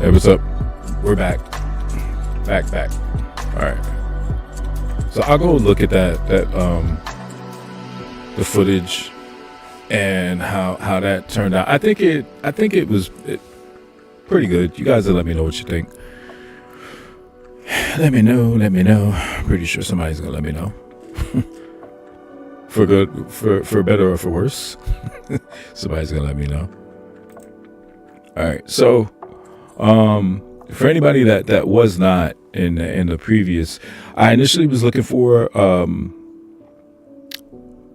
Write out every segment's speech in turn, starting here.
Hey, what's up? We're back. Back. All right. So I'll go look at that the footage and how that turned out. I think it was pretty good. You guys will let me know what you think. Let me know. Pretty sure somebody's gonna let me know. For good, for better or for worse. Somebody's gonna let me know. All right. So for anybody that was not in the previous, I initially was looking for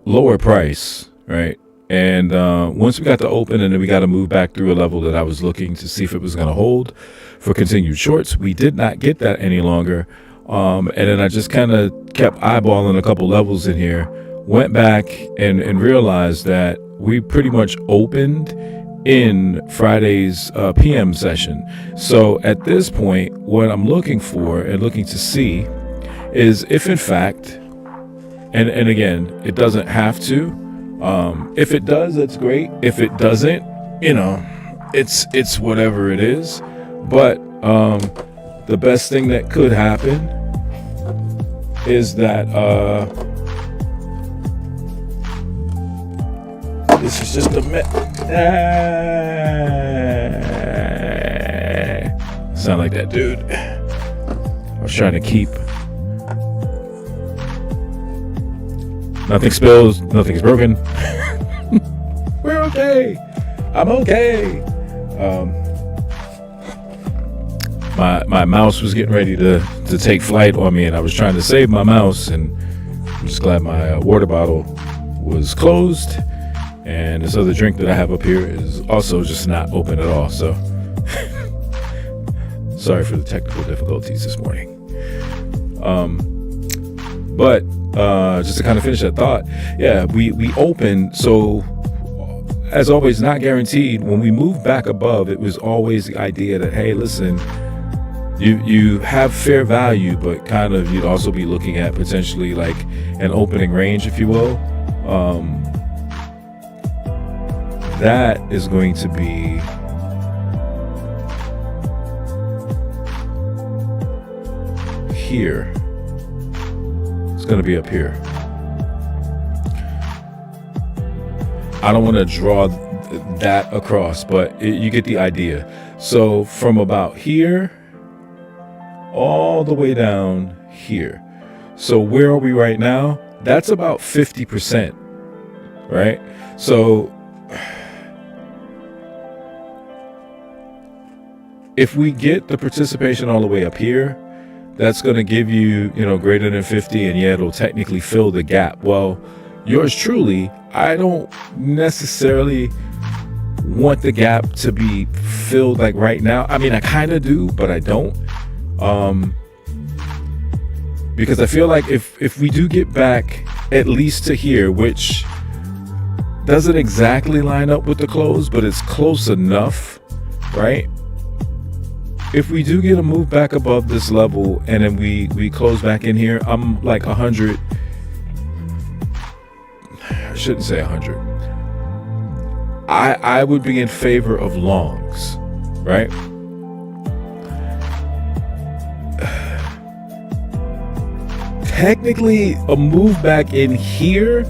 lower price, right? And once we got to open and then we got to move back through a level that I was looking to see if it was going to hold for continued shorts, we did not get that any longer. And then I just kind of kept eyeballing a couple levels in here, went back and realized that we pretty much opened in Friday's PM session. So at this point, what I'm looking for and looking to see is if in fact, and again, it doesn't have to. If it does, that's great. If it doesn't, it's whatever it is. But the best thing that could happen is that this is just a sound like that dude. I was trying to keep. Nothing spills, nothing's broken. We're okay. I'm okay. My mouse was getting ready to take flight on me, and I was trying to save my mouse, and I'm just glad my water bottle was closed. And this other drink that I have up here is also just not open at all. So sorry for the technical difficulties this morning. But just to kind of finish that thought, yeah, we opened. So as always, not guaranteed. When we moved back above, it was always the idea that, hey, listen, you have fair value, but kind of you'd also be looking at potentially like an opening range, if you will. That is going to be here. It's going to be up here. I don't want to draw that across, but you get the idea. So from about here all the way down here. So where are we right now? That's about 50%, right? So if we get the participation all the way up here, that's going to give you, greater than 50, and yeah, it'll technically fill the gap. Well, yours truly, I don't necessarily want the gap to be filled like right now. I mean, I kind of do, but I don't. Because I feel like if we do get back at least to here, which doesn't exactly line up with the close, but it's close enough, right? If we do get a move back above this level and then we close back in here, I'm like 100. I shouldn't say 100. I would be in favor of longs, right? Technically, a move back in here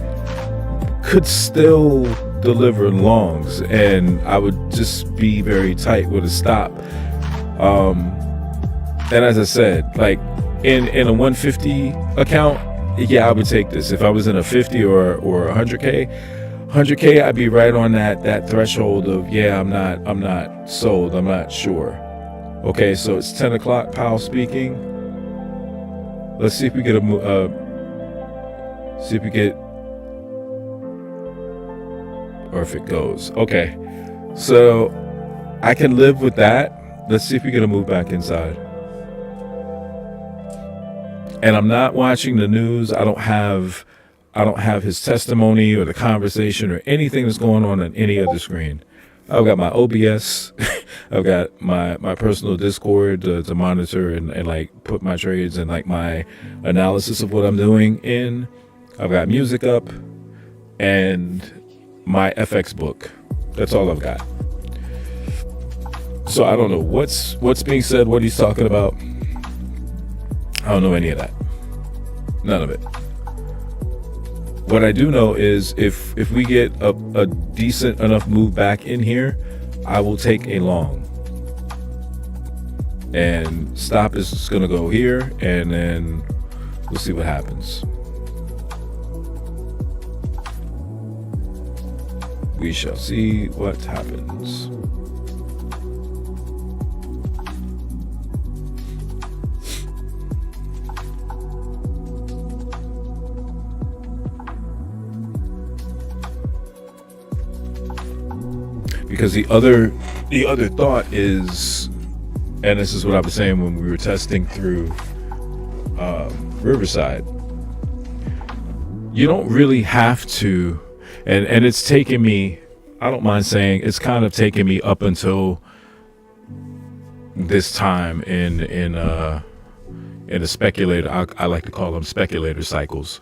could still deliver longs, and I would just be very tight with a stop. And as I said, like in a 150 account, yeah, I would take this. If I was in a 50 or 100K, I'd be right on that threshold of, yeah, I'm not sold. I'm not sure. Okay, so it's 10 o'clock, Powell speaking. Let's see if we get or if it goes. Okay, so I can live with that. Let's see if we get a move back inside. And I'm not watching the news. I don't have his testimony or the conversation or anything that's going on any other screen. I've got my OBS. I've got my personal Discord to monitor and like put my trades and like my analysis of what I'm doing in. I've got music up and my FX book. That's all I've got. So I don't know what's being said, what he's talking about. I don't know any of that. None of it. What I do know is if we get a decent enough move back in here, I will take a long. And stop is just going to go here, and then we'll see what happens. We shall see what happens. Because the other thought is, and this is what I was saying when we were testing through Riverside, you don't really have to, and it's taken me, I don't mind saying, it's kind of taken me up until this time in the speculator, I like to call them speculator cycles,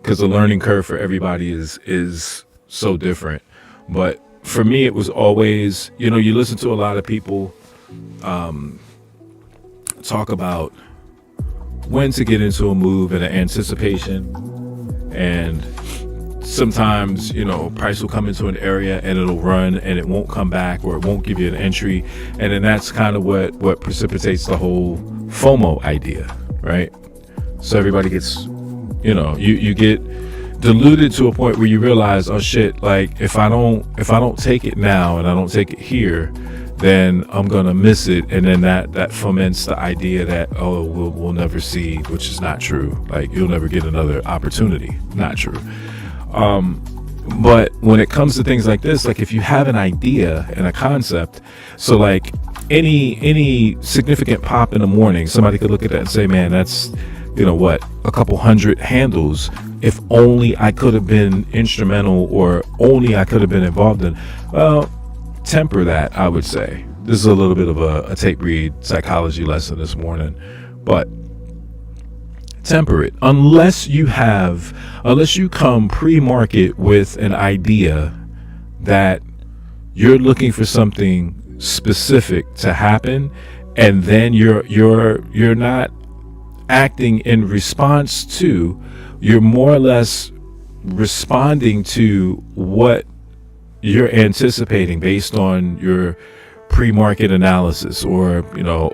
because the learning curve for everybody is so different. But for me, it was always, you listen to a lot of people talk about when to get into a move and an anticipation, and sometimes price will come into an area and it'll run and it won't come back, or it won't give you an entry, and then that's kind of what precipitates the whole FOMO idea, right? So everybody gets, you get diluted to a point where you realize, oh shit, like if I don't take it now and I don't take it here, then I'm gonna miss it, and then that foments the idea that we'll never see, which is not true. Like you'll never get another opportunity. Not true. But when it comes to things like this, like if you have an idea and a concept, so like any significant pop in the morning, somebody could look at that and say, man, that's a couple hundred handles. If only I could have been instrumental, or only I could have been involved in. Well, temper that, I would say. This is a little bit of a tape read psychology lesson this morning, but temper it. Unless you come pre-market with an idea that you're looking for something specific to happen, and then you're not acting in response to, you're more or less responding to what you're anticipating based on your pre-market analysis, or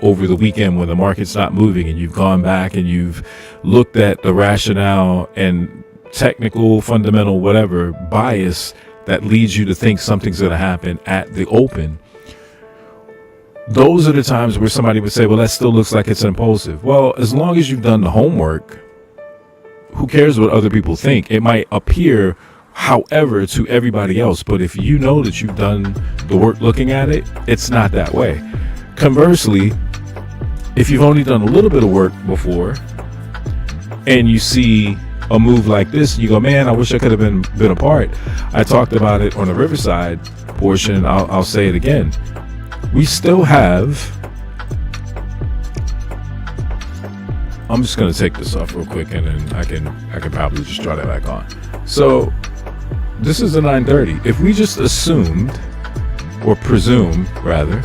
over the weekend when the market's not moving and you've gone back and you've looked at the rationale and technical, fundamental, whatever bias that leads you to think something's going to happen at the open. Those are the times where somebody would say, well, that still looks like it's impulsive. Well, as long as you've done the homework, who cares what other people think? It might appear however to everybody else, but if you know that you've done the work looking at it, it's not that way. Conversely, if you've only done a little bit of work before and you see a move like this and you go, man, I wish I could have been a part. I talked about it on the Riverside portion. I'll say it again. We still have, I'm just going to take this off real quick, and then I can probably just try that back on. So this is a 930. If we just assumed, or presumed rather,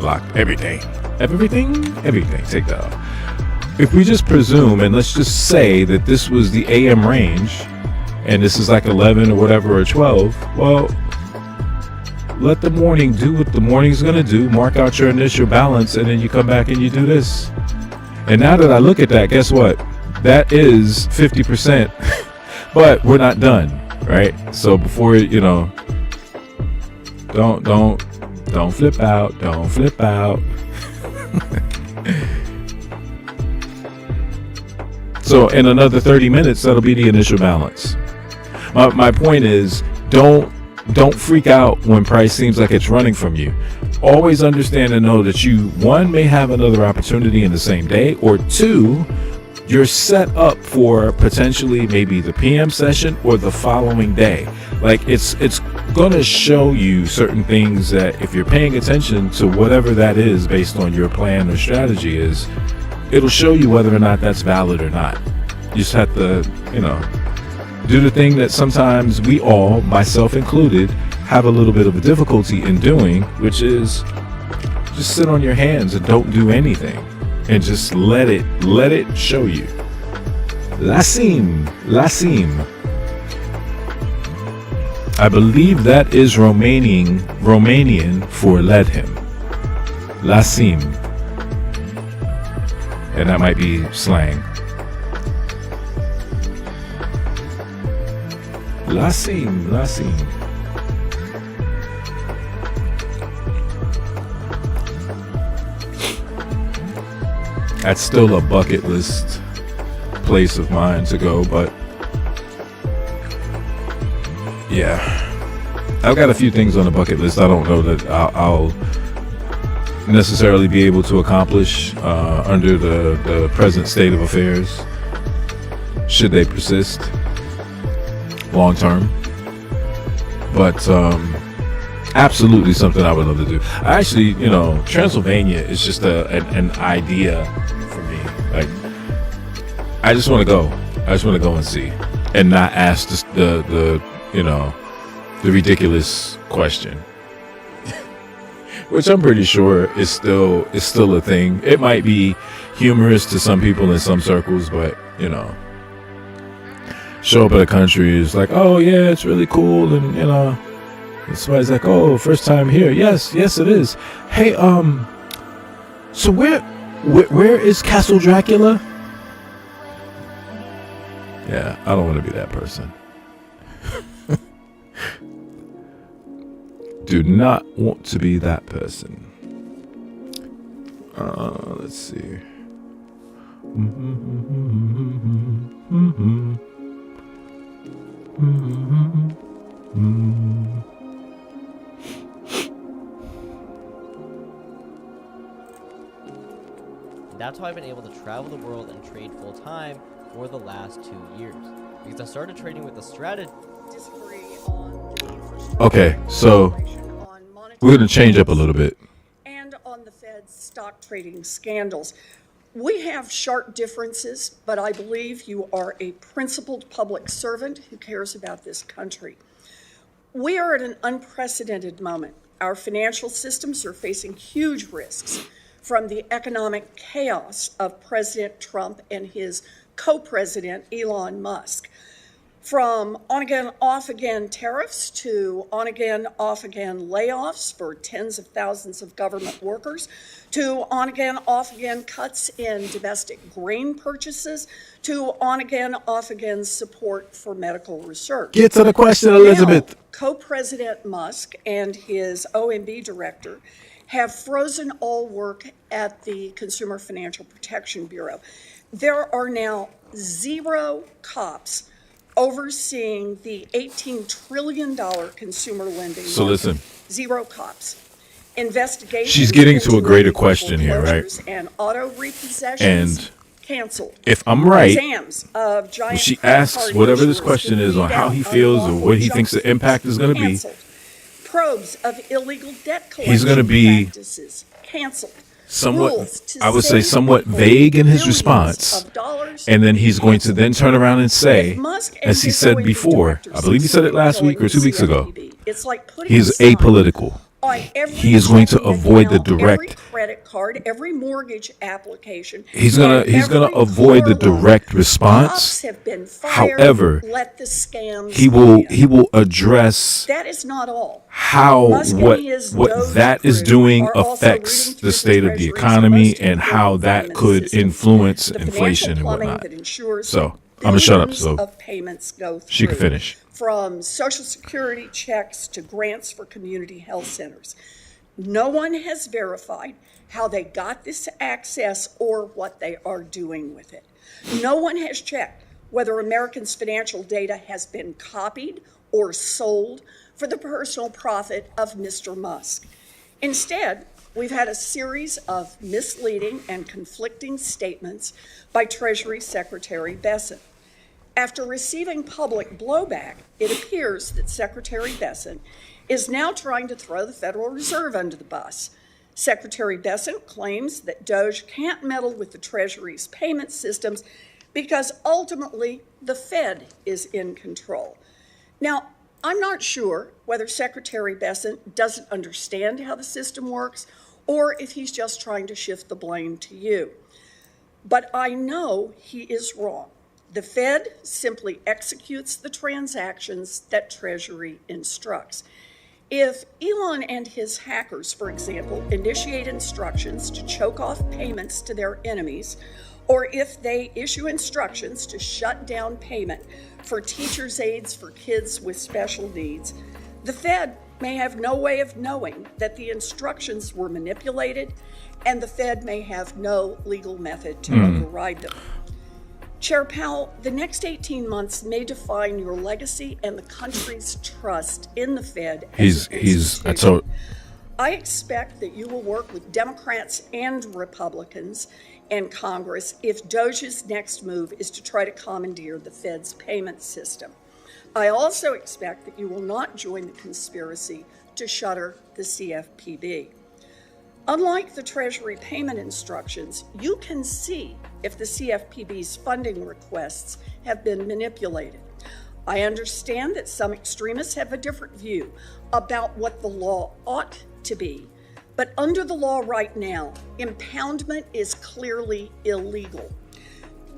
lock everything, take that off. If we just presume, and let's just say that this was the AM range, and this is like 11 or whatever, or 12, well, let the morning do what the morning's going to do. Mark out your initial balance, and then you come back and you do this. And now that I look at that, guess what? That is 50%, but we're not done. right? So before, don't flip out. Don't flip out. So in another 30 minutes, that'll be the initial balance. My point is, don't freak out when price seems like it's running from you. Always understand and know that you, one, may have another opportunity in the same day, or two, you're set up for potentially maybe the PM session or the following day. Like it's going to show you certain things that if you're paying attention to whatever that is based on your plan or strategy is, it'll show you whether or not that's valid or not. You just have to, do the thing that sometimes we all, myself included, have a little bit of a difficulty in doing, which is just sit on your hands and don't do anything and just let it show you. Lasim. I believe that is Romanian for let him. Lasim. And that might be slang. Lasim. That's still a bucket list place of mine to go, but yeah, I've got a few things on the bucket list I don't know that I'll necessarily be able to accomplish under the present state of affairs, should they persist long term. But absolutely something I would love to do. I actually, Transylvania is just an idea for me. Like, I just want to go. I just want to go and see, and not ask the ridiculous question, which I'm pretty sure is still a thing. It might be humorous to some people in some circles, but show up at a country is like, oh yeah, it's really cool, and somebody's like, oh, first time here. Yes, it is. Hey, so where is Castle Dracula? Yeah, I don't want to be that person. Do not want to be that person. Let's see. That's how I've been able to travel the world and trade full time for the last 2 years. Because I started trading with a strategy. Okay, so we're going to change up a little bit. And on the Fed's stock trading scandals. We have sharp differences, but I believe you are a principled public servant who cares about this country. We are at an unprecedented moment. Our financial systems are facing huge risks from the economic chaos of President Trump and his co-president, Elon Musk. From on-again, off-again tariffs to on-again, off-again layoffs for tens of thousands of government workers, to on-again, off-again cuts in domestic grain purchases, to on-again, off-again support for medical research. Get to the question, Elizabeth. Now, co-president Musk and his OMB director have frozen all work at the Consumer Financial Protection Bureau. There are now 0 cops overseeing the $18 trillion consumer lending So market. listen. 0 cops. Investigations. She's getting to a greater question here, right? And auto repossessions And canceled. if I'm right, Exams of giant when she credit asks card whatever this issuers question who is on lead how out he feels or unlawful what he thinks the junk impact is going to be, canceled. Probes of illegal debt collection he's going to be practices canceled. somewhat, I would say, somewhat vague in his response. And then he's going to then turn around and say, as he said before, I believe he said it last week or 2 weeks ago, he's apolitical. He is going to avoid the direct. Every credit card, every mortgage application. He's gonna avoid the direct response. However, let the scams he will address that is not all. How what that is doing affects the state of the economy and how that could influence inflation and whatnot. So gonna shut up so of payments go through. she can finish. From Social Security checks to grants for community health centers. No one has verified how they got this access or what they are doing with it. No one has checked whether Americans' financial data has been copied or sold for the personal profit of Mr. Musk. Instead, we've had a series of misleading and conflicting statements by Treasury Secretary Bessent. After receiving public blowback, it appears that Secretary Bessent is now trying to throw the Federal Reserve under the bus. Secretary Bessent claims that DOGE can't meddle with the Treasury's payment systems because ultimately the Fed is in control. Now, I'm not sure whether Secretary Bessent doesn't understand how the system works or if he's just trying to shift the blame to you. But I know he is wrong. The Fed simply executes the transactions that Treasury instructs. If Elon and his hackers, for example, initiate instructions to choke off payments to their enemies, or if they issue instructions to shut down payment for teachers' aides for kids with special needs, the Fed may have no way of knowing that the instructions were manipulated, and the Fed may have no legal method to override them. Chair Powell, the next 18 months may define your legacy and the country's trust in the Fed. I expect that you will work with Democrats and Republicans in Congress if DOGE's next move is to try to commandeer the Fed's payment system. I also expect that you will not join the conspiracy to shutter the CFPB. Unlike the Treasury payment instructions, you can see if the CFPB's funding requests have been manipulated. I understand that some extremists have a different view about what the law ought to be, but under the law right now, impoundment is clearly illegal.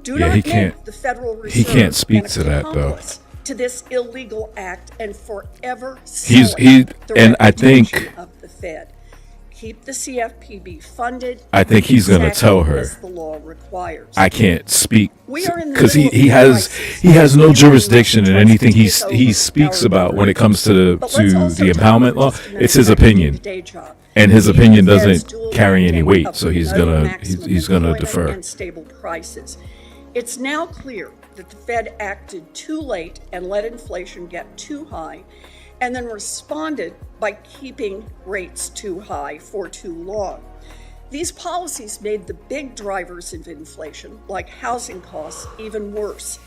Do not make the Federal Reserve he can't speak to that though. To this illegal act and forever I think of the Fed. Keep the CFPB funded. I think he's going to tell her as the law requurs. I can't speak because he has no jurisdiction in anything he speaks about when it comes to the impoundment law. It's his opinion, and his opinion doesn't carry any weight, so he's gonna defer. And stable prices. It's now clear that the Fed acted too late and let inflation get too high, and then responded by keeping rates too high for too long. These policies made the big drivers of inflation, like housing costs, even worse.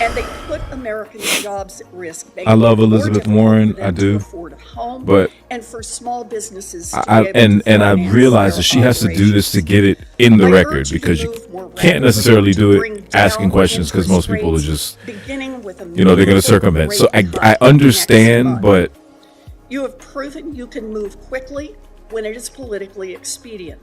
And they put American jobs at risk. I love Elizabeth Warren, I do, afford a home, but and for small businesses I realize that she has to do this to get it in the record, because you can't necessarily do it asking questions, because most people are just, they're going to circumvent. So I understand, but you have proven you can move quickly when it is politically expedient.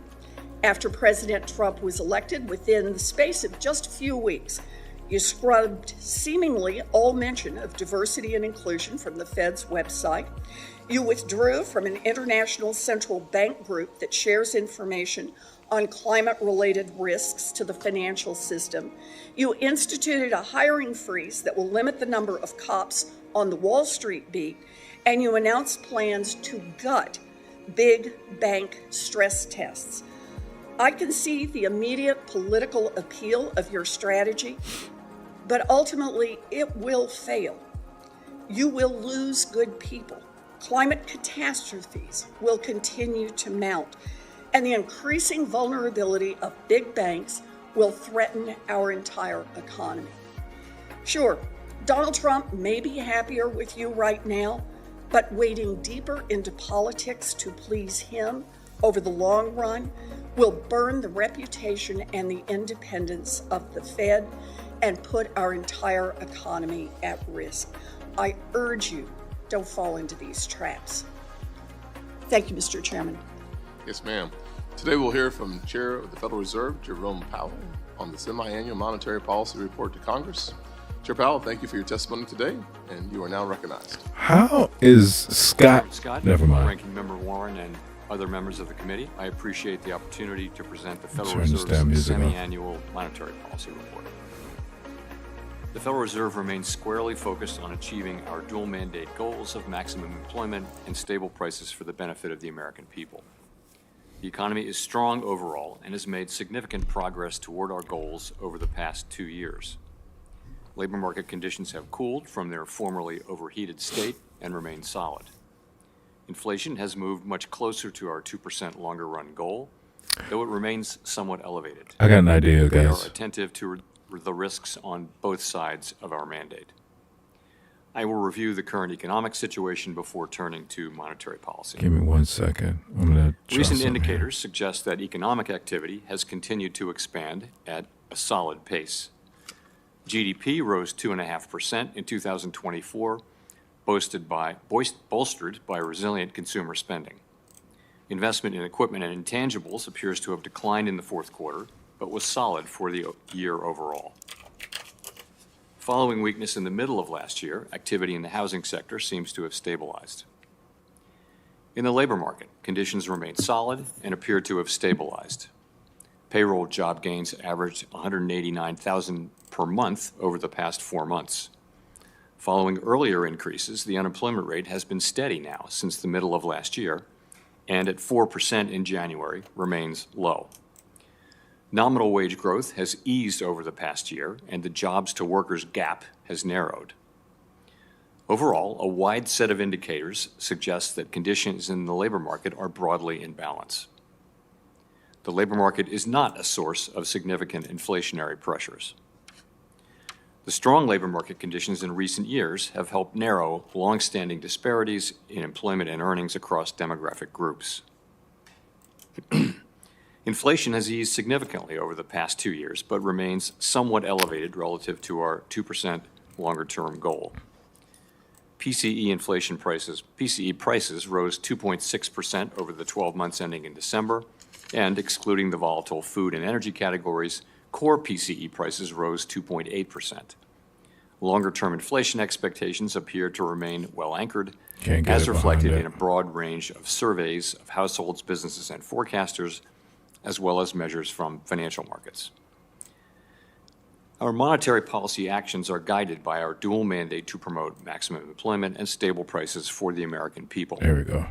After President Trump was elected, within the space of just a few weeks, you scrubbed seemingly all mention of diversity and inclusion from the Fed's website. You withdrew from an international central bank group that shares information on climate-related risks to the financial system. You instituted a hiring freeze that will limit the number of cops on the Wall Street beat, and you announced plans to gut big bank stress tests. I can see the immediate political appeal of your strategy, but ultimately it will fail. You will lose good people. Climate catastrophes will continue to mount, and the increasing vulnerability of big banks will threaten our entire economy. Sure, Donald Trump may be happier with you right now, but wading deeper into politics to please him over the long run will burn the reputation and the independence of the Fed and put our entire economy at risk. I urge you, don't fall into these traps. Thank you, Mr. Chairman. Yes, ma'am. Today we'll hear from Chair of the Federal Reserve, Jerome Powell, on the semi-annual monetary policy report to Congress. Chair Powell, thank you for your testimony today, and you are now recognized. How is Scott? Never mind. Ranking Member Warren and other members of the committee, I appreciate the opportunity to present the Federal Reserve's semi-annual monetary policy report. The Federal Reserve remains squarely focused on achieving our dual mandate goals of maximum employment and stable prices for the benefit of the American people. The economy is strong overall and has made significant progress toward our goals over the past 2 years. Labor market conditions have cooled from their formerly overheated state and remain solid. Inflation has moved much closer to our 2% longer run goal, though it remains somewhat elevated. I got an idea, We guys. are attentive to the risks on both sides of our mandate. I will review the current economic situation before turning to monetary policy. Give me 1 second. I'm going to Recent indicators suggest that economic activity has continued to expand at a solid pace. GDP rose 2.5% in 2024, bolstered by resilient consumer spending. Investment in equipment and intangibles appears to have declined in the fourth quarter, but was solid for the year overall. Following weakness in the middle of last year, activity in the housing sector seems to have stabilized. In the labor market, conditions remain solid and appear to have stabilized. Payroll job gains averaged 189,000 per month over the past 4 months. Following earlier increases, the unemployment rate has been steady now since the middle of last year, and at 4% in January remains low. Nominal wage growth has eased over the past year, and the jobs-to-workers gap has narrowed. Overall, a wide set of indicators suggests that conditions in the labor market are broadly in balance. The labor market is not a source of significant inflationary pressures. The strong labor market conditions in recent years have helped narrow long-standing disparities in employment and earnings across demographic groups. Inflation has eased significantly over the past 2 years, but remains somewhat elevated relative to our 2% longer-term goal. PCE prices rose 2.6% over the 12 months ending in December, and excluding the volatile food and energy categories, core PCE prices rose 2.8%. Longer-term inflation expectations appear to remain well anchored, as reflected in a broad range of surveys of households, businesses, and forecasters, as well as measures from financial markets. Our monetary policy actions are guided by our dual mandate to promote maximum employment and stable prices for the American people. There we go.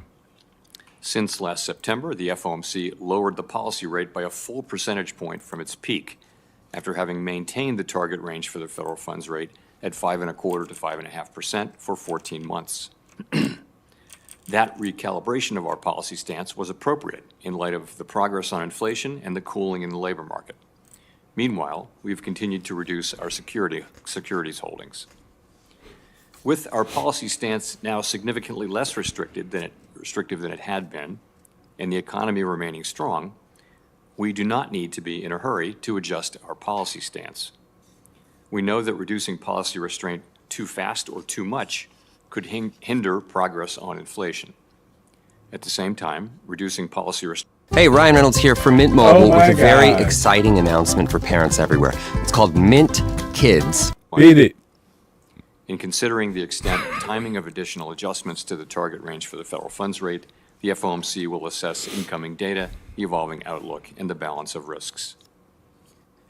Since last September, the FOMC lowered the policy rate by a full percentage point from its peak, after having maintained the target range for the federal funds rate at 5.25% to 5.5% for 14 months. That recalibration of our policy stance was appropriate in light of the progress on inflation and the cooling in the labor market. Meanwhile, we've continued to reduce our securities holdings. With our policy stance now significantly less restrictive than it had been, and the economy remaining strong, we do not need to be in a hurry to adjust our policy stance. We know that reducing policy restraint too fast or too much could hinder progress on inflation. At the same time, reducing policy restraint. Hey, Ryan Reynolds here from Mint Mobile with a very God. exciting announcement for parents everywhere. It's called Mint Kids. Beat it. In considering the extent and timing of additional adjustments to the target range for the federal funds rate, the FOMC will assess incoming data, the evolving outlook, and the balance of risks.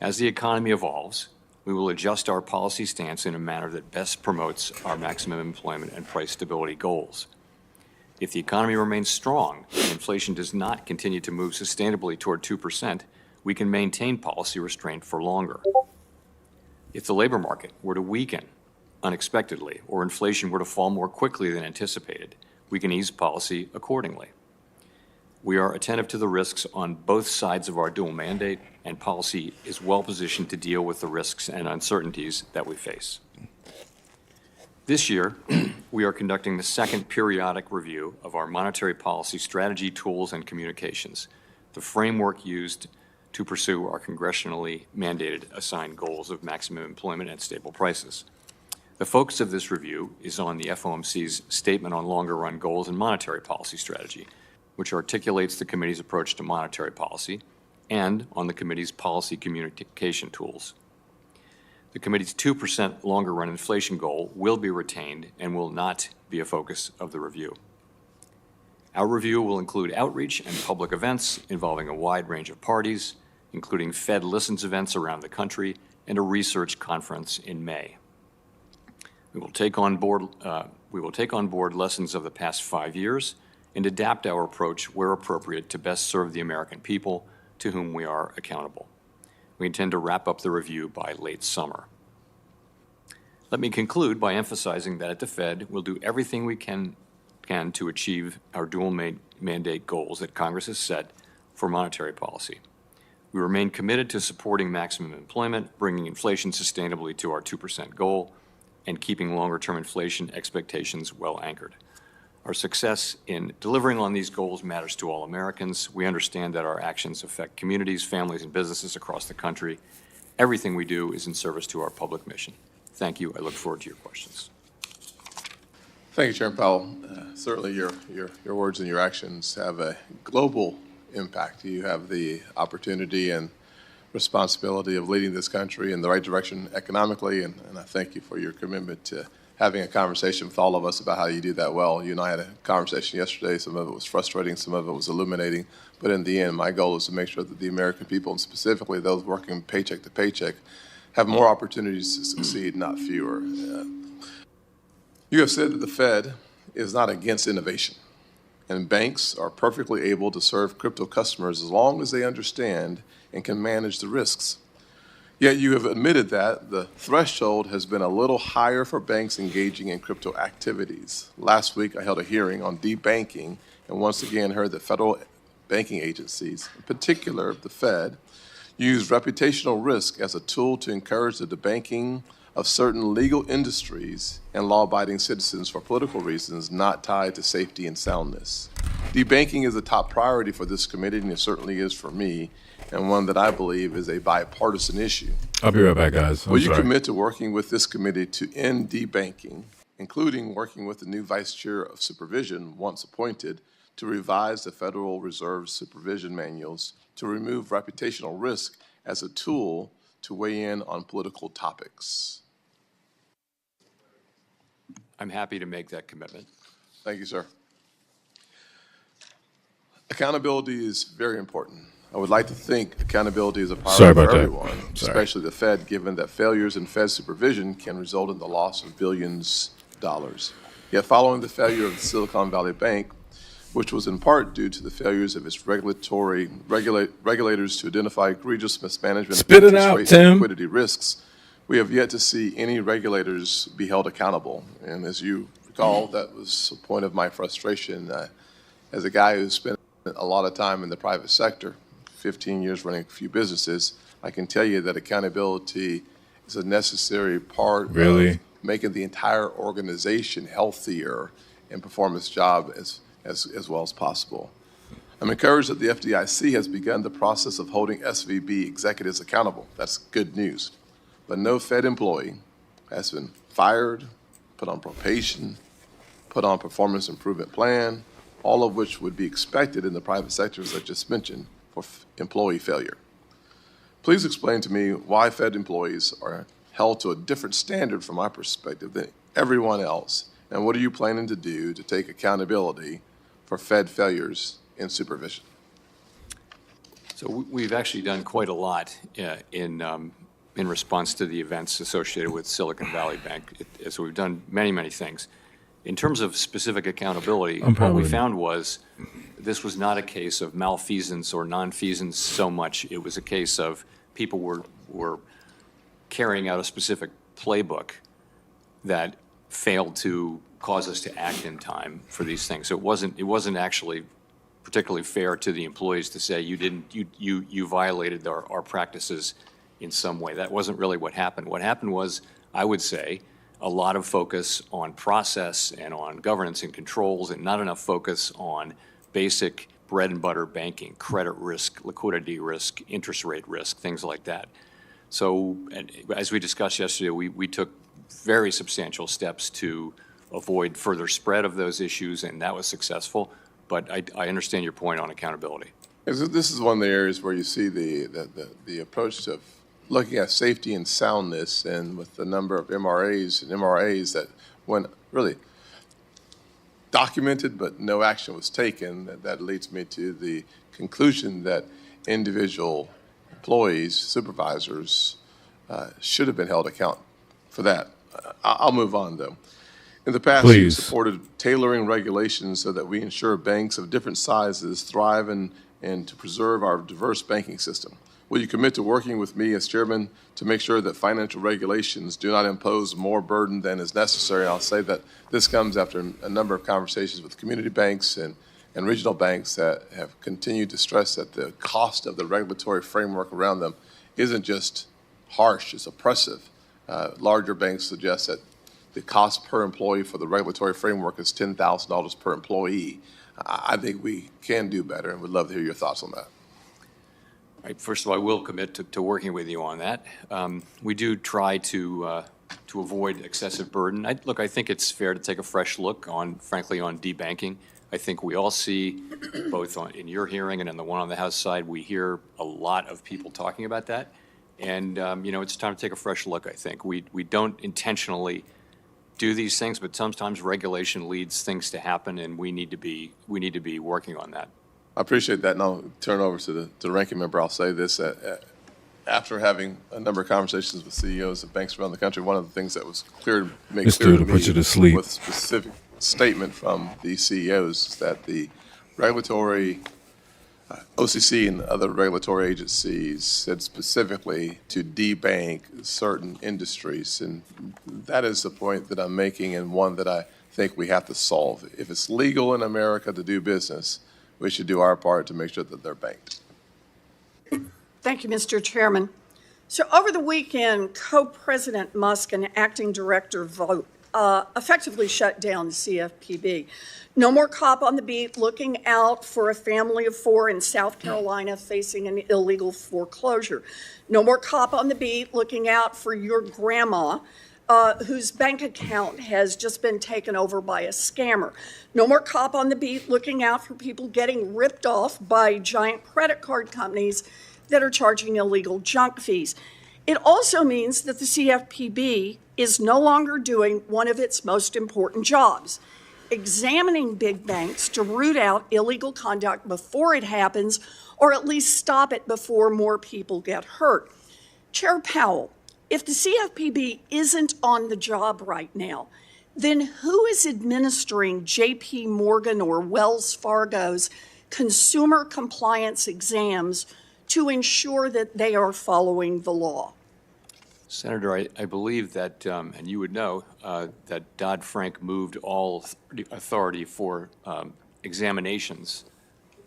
As the economy evolves, we will adjust our policy stance in a manner that best promotes our maximum employment and price stability goals. If the economy remains strong and inflation does not continue to move sustainably toward 2%, we can maintain policy restraint for longer. If the labor market were to weaken unexpectedly or inflation were to fall more quickly than anticipated, we can ease policy accordingly. We are attentive to the risks on both sides of our dual mandate, and policy is well positioned to deal with the risks and uncertainties that we face. This year, we are conducting the second periodic review of our monetary policy strategy, tools, and communications, the framework used to pursue our congressionally mandated assigned goals of maximum employment and stable prices. The focus of this review is on the FOMC's Statement on Longer-Run Goals and Monetary Policy Strategy, which articulates the committee's approach to monetary policy, and on the committee's policy communication tools. The committee's 2% longer-run inflation goal will be retained and will not be a focus of the review. Our review will include outreach and public events involving a wide range of parties, including Fed Listens events around the country and a research conference in May. We will take on board lessons of the past 5 years and adapt our approach where appropriate to best serve the American people to whom we are accountable. We intend to wrap up the review by late summer. Let me conclude by emphasizing that at the Fed, we'll do everything we can to achieve our dual mandate goals that Congress has set for monetary policy. We remain committed to supporting maximum employment, bringing inflation sustainably to our 2% goal, and keeping longer-term inflation expectations well anchored. Our success in delivering on these goals matters to all Americans. We understand that our actions affect communities, families, and businesses across the country. Everything we do is in service to our public mission. Thank you. I look forward to your questions. Thank you, Chairman Powell. Certainly your words and your actions have a global impact. You have the opportunity and responsibility of leading this country in the right direction economically, and I thank you for your commitment to having a conversation with all of us about how you do that well. You and I had a conversation yesterday. Some of it was frustrating, some of it was illuminating, but in the end, my goal is to make sure that the American people, and specifically those working paycheck to paycheck, have more opportunities to succeed, not fewer. You have said that the Fed is not against innovation, and banks are perfectly able to serve crypto customers as long as they understand and can manage the risks. Yet you have admitted that the threshold has been a little higher for banks engaging in crypto activities. Last week, I held a hearing on debanking and once again heard that federal banking agencies, in particular the Fed, use reputational risk as a tool to encourage the debanking of certain legal industries and law-abiding citizens for political reasons not tied to safety and soundness. Debanking is a top priority for this committee, and it certainly is for me, and one that I believe is a bipartisan issue. I'll be right back, guys. Will you commit to working with this committee to end debanking, including working with the new Vice Chair of Supervision, once appointed, to revise the Federal Reserve supervision manuals to remove reputational risk as a tool to weigh in on political topics? I'm happy to make that commitment. Thank you, sir. Accountability is very important. I would like to think accountability is a priority for everyone, especially the Fed, given that failures in Fed supervision can result in the loss of billions of dollars. Yet following the failure of the Silicon Valley Bank, which was in part due to the failures of its regulators to identify egregious mismanagement of interest rate and liquidity risks, we have yet to see any regulators be held accountable. And as you recall, that was a point of my frustration. As a guy who spent a lot of time in the private sector, 15 years running a few businesses, I can tell you that accountability is a necessary part of making the entire organization healthier and perform its job as well as possible. I'm encouraged that the FDIC has begun the process of holding SVB executives accountable. That's good news. But no Fed employee has been fired, put on probation, put on performance improvement plan, all of which would be expected in the private sector, as I just mentioned, for employee failure. Please explain to me why Fed employees are held to a different standard from my perspective than everyone else, and what are you planning to do to take accountability for Fed failures in supervision? So we've actually done quite a lot in response to the events associated with Silicon Valley Bank. So we've done many, many things. In terms of specific accountability, what we found was this was not a case of malfeasance or nonfeasance so much. It was a case of people were carrying out a specific playbook that failed to cause us to act in time for these things. So it wasn't actually particularly fair to the employees to say you violated our practices in some way. That wasn't really what happened. What happened was, I would say, a lot of focus on process and on governance and controls, and not enough focus on basic bread and butter banking, credit risk, liquidity risk, interest rate risk, things like that. So, as we discussed yesterday, we took very substantial steps to avoid further spread of those issues, and that was successful. But I understand your point on accountability. This is one of the areas where you see the approach to looking at safety and soundness, and with the number of MRAs that went really documented but no action was taken, that leads me to the conclusion that individual employees, supervisors, should have been held account for that. I'll move on, though. In the past, Please. you supported tailoring regulations so that we ensure banks of different sizes thrive and to preserve our diverse banking system. Will you commit to working with me as chairman to make sure that financial regulations do not impose more burden than is necessary? I'll say that this comes after a number of conversations with community banks and regional banks that have continued to stress that the cost of the regulatory framework around them isn't just harsh, it's oppressive. Larger banks suggest that the cost per employee for the regulatory framework is $10,000 per employee. I think we can do better, and would love to hear your thoughts on that. All right, first of all, I will commit to working with you on that. We do try to avoid excessive burden. I think it's fair to take a fresh look frankly, on debanking. I think we all see, both in your hearing and in the one on the House side, we hear a lot of people talking about that. And, it's time to take a fresh look, I think. We don't intentionally do these things, but sometimes regulation leads things to happen, and we need to be working on that. I appreciate that, and I'll turn over to the ranking member. I'll say this. After having a number of conversations with CEOs of banks around the country, one of the things that was made clear to me put you to sleep. with a specific statement from the CEOs is that the regulatory OCC and other regulatory agencies said specifically to debank certain industries, and that is the point that I'm making, and one that I think we have to solve. If it's legal in America to do business, we should do our part to make sure that they're banked. Thank you, Mr. Chairman. So over the weekend, Co-President Musk and Acting Director Vogt effectively shut down the CFPB. No more cop on the beat looking out for a family of four in South Carolina facing an illegal foreclosure. No more cop on the beat looking out for your grandma whose bank account has just been taken over by a scammer. No more cop on the beat looking out for people getting ripped off by giant credit card companies that are charging illegal junk fees. It also means that the CFPB is no longer doing one of its most important jobs, examining big banks to root out illegal conduct before it happens, or at least stop it before more people get hurt. Chair Powell, if the CFPB isn't on the job right now, then who is administering JP Morgan or Wells Fargo's consumer compliance exams to ensure that they are following the law? Senator, I believe that, and you would know, that Dodd-Frank moved all authority for examinations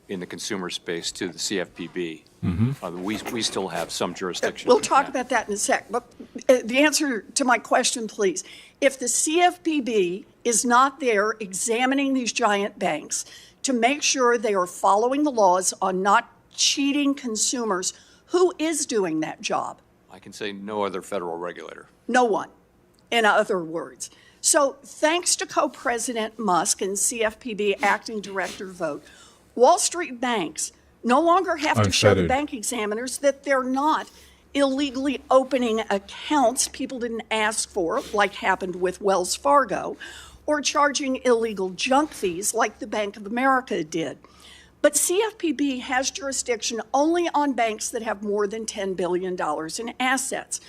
in the consumer space to the CFPB. Mm-hmm. We still have some jurisdiction. We'll talk about that in a sec. But the answer to my question, please. If the CFPB is not there examining these giant banks to make sure they are following the laws on not cheating consumers, who is doing that job? I can say no other federal regulator. No one, in other words. So thanks to Co-President Musk and CFPB Acting Director Vogt, Wall Street banks no longer have to show the bank examiners that they're not illegally opening accounts people didn't ask for, like happened with Wells Fargo, or charging illegal junk fees like the Bank of America did. But CFPB has jurisdiction only on banks that have more than $10 billion in assets.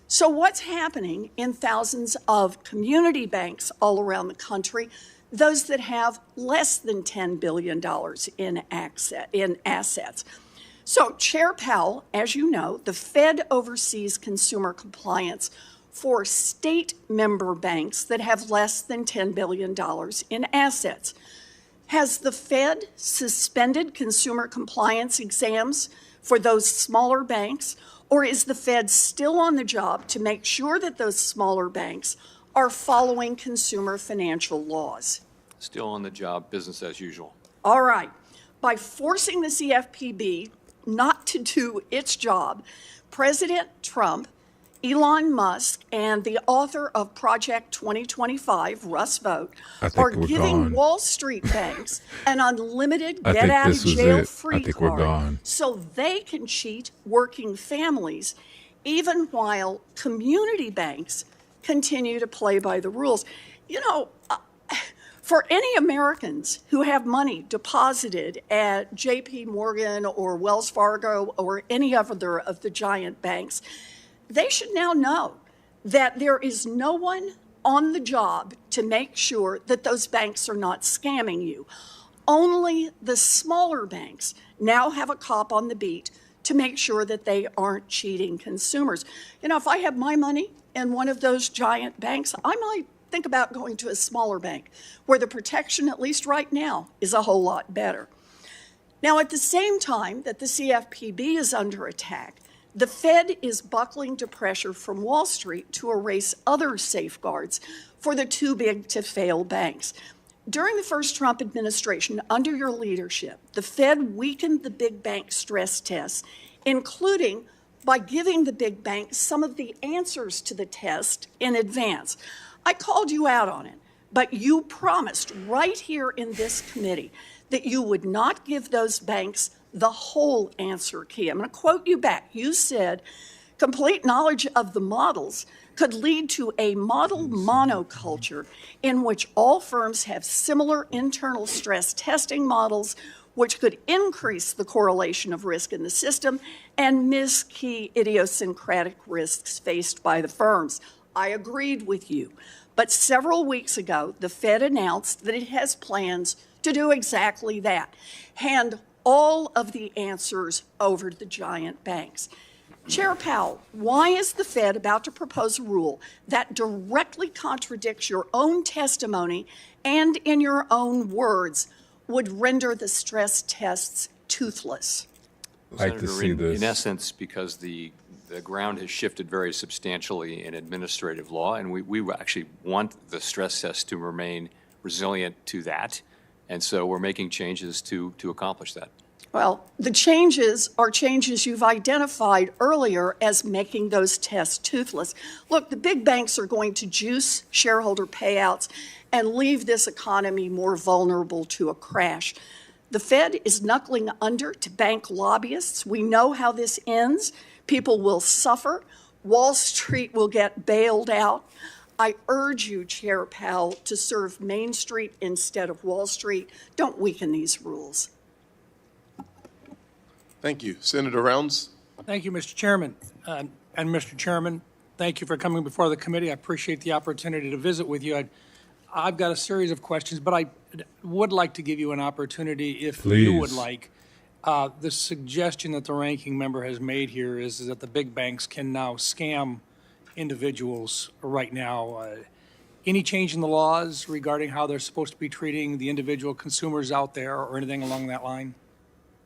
So what's happening in thousands of community banks all around the country, those that have less than $10 billion in assets? So Chair Powell, as you know, the Fed oversees consumer compliance for state member banks that have less than $10 billion in assets. Has the Fed suspended consumer compliance exams for those smaller banks, or is the Fed still on the job to make sure that those smaller banks are following consumer financial laws? Still on the job, business as usual. All right. By forcing the CFPB not to do its job, President Trump, Elon Musk, and the author of Project 2025, Russ Vogt, are giving Wall Street banks an unlimited get-out-of-jail-free card so they can cheat working families, even while community banks continue to play by the rules. You know, for any Americans who have money deposited at JP Morgan or Wells Fargo or any other of the giant banks, they should now know that there is no one on the job to make sure that those banks are not scamming you. Only the smaller banks now have a cop on the beat to make sure that they aren't cheating consumers. You know, if I have my money in one of those giant banks, I might think about going to a smaller bank where the protection, at least right now, is a whole lot better. Now, at the same time that the CFPB is under attack, the Fed is buckling to pressure from Wall Street to erase other safeguards for the too big to fail banks. During the first Trump administration, under your leadership, the Fed weakened the big bank stress tests, including by giving the big banks some of the answers to the test in advance. I called you out on it, but you promised right here in this committee that you would not give those banks the whole answer key. I'm going to quote you back. You said, complete knowledge of the models could lead to a model monoculture in which all firms have similar internal stress testing models, which could increase the correlation of risk in the system and miss key idiosyncratic risks faced by the firms. I agreed with you. But several weeks ago, the Fed announced that it has plans to do exactly that, hand all of the answers over to the giant banks. Chair Powell, why is the Fed about to propose a rule that directly contradicts your own testimony and, in your own words, would render the stress tests toothless? Like to see this. In essence, because the ground has shifted very substantially in administrative law, and we actually want the stress test to remain resilient to that, and so we're making changes to accomplish that. Well, the changes are changes you've identified earlier as making those tests toothless. Look, the big banks are going to juice shareholder payouts and leave this economy more vulnerable to a crash. The Fed is knuckling under to bank lobbyists. We know how this ends. People will suffer. Wall Street will get bailed out. I urge you, Chair Powell, to serve Main Street instead of Wall Street. Don't weaken these rules. Thank you. Senator Rounds. Thank you, Mr. Chairman. And Mr. Chairman, thank you for coming before the committee. I appreciate the opportunity to visit with you. I've got a series of questions, but I would like to give you an opportunity, if you would like. The suggestion that the ranking member has made here is that the big banks can now scam individuals right now. Any change in the laws regarding how they're supposed to be treating the individual consumers out there or anything along that line?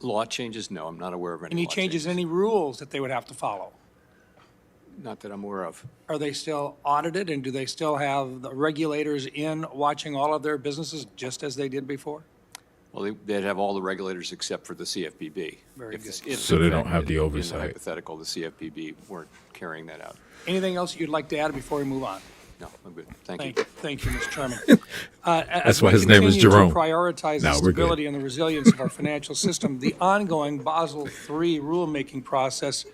Law changes? No, I'm not aware of any law changes, any rules that they would have to follow? Not that I'm aware of. Are they still audited, and do they still have the regulators in watching all of their businesses just as they did before? Well, they'd have all the regulators except for the CFPB. Very good. So they don't have the oversight. In the hypothetical, the CFPB weren't carrying that out. Anything else you'd like to add before we move on? No, I'm good. Thank you. Thank you, Mr. Chairman. That's why his name is Jerome. To prioritize the stability and the resilience of our financial system, the ongoing Basel III rulemaking process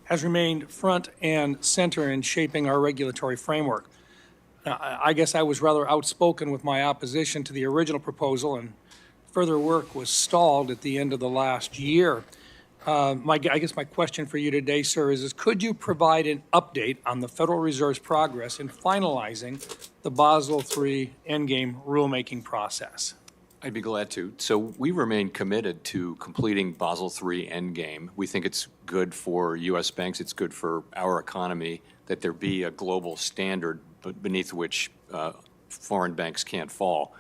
has remained front and center in shaping our regulatory framework. Now, I guess I was rather outspoken with my opposition to the original proposal, and further work was stalled at the end of the last year. I guess my question for you today, sir, is could you provide an update on the Federal Reserve's progress in finalizing the Basel III endgame rulemaking process? I'd be glad to. So we remain committed to completing Basel III endgame. We think it's good for U.S. banks. It's good for our economy that there be a global standard beneath which foreign banks can't fall.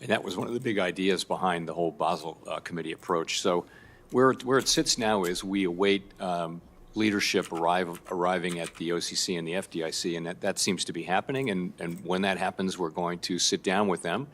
And that was one of the big ideas behind the whole Basel Committee approach. So where it sits now is we await leadership arriving at the OCC and the FDIC, and that seems to be happening. And when that happens, we're going to sit down with them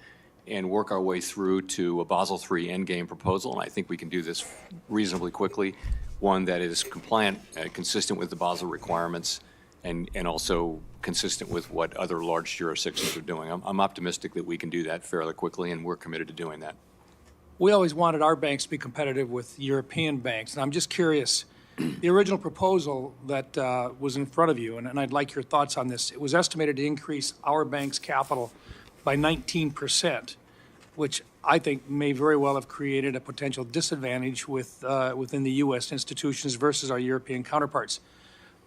and work our way through to a Basel III endgame proposal. And I think we can do this reasonably quickly, one that is compliant, consistent with the Basel requirements, and also consistent with what other large jurisdictions are doing. I'm optimistic that we can do that fairly quickly, and we're committed to doing that. We always wanted our banks to be competitive with European banks, and I'm just curious, the original proposal that was in front of you, and I'd like your thoughts on this, it was estimated to increase our bank's capital by 19%, which I think may very well have created a potential disadvantage within the U.S. institutions versus our European counterparts.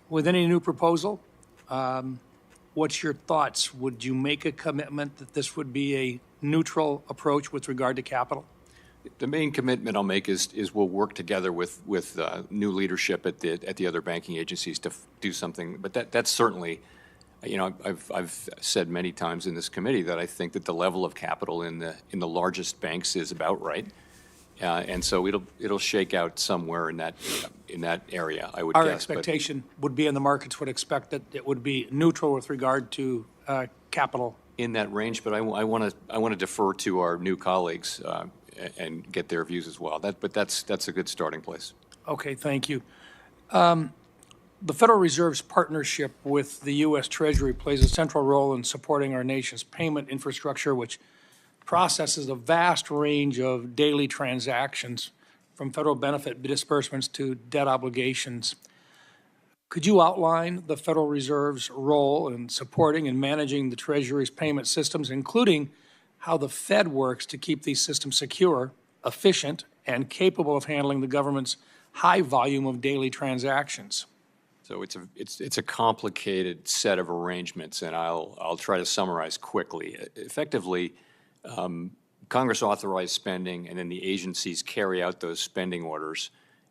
With any new proposal, what's your thoughts? Would you make a commitment that this would be a neutral approach with regard to capital? The main commitment I'll make is we'll work together with new leadership at the other banking agencies to do something. But that's certainly, I've said many times in this committee that I think that the level of capital in the largest banks is about right, and so it'll shake out somewhere in that area. I would guess. Our expectation would be, and the markets would expect that it would be neutral with regard to capital in that range. But I want to defer to our new colleagues and get their views as well. But that's a good starting place. Okay, thank you. The Federal Reserve's partnership with the U.S. Treasury plays a central role in supporting our nation's payment infrastructure, which processes a vast range of daily transactions, from federal benefit disbursements to debt obligations. Could you outline the Federal Reserve's role in supporting and managing the Treasury's payment systems, including how the Fed works to keep these systems secure, efficient, and capable of handling the government's high volume of daily transactions? So it's a complicated set of arrangements, and I'll try to summarize quickly. Effectively, Congress authorized spending, and then the agencies carry out those spending orders.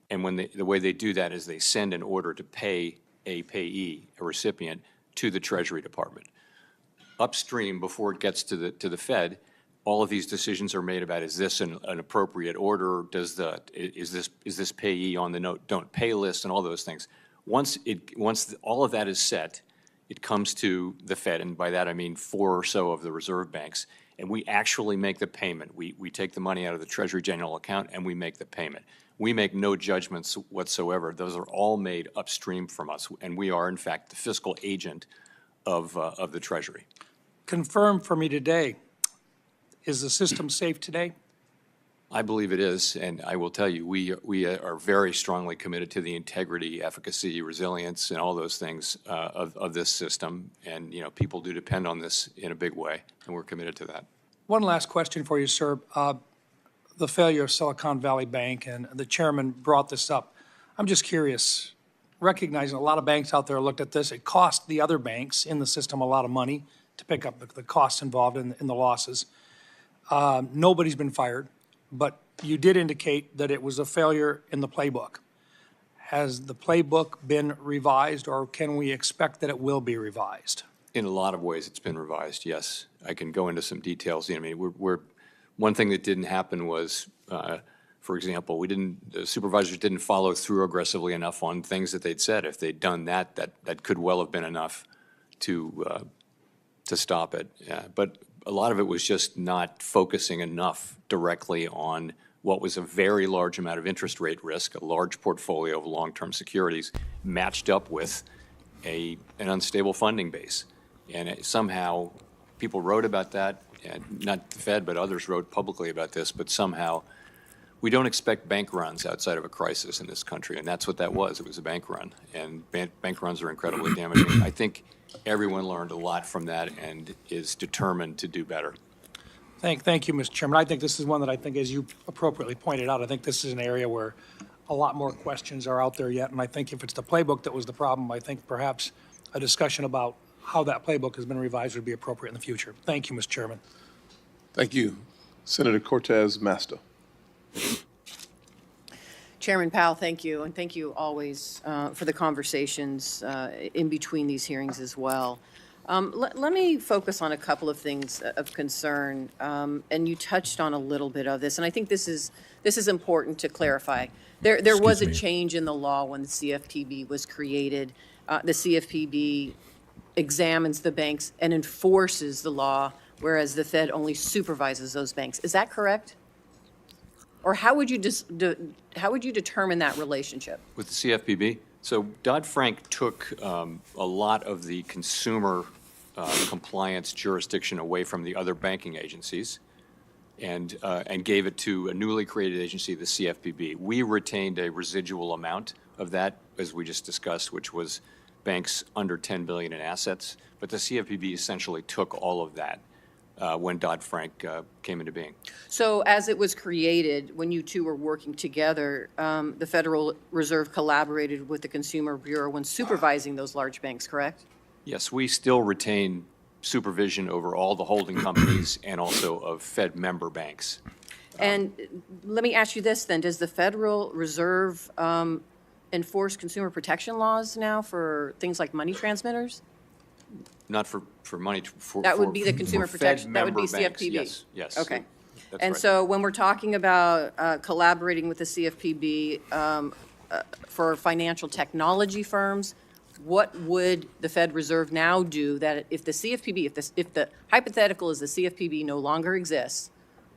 And when the way they do that is they send an order to pay a payee, a recipient, to the Treasury Department. Upstream, before it gets to the Fed, all of these decisions are made about, is this an appropriate order? Is this payee on the don't pay list, and all those things. Once all of that is set, it comes to the Fed, and by that I mean 4 or so of the reserve banks, and we actually make the payment. We take the money out of the Treasury General account and we make the payment. We make no judgments whatsoever. Those are all made upstream from us, and we are in fact the fiscal agent of the Treasury. Confirm for me today, is the system safe today? I believe it is, and I will tell you, we are very strongly committed to the integrity, efficacy, resilience, and all those things of this system. And people do depend on this in a big way, and we're committed to that. One last question for you, sir. The failure of Silicon Valley Bank, and the chairman brought this up. I'm just curious, recognizing a lot of banks out there looked at this. It cost the other banks in the system a lot of money to pick up the costs involved in the losses. Nobody's been fired. But you did indicate that it was a failure in the playbook. Has the playbook been revised, or can we expect that it will be revised? In a lot of ways, it's been revised, yes. I can go into some details. One thing that didn't happen was, for example, the supervisors didn't follow through aggressively enough on things that they'd said. If they'd done that could well have been enough to stop it. But a lot of it was just not focusing enough directly on what was a very large amount of interest rate risk, a large portfolio of long-term securities matched up with an unstable funding base. And somehow people wrote about that, and not the Fed, but others wrote publicly about this, but somehow we don't expect bank runs outside of a crisis in this country, and that's what that was. It was a bank run, and bank runs are incredibly damaging. I think everyone learned a lot from that and is determined to do better. Thank you, Mr. Chairman. I think this is one that I think, as you appropriately pointed out, I think this is an area where a lot more questions are out there yet. And I think if it's the playbook that was the problem, I think perhaps a discussion about how that playbook has been revised would be appropriate in the future. Thank you, Mr. Chairman. Thank you. Senator Cortez Masto. Chairman Powell, thank you, and thank you always for the conversations in between these hearings as well. Let me focus on a couple of things of concern, and you touched on a little bit of this, and I think this is important to clarify. There was a change in the law when the CFPB was created. The CFPB examines the banks and enforces the law, whereas the Fed only supervises those banks. Is that correct? Or how would you determine that relationship? With the CFPB? So Dodd-Frank took a lot of the consumer compliance jurisdiction away from the other banking agencies and gave it to a newly created agency, the CFPB. We retained a residual amount of that, as we just discussed, which was banks under $10 billion in assets. But the CFPB essentially took all of that when Dodd-Frank came into being. So as it was created, when you two were working together, the Federal Reserve collaborated with the Consumer Bureau when supervising those large banks, correct? Yes, we still retain supervision over all the holding companies and also of Fed member banks. And let me ask you this then, does the Federal Reserve enforce consumer protection laws now for things like money transmitters? Not for money. That would be the consumer for protection, Fed that would be member banks. CFPB? Yes. Okay. That's And right. so when we're talking about collaborating with the CFPB for financial technology firms, what would the Fed Reserve now do that if the CFPB, if the hypothetical is the CFPB no longer exists,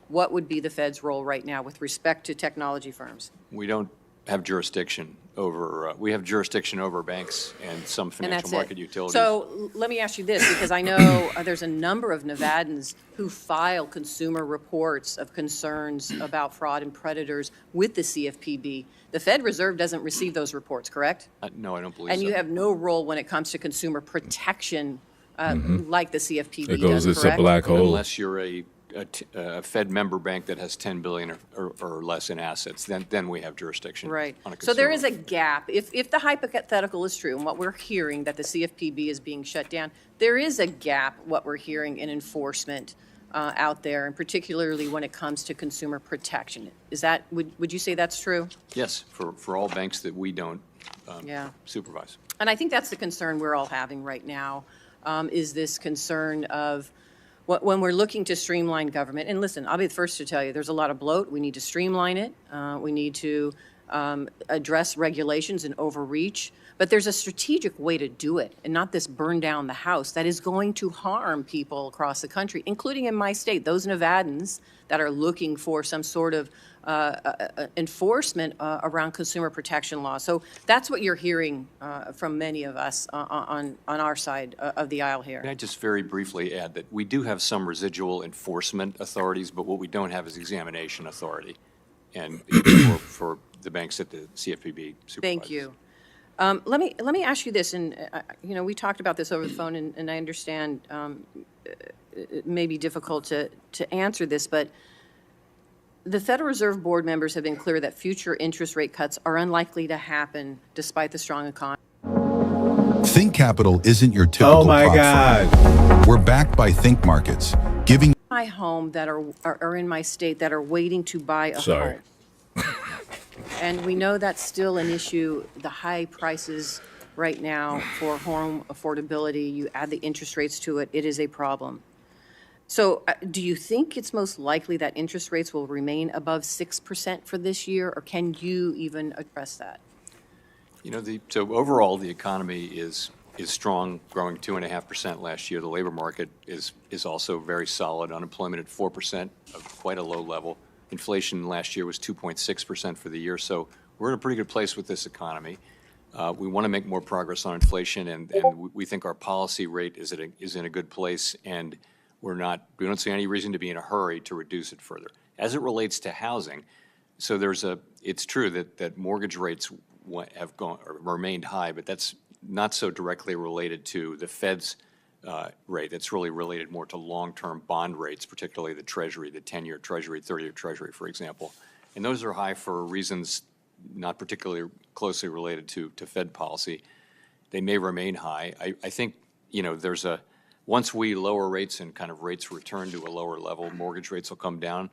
what would be the Fed's role right now with respect to technology firms? We don't have jurisdiction over, we have jurisdiction over banks and some And financial that's market it. utilities. So let me ask you this, because I know there's a number of Nevadans who file consumer reports of concerns about fraud and predators with the CFPB. The Fed Reserve doesn't receive those reports, correct? No, I don't believe so. And you have no role when it comes to consumer protection like the CFPB It goes, does, it's a correct? black hole. Unless you're a Fed member bank that has 10 billion or less in assets, then we have jurisdiction. Right. On a So there consumer. is a gap. If the hypothetical is true, and what we're hearing, that the CFPB is being shut down, there is a gap, what we're hearing, in enforcement out there, and particularly when it comes to consumer protection. Is that, would you say that's true? Yes, for all banks that we don't Yeah. supervise. And I think that's the concern we're all having right now, is this concern of when we're looking to streamline government. And listen, I'll be the first to tell you, there's a lot of bloat. We need to streamline it. We need to address regulations and overreach. But there's a strategic way to do it, and not this burn down the house that is going to harm people across the country, including in my state, those Nevadans that are looking for some sort of enforcement around consumer protection law. So that's what you're hearing from many of us on our side of the aisle here. Can I just very briefly add that we do have some residual enforcement authorities, but what we don't have is examination authority, and for the banks that the CFPB supervises. Thank you. Let me ask you this, and we talked about this over the phone, and I understand it may be difficult to answer this, but the Federal Reserve Board members have been clear that future interest rate cuts are unlikely to happen despite the strong economy. Think Capital isn't your typical Oh my prop God. firm. We're backed by Think Markets, giving My home that are in my state that are waiting to buy a Sorry. home. And we know that's still an issue, the high prices right now for home affordability. You add the interest rates to it, it is a problem. So do you think it's most likely that interest rates will remain above 6% for this year, or can you even address that? So overall, the economy is strong, growing 2.5% last year. The labor market is also very solid. Unemployment at 4%, of quite a low level. Inflation last year was 2.6% for the year. So we're in a pretty good place with this economy. We want to make more progress on inflation, and we think our policy rate is in a good place, and we don't see any reason to be in a hurry to reduce it further. As it relates to housing, so it's true that mortgage rates have remained high, but that's not so directly related to the Fed's rate. It's really related more to long-term bond rates, particularly the Treasury, the 10-year Treasury, 30-year Treasury, for example. And those are high for reasons not particularly closely related to Fed policy. They may remain high. I think, once we lower rates and kind of rates return to a lower level, mortgage rates will come down.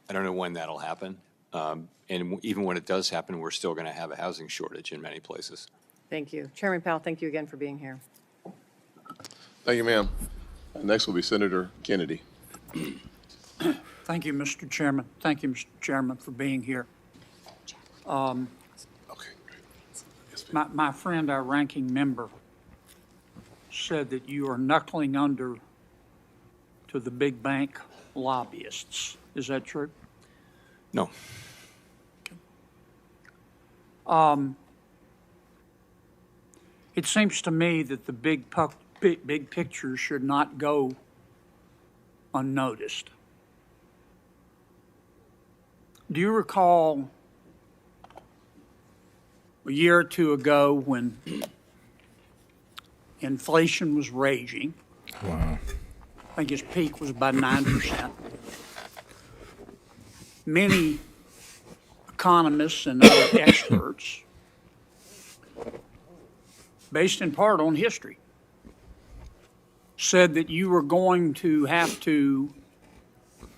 I don't know when that'll happen. And even when it does happen, we're still going to have a housing shortage in many places. Thank you. Chairman Powell, thank you again for being here. Thank you, ma'am. Next will be Senator Kennedy. Thank you, Mr. Chairman. Thank you, Mr. Chairman, for being here. Okay. My friend, our ranking member, said that you are knuckling under to the big bank lobbyists. Is that true? No. It seems to me that the big picture should not go unnoticed. Do you recall a year or two ago when inflation was raging? Wow. I think its peak was about 9%. Many economists and other experts, based in part on history, said that you were going to have to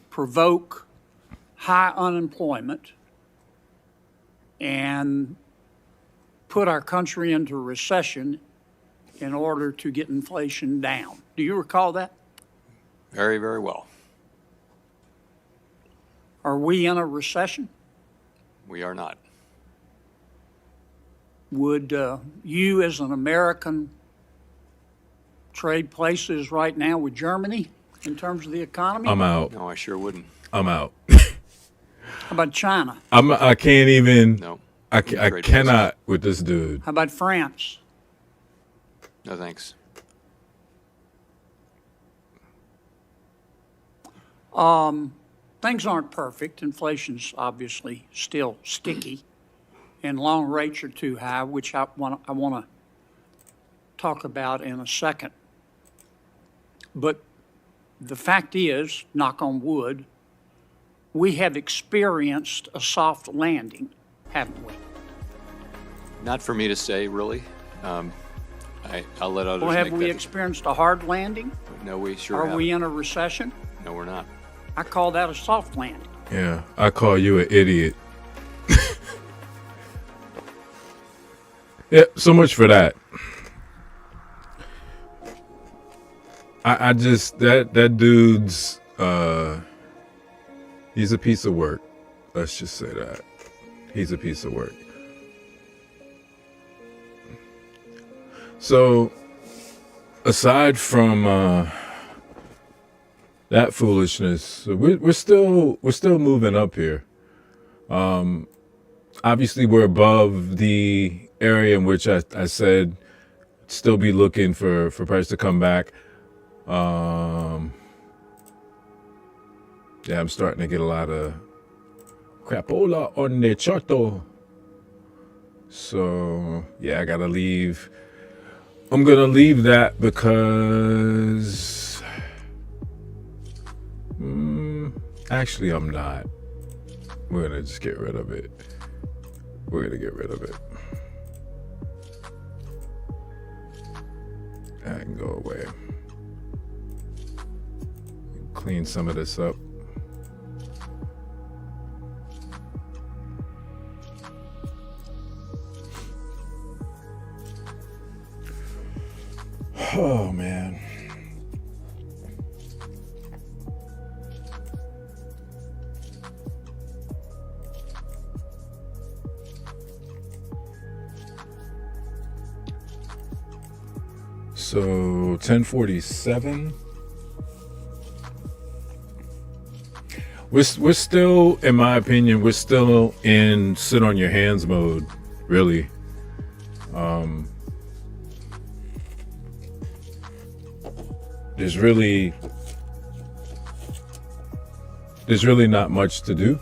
provoke high unemployment and put our country into recession in order to get inflation down. Do you recall that? Very, very well. Are we in a recession? We are not. Would you, as an American, trade places right now with Germany in terms of the economy? I'm out. No, I sure wouldn't. I'm out. How about China? I can't even. No. I cannot with this dude. How about France? No, thanks. Things aren't perfect. Inflation's obviously still sticky, and long rates are too high, which I want to talk about in a second. But the fact is, knock on wood, we have experienced a soft landing, haven't we? Not for me to say, really. I'll let others Well, have make we that. experienced a hard landing? No, we sure Are haven't. we in a recession? No, we're not. I call that a soft landing. Yeah, I call you an idiot. Yeah, so much for that. I just that dude's he's a piece of work. Let's just say that. He's a piece of work. So aside from that foolishness, we're still moving up here. Obviously we're above the area in which I said still be looking for price to come back. Yeah, I'm starting to get a lot of crapola on the charto. So yeah, I gotta leave. I'm gonna leave that because actually I'm not. We're gonna just get rid of it. We're gonna get rid of it. That can go away. Clean some of this up. Oh man. So 1047. We're still, in my opinion, we're still in sit on your hands mode, really. There's really not much to do.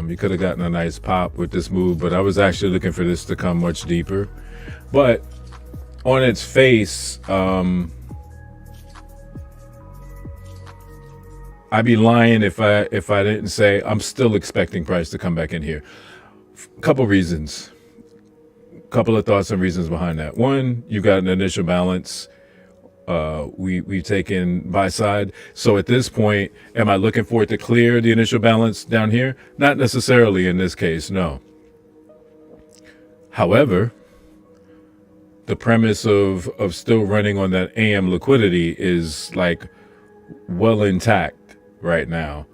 You could have gotten a nice pop with this move, but I was actually looking for this to come much deeper. But on its face, I'd be lying if I didn't say I'm still expecting price to come back in here. Couple reasons. Couple of thoughts and reasons behind that. One, you got an initial balance. We've taken buy side. So at this point, am I looking for it to clear the initial balance down here? Not necessarily in this case, no. However, the premise of still running on that AM liquidity is like well intact right now.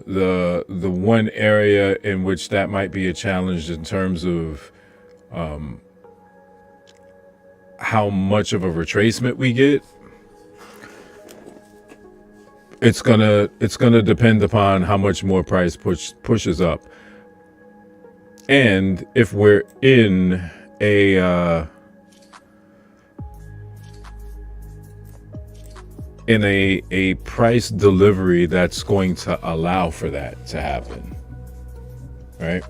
The one area in which that might be a challenge in terms of how much of a retracement we get, it's gonna depend upon how much more price pushes up, and if we're in a price delivery that's going to allow for that to happen, right?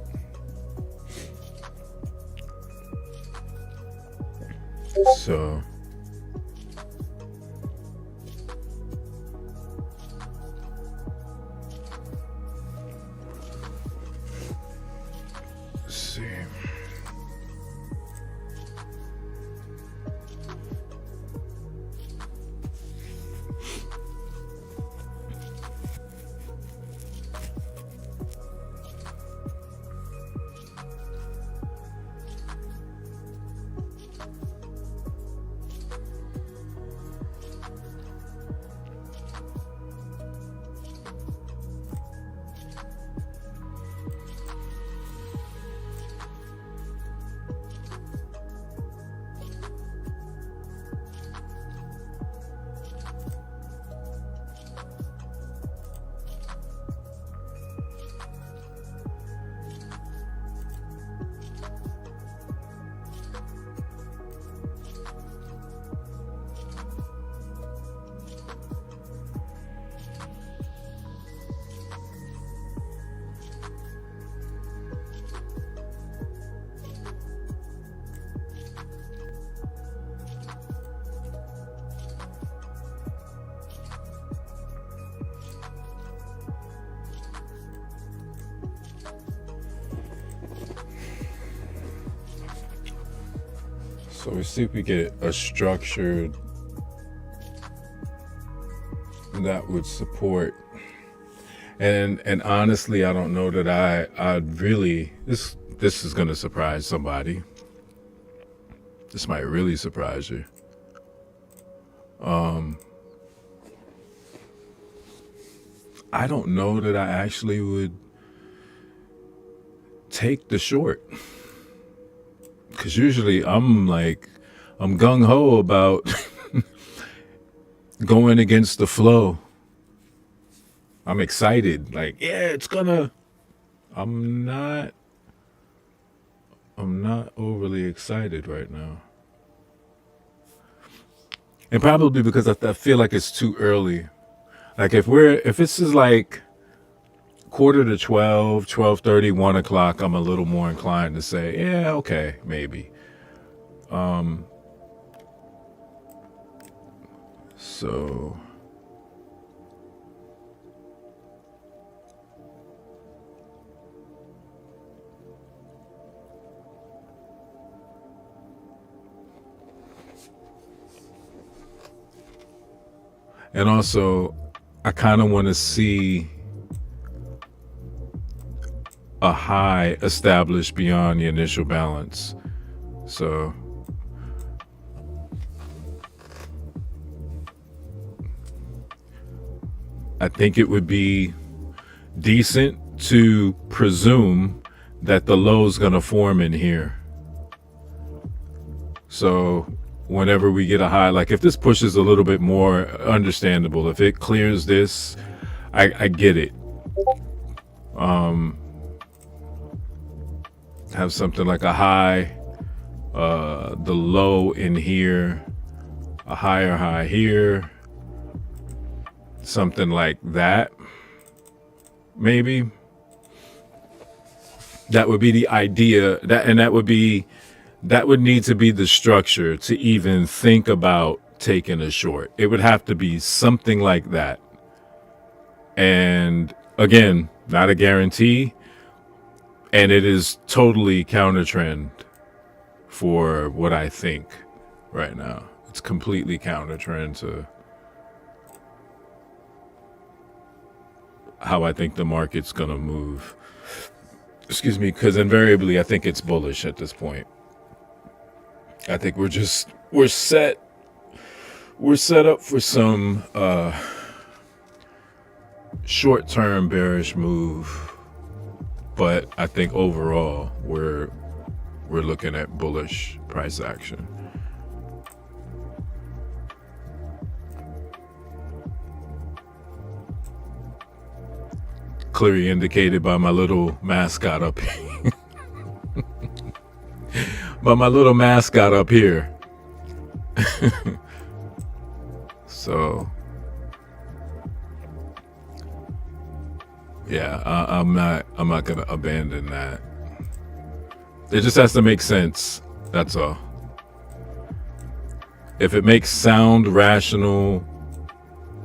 So So we see if we get a structured that would support. And honestly, I don't know that I'd really, this is going to surprise somebody. This might really surprise you. I don't know that I actually would take the short. Because usually I'm gung-ho about going against the flow. I'm excited. Like, yeah, it's gonna. I'm not overly excited right now. And probably because I feel like it's too early. Like if this is like 11:45, 12:30, 1 o'clock, I'm a little more inclined to say, yeah, okay, maybe. So and also I kind of want to see a high established beyond the initial balance. So I think it would be decent to presume that the low is going to form in here. So whenever we get a high, like if this pushes a little bit more, understandable. If it clears this, I get it. Have something like a high, the low in here, a higher high here, something like that. Maybe that would be the idea, that would need to be the structure to even think about taking a short. It would have to be something like that. And again, not a guarantee. And it is totally counter trend for what I think right now. It's completely counter trend to how I think the market's going to move. Excuse me, because invariably I think it's bullish at this point. I think we're set up for some short-term bearish move. But I think overall we're looking at bullish price action. Clearly indicated by my little mascot up here. By my little mascot up here. So yeah, I'm not gonna abandon that. It just has to make sense. That's all. If it makes sound, rational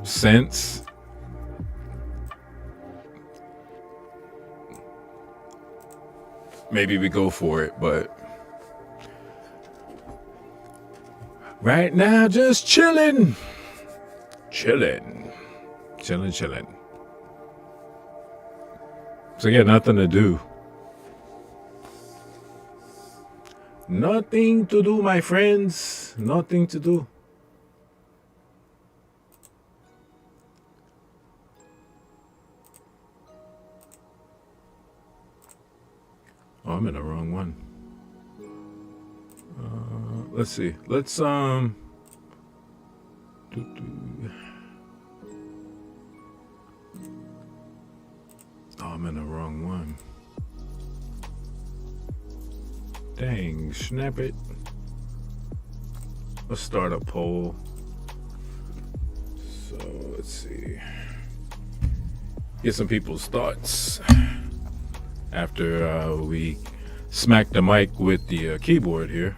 sense, maybe we go for it. But right now, just chilling. So yeah, nothing to do. Nothing to do, my friends. Nothing to do. Oh, I'm in the wrong one. Let's see. Let's Oh, I'm in the wrong one. Dang, snap it. Let's start a poll. So let's see. Get some people's thoughts after we smack the mic with the keyboard here.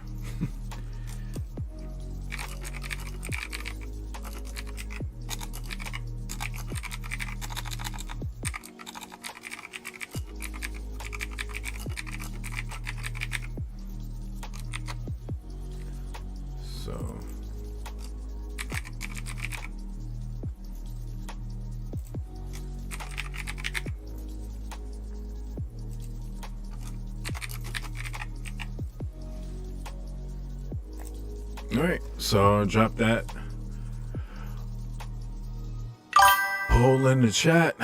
All right, so I'll drop that poll in the chat.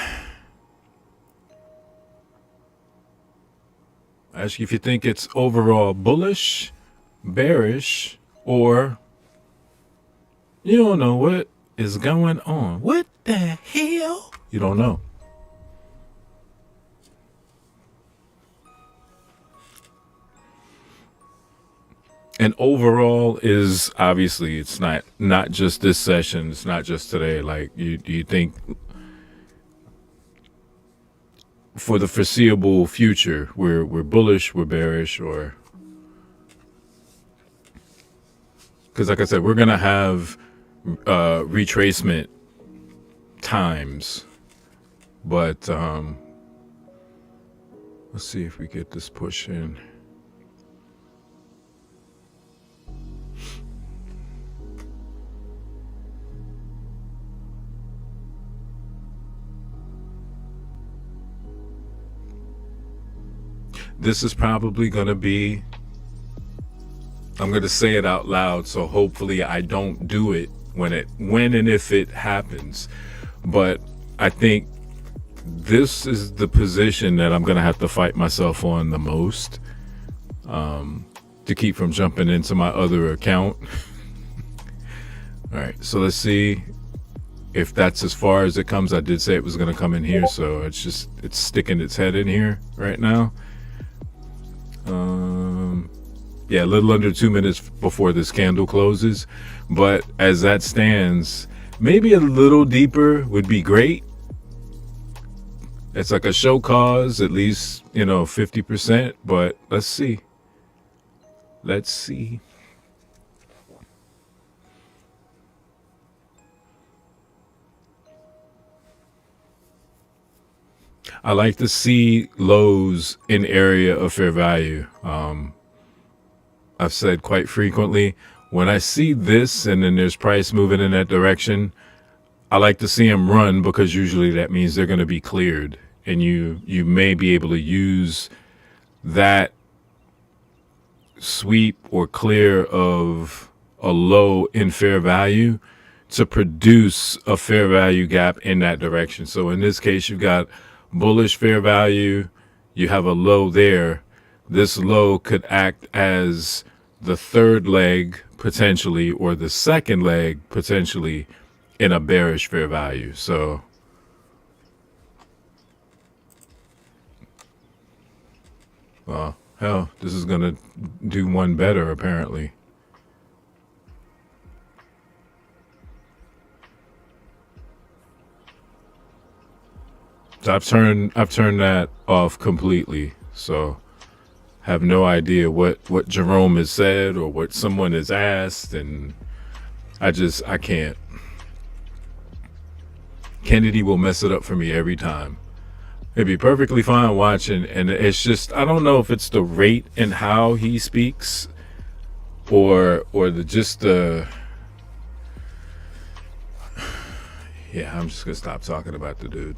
Ask you if you think it's overall bullish, bearish, or you don't know what is going on. What the hell? You don't know. And overall is obviously it's not just this session. It's not just today. Like do you think for the foreseeable future we're bullish, we're bearish, or because like I said, we're gonna have retracement times, but let's see if we get this push in. This is probably going to be, I'm going to say it out loud, so hopefully I don't do it when and if it happens. But I think this is the position that I'm going to have to fight myself on the most, to keep from jumping into my other account. All right, so let's see if that's as far as it comes. I did say it was going to come in here, so it's sticking its head in here right now. Yeah, a little under 2 minutes before this candle closes, but as that stands, maybe a little deeper would be great. It's like a show cause, at least 50%, but let's see. I like to see lows in area of fair value. I've said quite frequently, when I see this and then there's price moving in that direction, I like to see them run, because usually that means they're going to be cleared, and you may be able to use that sweep or clear of a low in fair value to produce a fair value gap in that direction. So in this case, you've got bullish fair value, you have a low there. This low could act as the third leg potentially, or the second leg potentially, in a bearish fair value. So hell, this is gonna do one better apparently. So I've turned that off completely, so have no idea what Jerome has said or what someone has asked, and I can't. Kennedy will mess it up for me every time. It'd be perfectly fine watching, and it's just, I don't know if it's the rate and how he speaks, or the yeah, I'm just gonna stop talking about the dude.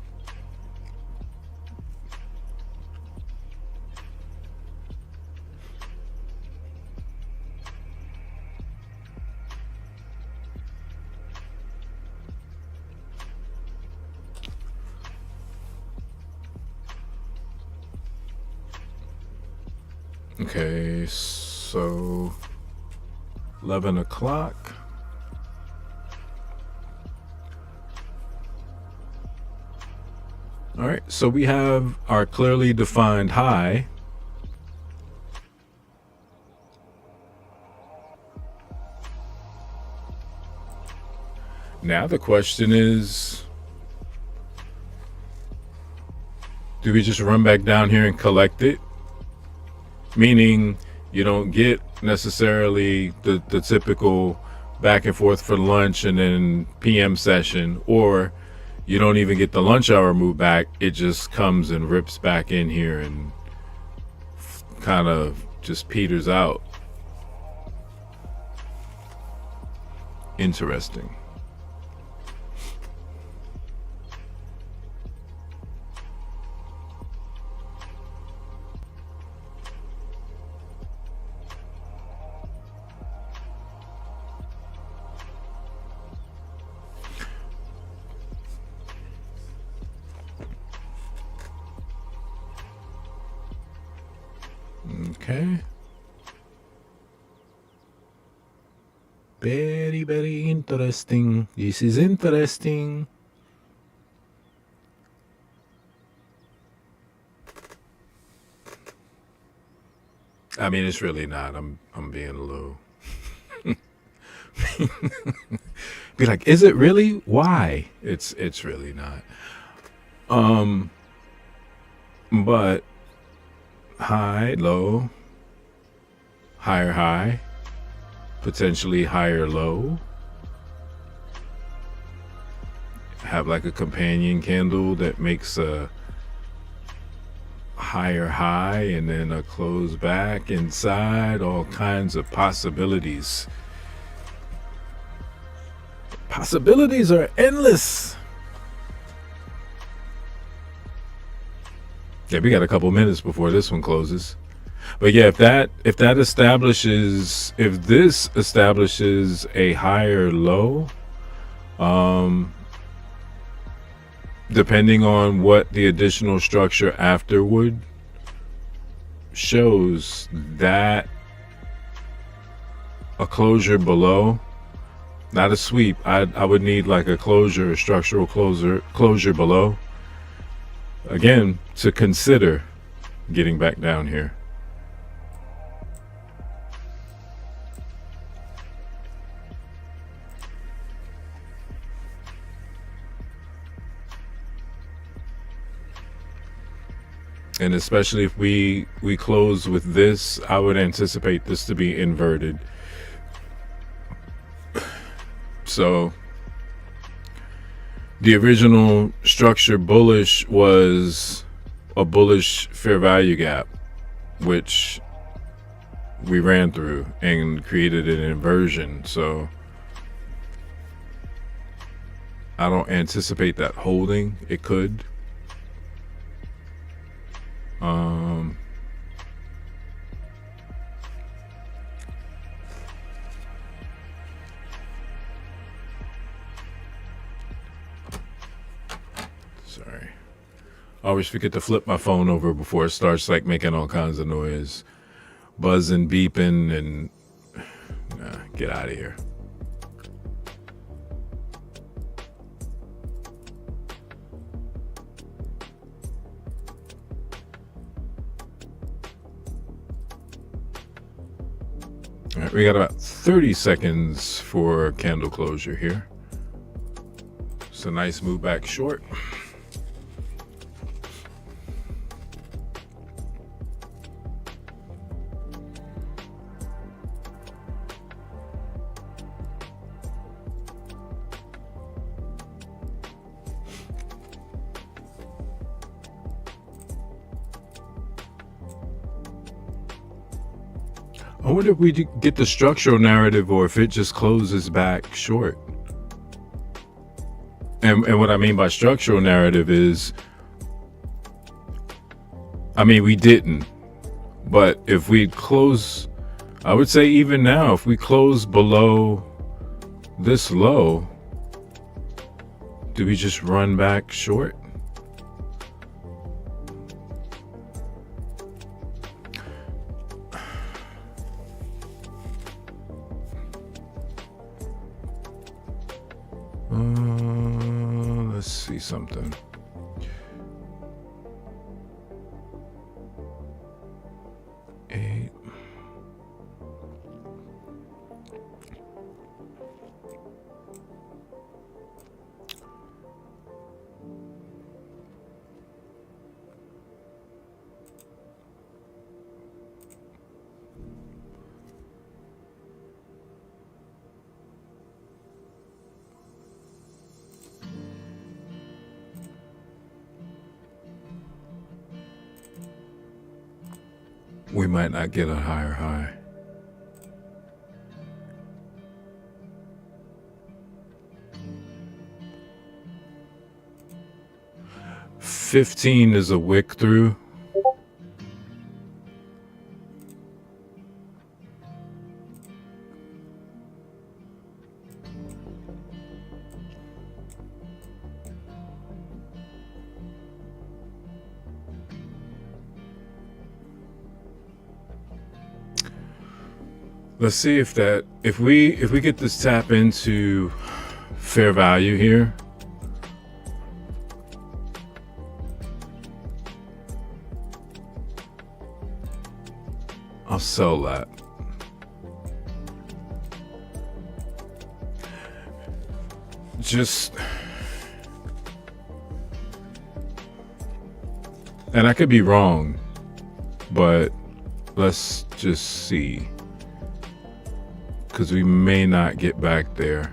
Okay, so 11 o'clock. All right, so we have our clearly defined high. Now the question is, do we just run back down here and collect it? Meaning you don't get necessarily the typical back and forth for lunch and then PM session, or you don't even get the lunch hour move back. It just comes and rips back in here and kind of just peters out. Interesting. Okay. Very, very interesting. This is interesting. I mean, it's really not. I'm being a little. Be like, is it really? Why? It's really not. But high, low, higher, high, potentially higher, low. Have like a companion candle that makes a higher high and then a close back inside. All kinds of possibilities. Possibilities are endless. Yeah, we got a couple minutes before this one closes. But yeah, if this establishes a higher low, depending on what the additional structure afterward shows, that a closure below, not a sweep. I would need like a closure, a structural closure below. Again, to consider getting back down here. And especially if we close with this, I would anticipate this to be inverted. So the original structure bullish was a bullish fair value gap, which we ran through and created an inversion. So I don't anticipate that holding. It could. Sorry. I always forget to flip my phone over before it starts like making all kinds of noise. Buzzing, beeping, and get out of here. All right, we got about 30 seconds for candle closure here. It's a nice move back short. I wonder if we get the structural narrative or if it just closes back short. And what I mean by structural narrative is, I mean, we didn't. But if we close, I would say even now, if we close below this low, do we just run back short? Let's see something. We might not get a higher high. $15 is a wick through. Let's see if we get this tap into fair value here. I'll sell that. And I could be wrong, but let's just see, because we may not get back there.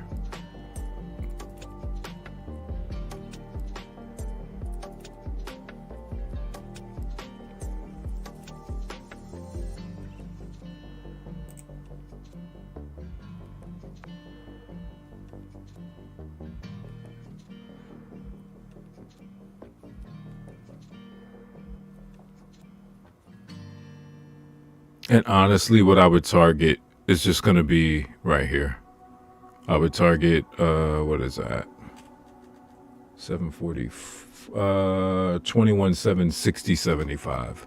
And honestly, what I would target is just going to be right here. I would target, what is that? 740, 21,760.75.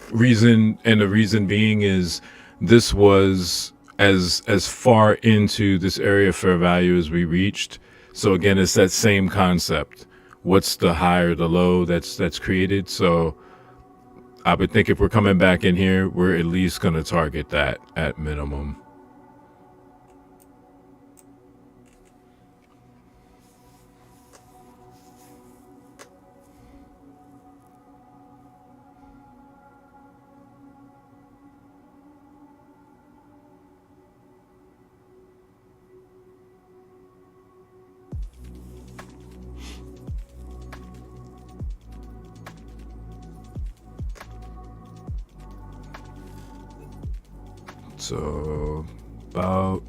The reason being is this was as far into this area of fair value as we reached. So again, it's that same concept. What's the high or the low that's created? So I would think if we're coming back in here, we're at least going to target that at minimum. So about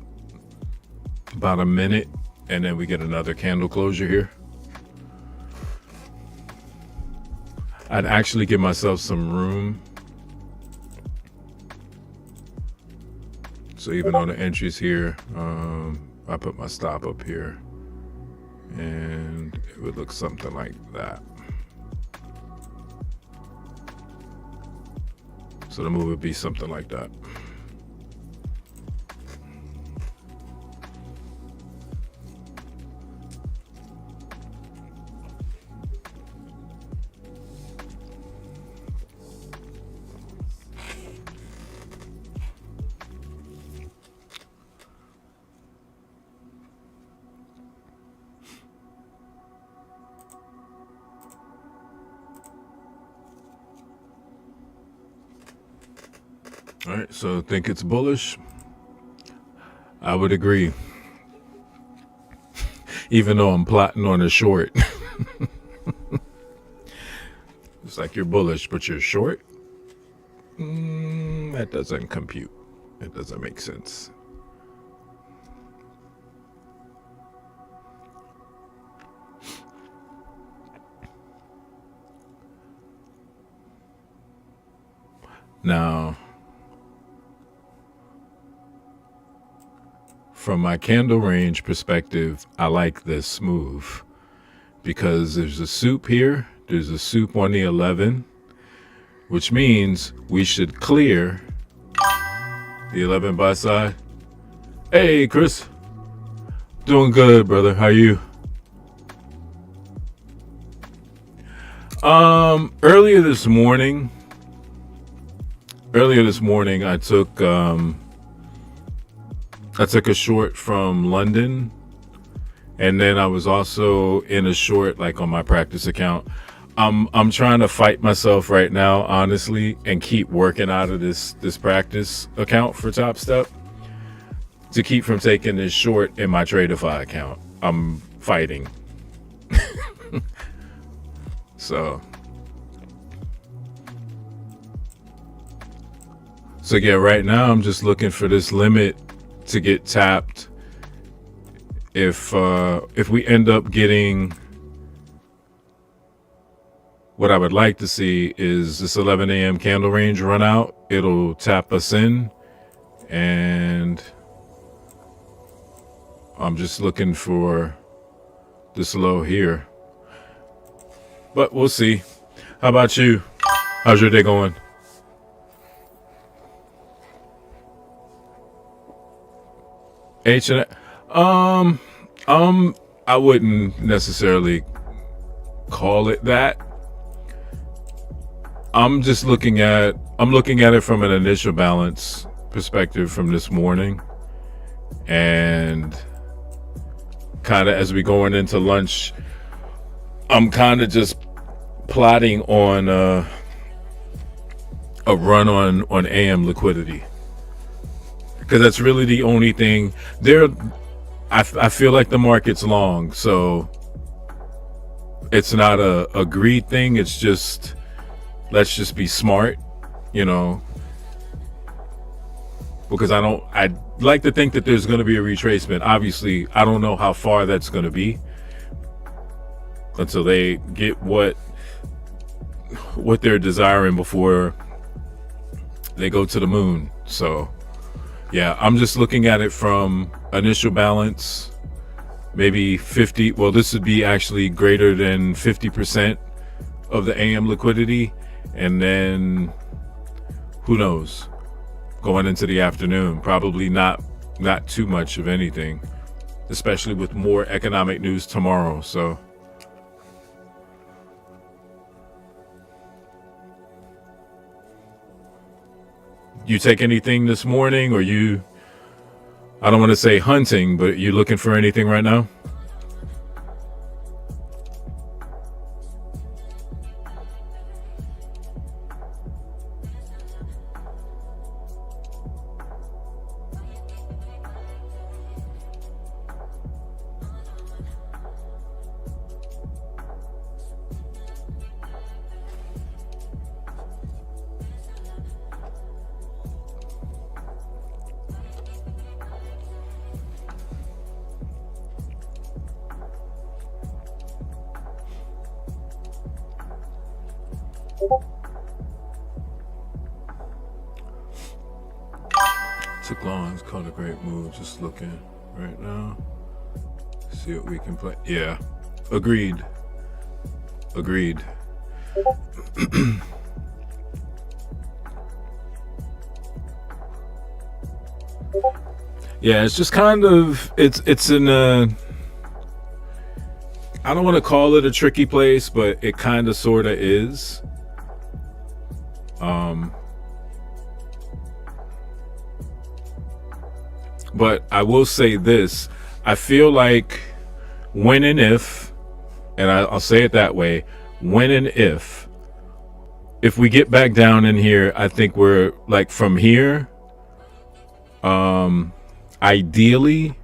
a minute, and then we get another candle closure here. I'd actually give myself some room. So even on the entries here, I put my stop up here, and it would look something like that. So the move would be something like that. All right, so think it's bullish. I would agree. Even though I'm plotting on a short. It's like you're bullish, but you're short. That doesn't compute. It doesn't make sense. Now, from my candle range perspective, I like this move because there's a soup here. There's a soup on the 11, which means we should clear the 11 buy side. Hey, Chris. Doing good, brother. How are you? Earlier this morning, I took a short from London, and then I was also in a short like on my practice account. I'm trying to fight myself right now, honestly, and keep working out of this practice account for Topstep to keep from taking this short in my Tradeify account. I'm fighting. So yeah, right now I'm just looking for this limit to get tapped. If we end up getting what I would like to see is this 11 a.m. candle range run out, it'll tap us in, and I'm just looking for this low here. But we'll see. How about you? How's your day going? H&M. I wouldn't necessarily call it that. I'm looking at it from an initial balance perspective from this morning, and kind of as we going into lunch, I'm kind of just plotting on a run on AM liquidity, because that's really the only thing there. I feel like the market's long, so it's not a greed thing. It's just, let's just be smart, because I'd like to think that there's going to be a retracement. Obviously, I don't know how far that's going to be until they get what they're desiring before they go to the moon. So yeah, I'm just looking at it from initial balance, maybe 50. Well, this would be actually greater than 50% of the AM liquidity. And then who knows, going into the afternoon, probably not too much of anything, especially with more economic news tomorrow. So you take anything this morning, or I don't want to say hunting, but you looking for anything right now? Took long, it's called a great move. Just looking right now, see what we can play. Yeah, agreed. Yeah, it's just kind of, it's in a, I don't want to call it a tricky place, but it kind of sort of is. But I will say this, I feel like when and if, and I'll say it that way, when and if we get back down in here, I think we're like from here, ideally,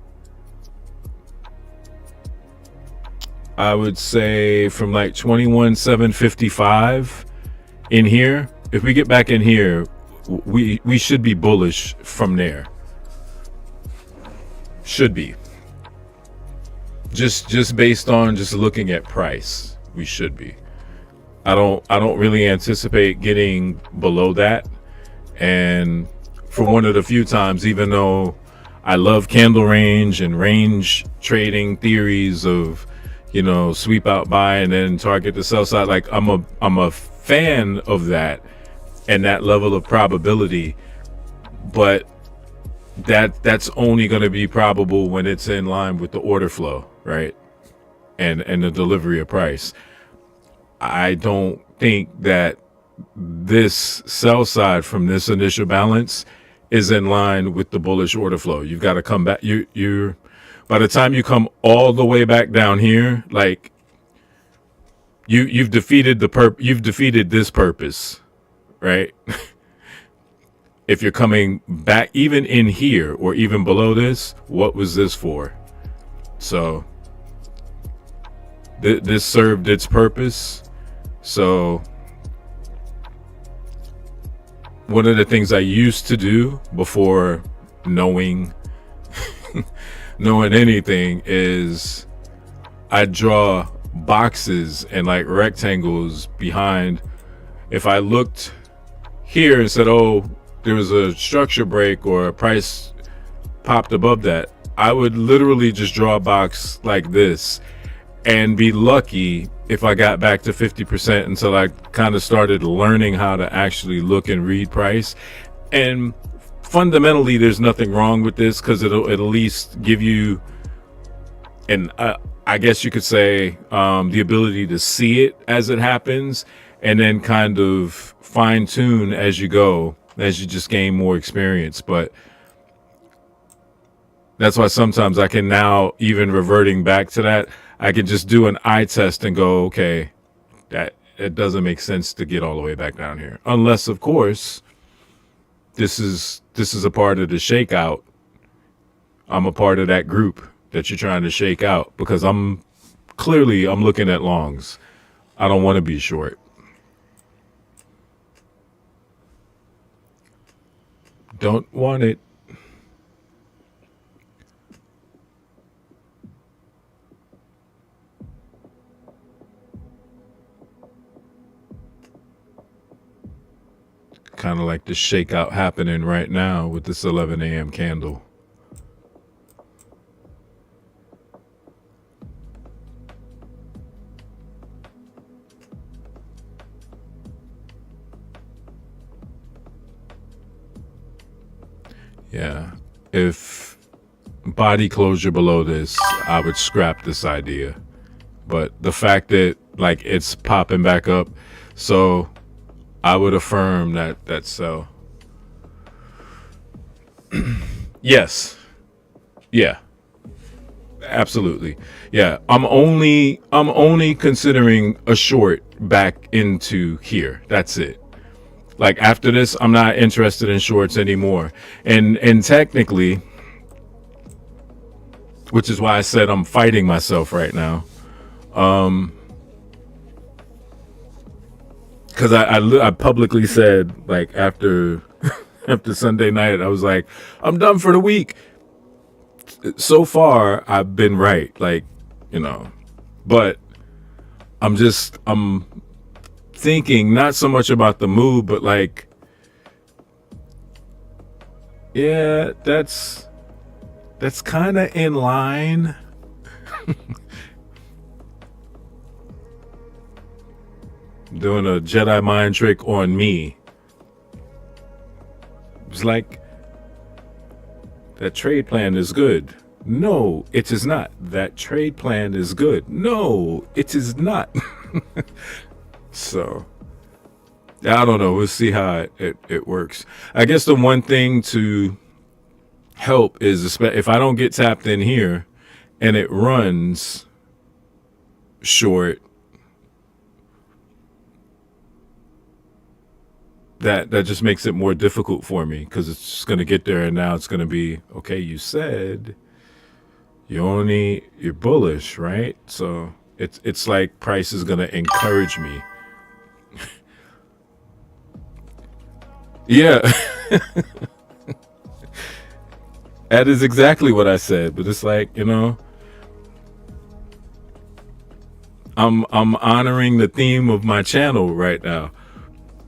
I would say from like 21,755 in here, if we get back in here, we should be bullish from there. Should be. Just based on just looking at price, we should be. I don't really anticipate getting below that. And for one of the few times, even though I love candle range and range trading theories of, sweep out buy and then target the sell side, like I'm a fan of that and that level of probability, but that's only going to be probable when it's in line with the order flow, right? And the delivery of price. I don't think that this sell side from this initial balance is in line with the bullish order flow. You've got to come back. You're by the time you come all the way back down here, like you've defeated this purpose, right? If you're coming back even in here or even below this, what was this for? So this served its purpose. So one of the things I used to do before knowing anything is I'd draw boxes and like rectangles behind. If I looked here and said, oh, there was a structure break or a price popped above that, I would literally just draw a box like this and be lucky if I got back to 50% until I kind of started learning how to actually look and read price. And fundamentally, there's nothing wrong with this because it'll at least give you, and I guess you could say, the ability to see it as it happens, and then kind of fine tune as you go, as you just gain more experience. But that's why sometimes I can now, even reverting back to that, I can just do an eye test and go, okay, that it doesn't make sense to get all the way back down here, unless, of course, this is a part of the shakeout. I'm a part of that group that you're trying to shake out, because I'm looking at longs. I don't want to be short. Don't want it. Kind of like the shakeout happening right now with this 11 a.m. candle. Yeah, if body closure below this, I would scrap this idea. But the fact that like it's popping back up, so I would affirm that sell. Yes. Yeah. Absolutely. Yeah. I'm only considering a short back into here. That's it. Like after this, I'm not interested in shorts anymore. And technically, which is why I said I'm fighting myself right now. Because I publicly said, like, after Sunday night, I was like, I'm done for the week. So far, I've been right, like, but I'm thinking not so much about the move, but like, yeah, that's kind of in line. Doing a Jedi mind trick on me. It's like, that trade plan is good. No, it is not. That trade plan is good. No, it is not. So, I don't know. We'll see how it works. I guess the one thing to help is if I don't get tapped in here and it runs short, that just makes it more difficult for me, because it's just going to get there, and now it's going to be, okay, you said you're bullish, right? So it's like price is going to encourage me. Yeah. That is exactly what I said, but it's like, I'm honoring the theme of my channel right now.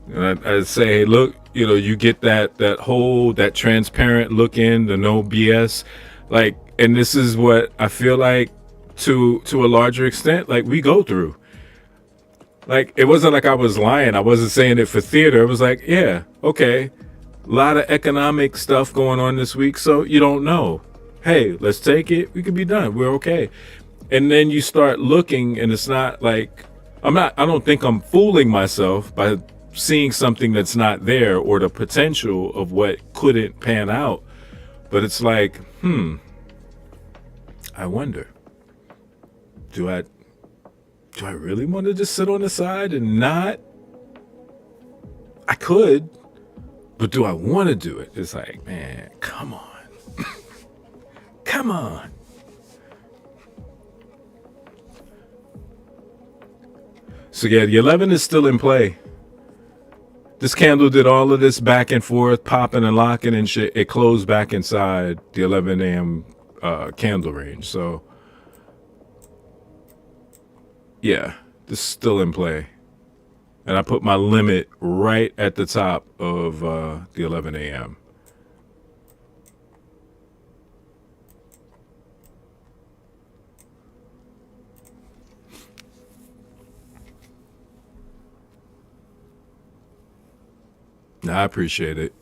And I say, hey, look, you get that transparent look in, the no BS, like, and this is what I feel like to a larger extent, like, we go through. Like, it wasn't like I was lying. I wasn't saying it for theater. It was like, yeah, okay, a lot of economic stuff going on this week, so you don't know. Hey, let's take it. We can be done. We're okay. And then you start looking, and it's not like, I don't think I'm fooling myself by seeing something that's not there, or the potential of what couldn't pan out. But it's like, I wonder, do I really want to just sit on the side and not? I could, but do I want to do it? It's like, man, come on. Come on. So yeah, the 11 is still in play. This candle did all of this back and forth, popping and locking and shit. It closed back inside the 11 a.m. Candle range. So, yeah, this is still in play. And I put my limit right at the top of the 11 a.m. I appreciate it.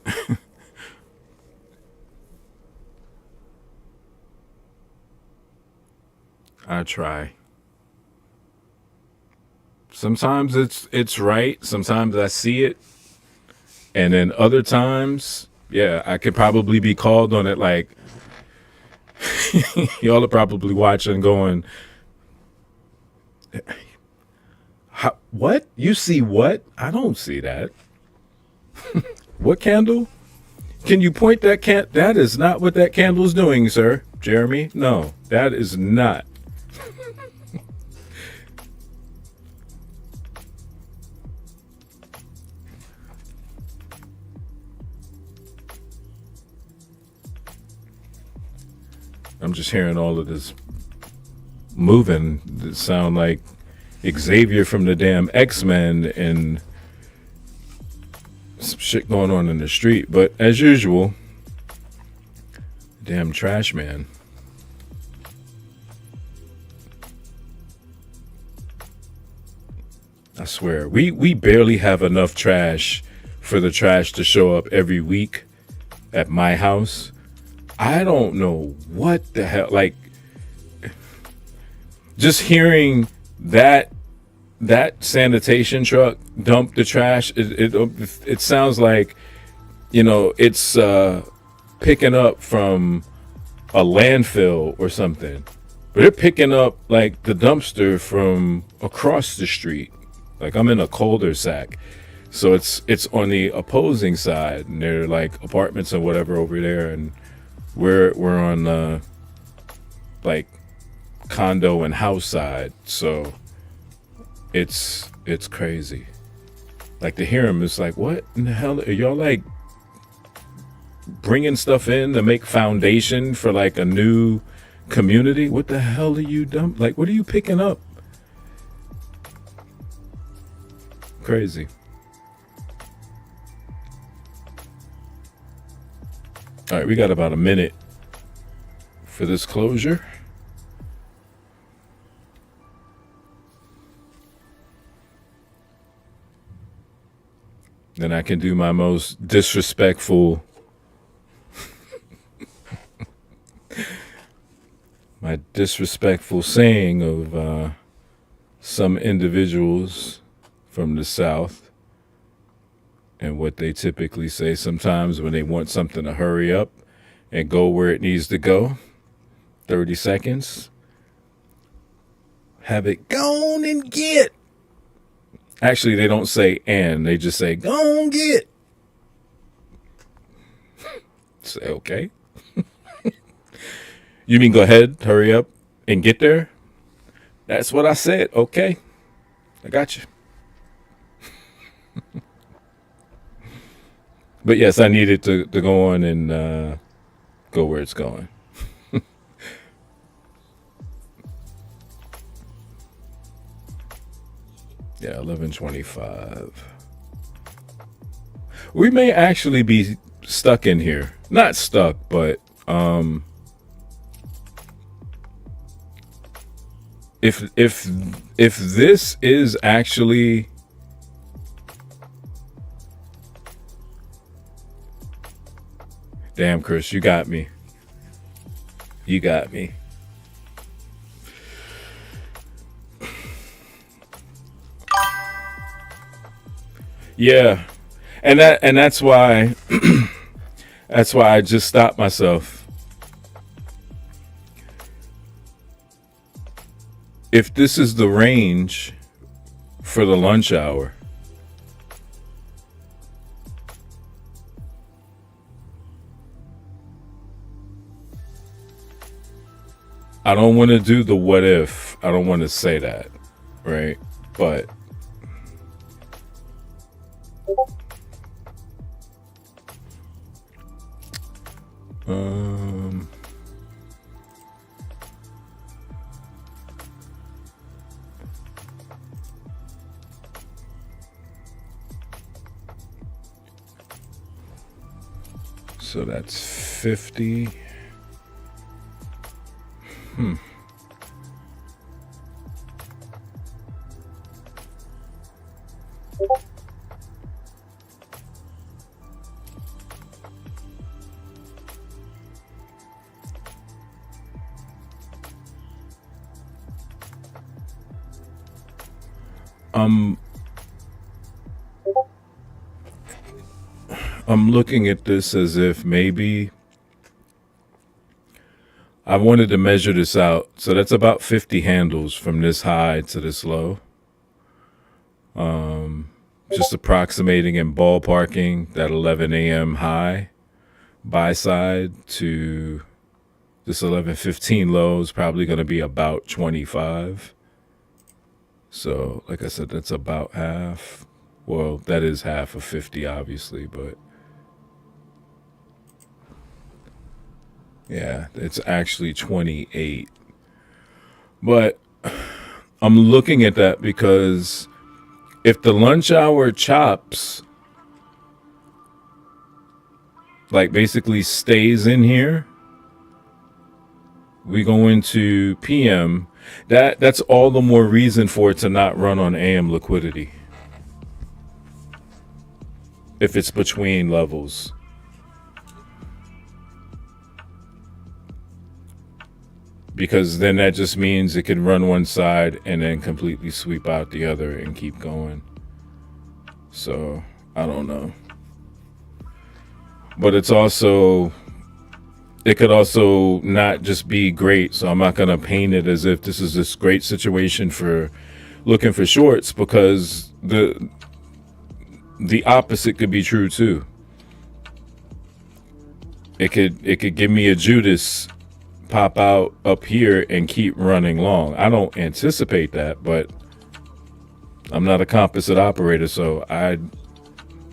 I try. Sometimes it's right. Sometimes I see it. And then other times, yeah, I could probably be called on it. Like, y'all are probably watching going, what? You see what? I don't see that. What candle? Can you point that that is not what that candle's doing, sir. Jeremy? No, that is not. I'm just hearing all of this moving that sound like Xavier from the damn X-Men and some shit going on in the street. But as usual, damn trash man. I swear, we barely have enough trash for the trash to show up every week at my house. I don't know what the hell, like, just hearing that sanitation truck dump the trash, it sounds like, you know, it's picking up from a landfill or something. But they're picking up, like, the dumpster from across the street. Like, I'm in a cul-de-sac. So it's on the opposing side, and they're like apartments and whatever over there, and we're on like condo and house side. So it's crazy. Like, to hear him, it's like, what in the hell are y'all, like, bringing stuff in to make foundation for like a new community? What the hell are you dump? Like, what are you picking up? Crazy. All right, we got about a minute for this closure. Then I can do my most disrespectful, saying of some individuals from the South. And what they typically say sometimes when they want something to hurry up and go where it needs to go. 30 seconds. Have it go on and get. Actually, they don't say and. They just say, go on get. Say, okay. You mean go ahead, hurry up, and get there? That's what I said. Okay. I got you. But yes, I needed to go on and go where it's going. Yeah, 11:25. We may actually be stuck in here. Not stuck, but if this is actually damn, Chris, you got me. You got me. Yeah. And that's why that's why I just stopped myself. If this is the range for the lunch hour, I don't want to do the what if. I don't want to say that, right? But so that's 50. I'm looking at this as if maybe I wanted to measure this out. So that's about 50 handles from this high to this low. Just approximating and ballparking that 11 a.m. high buy side to this 11:15 low is probably going to be about 25. So, like I said, that's about half. Well, that is half of 50, obviously, but yeah, it's actually 28. But I'm looking at that because if the lunch hour chops, like basically stays in here, we go into PM, that's all the more reason for it to not run on AM liquidity. If it's between levels. Because then that just means it can run one side and then completely sweep out the other and keep going. So, I don't know. But it could also not just be great. So I'm not going to paint it as if this is this great situation for looking for shorts, because the opposite could be true too. It could give me a Judas pop out up here and keep running long. I don't anticipate that, but I'm not a composite operator, so I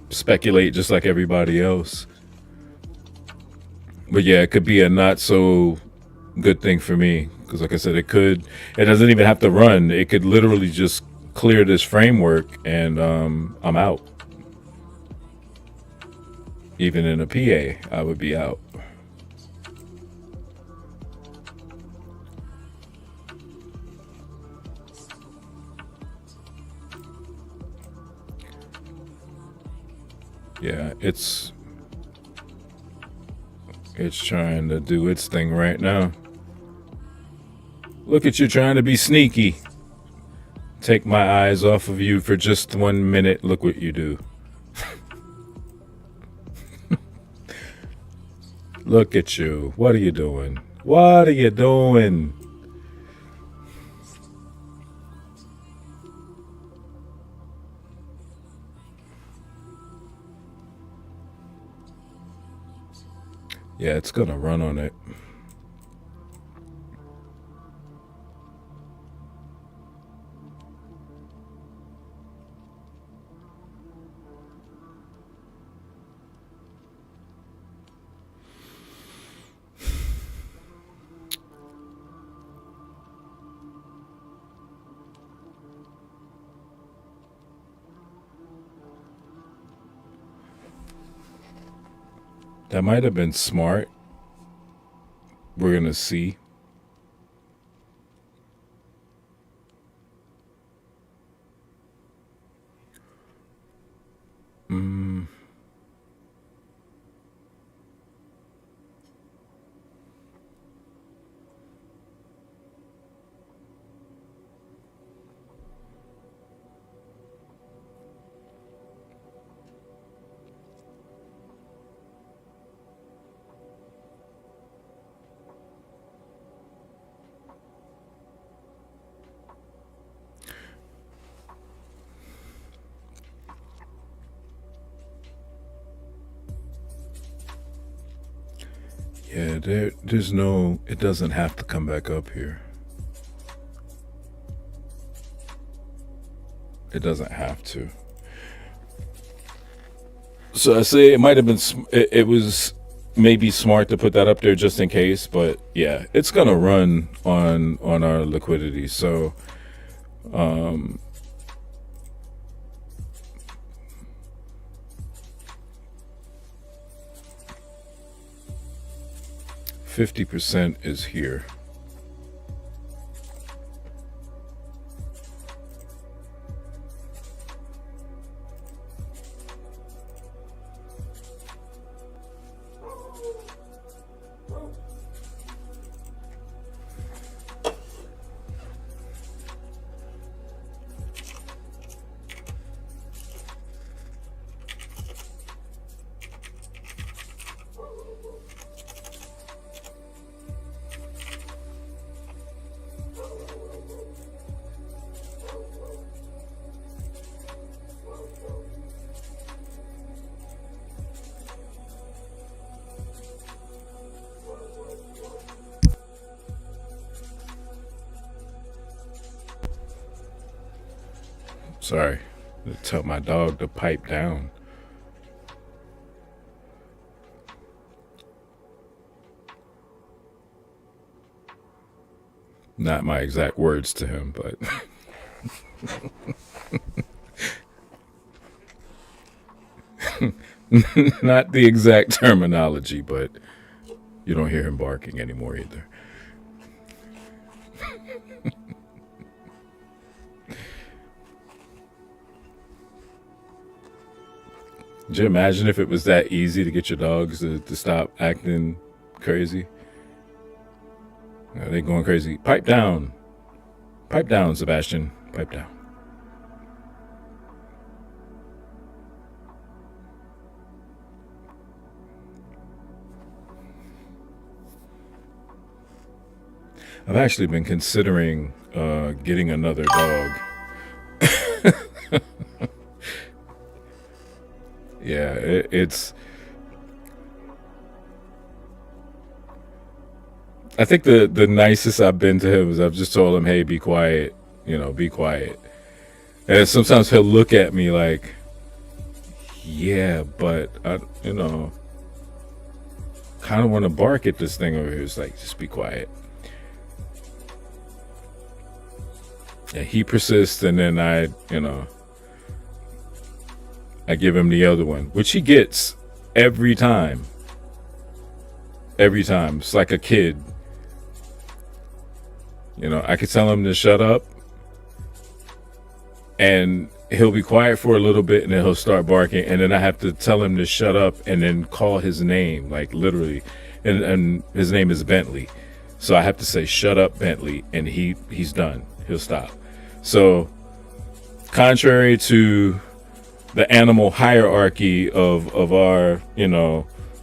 speculate just like everybody else. But yeah, it could be a not so good thing for me, because like I said, it doesn't even have to run. It could literally just clear this framework and I'm out. Even in a PA, I would be out. Yeah, it's trying to do its thing right now. Look at you trying to be sneaky. Take my eyes off of you for just 1 minute. Look what you do. Look at you. What are you doing? What are you doing? Yeah, it's gonna run on it. That might have been smart. We're going to see. Yeah, there's no, it doesn't have to come back up here. It doesn't have to. So I say it might have been, it was maybe smart to put that up there just in case, but yeah, it's gonna run on our liquidity. So, 50% is here. Sorry. Tell my dog to pipe down. Not my exact words to him, but not the exact terminology, but you don't hear him barking anymore either. Could you imagine if it was that easy to get your dogs to stop acting crazy? They going crazy. Pipe down. Pipe down, Sebastian. Pipe down. I've actually been considering getting another dog. Yeah, it's... I think the nicest I've been to him is I've just told him, hey, be quiet, be quiet. And sometimes he'll look at me like, yeah, but I kind of want to bark at this thing over here. It's like, just be quiet. And he persists, and then I give him the other one, which he gets every time. Every time. It's like a kid. I could tell him to shut up, and he'll be quiet for a little bit, and then he'll start barking, and then I have to tell him to shut up and then call his name, like literally, and his name is Bentley. So I have to say, shut up, Bentley, and he's done. He'll stop. So contrary to the animal hierarchy of our,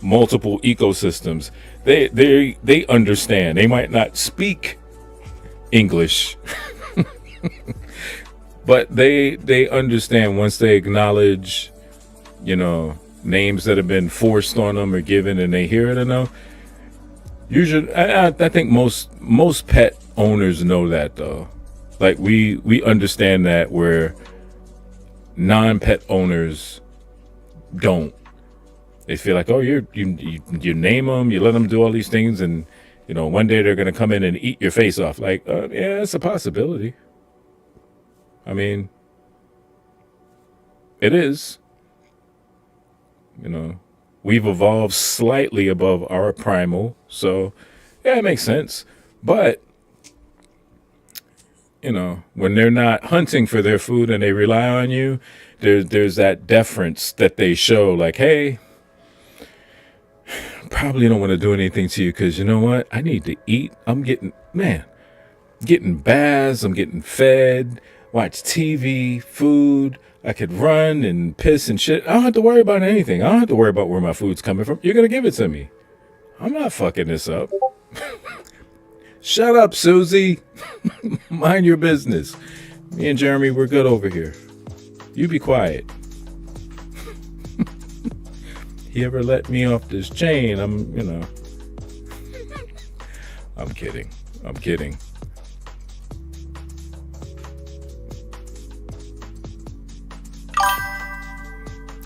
multiple ecosystems, they understand. They might not speak English, but they understand once they acknowledge, names that have been forced on them or given, and they hear it enough. Usually, I think most pet owners know that, though. Like we understand that, where non-pet owners don't. They feel like, oh, you name them, you let them do all these things, and one day they're gonna come in and eat your face off. Like, yeah, it's a possibility. I mean, it is. We've evolved slightly above our primal, so yeah, it makes sense. But when they're not hunting for their food and they rely on you, there's that deference that they show, like, hey, probably don't want to do anything to you because you know what? I need to eat. I'm getting baths. I'm getting fed, watch TV, food. I could run and piss and shit. I don't have to worry about anything. I don't have to worry about where my food's coming from. You're going to give it to me. I'm not fucking this up. Shut up, Susie. Mind your business. Me and Jeremy, we're good over here. You be quiet. He ever let me off this chain, I'm kidding.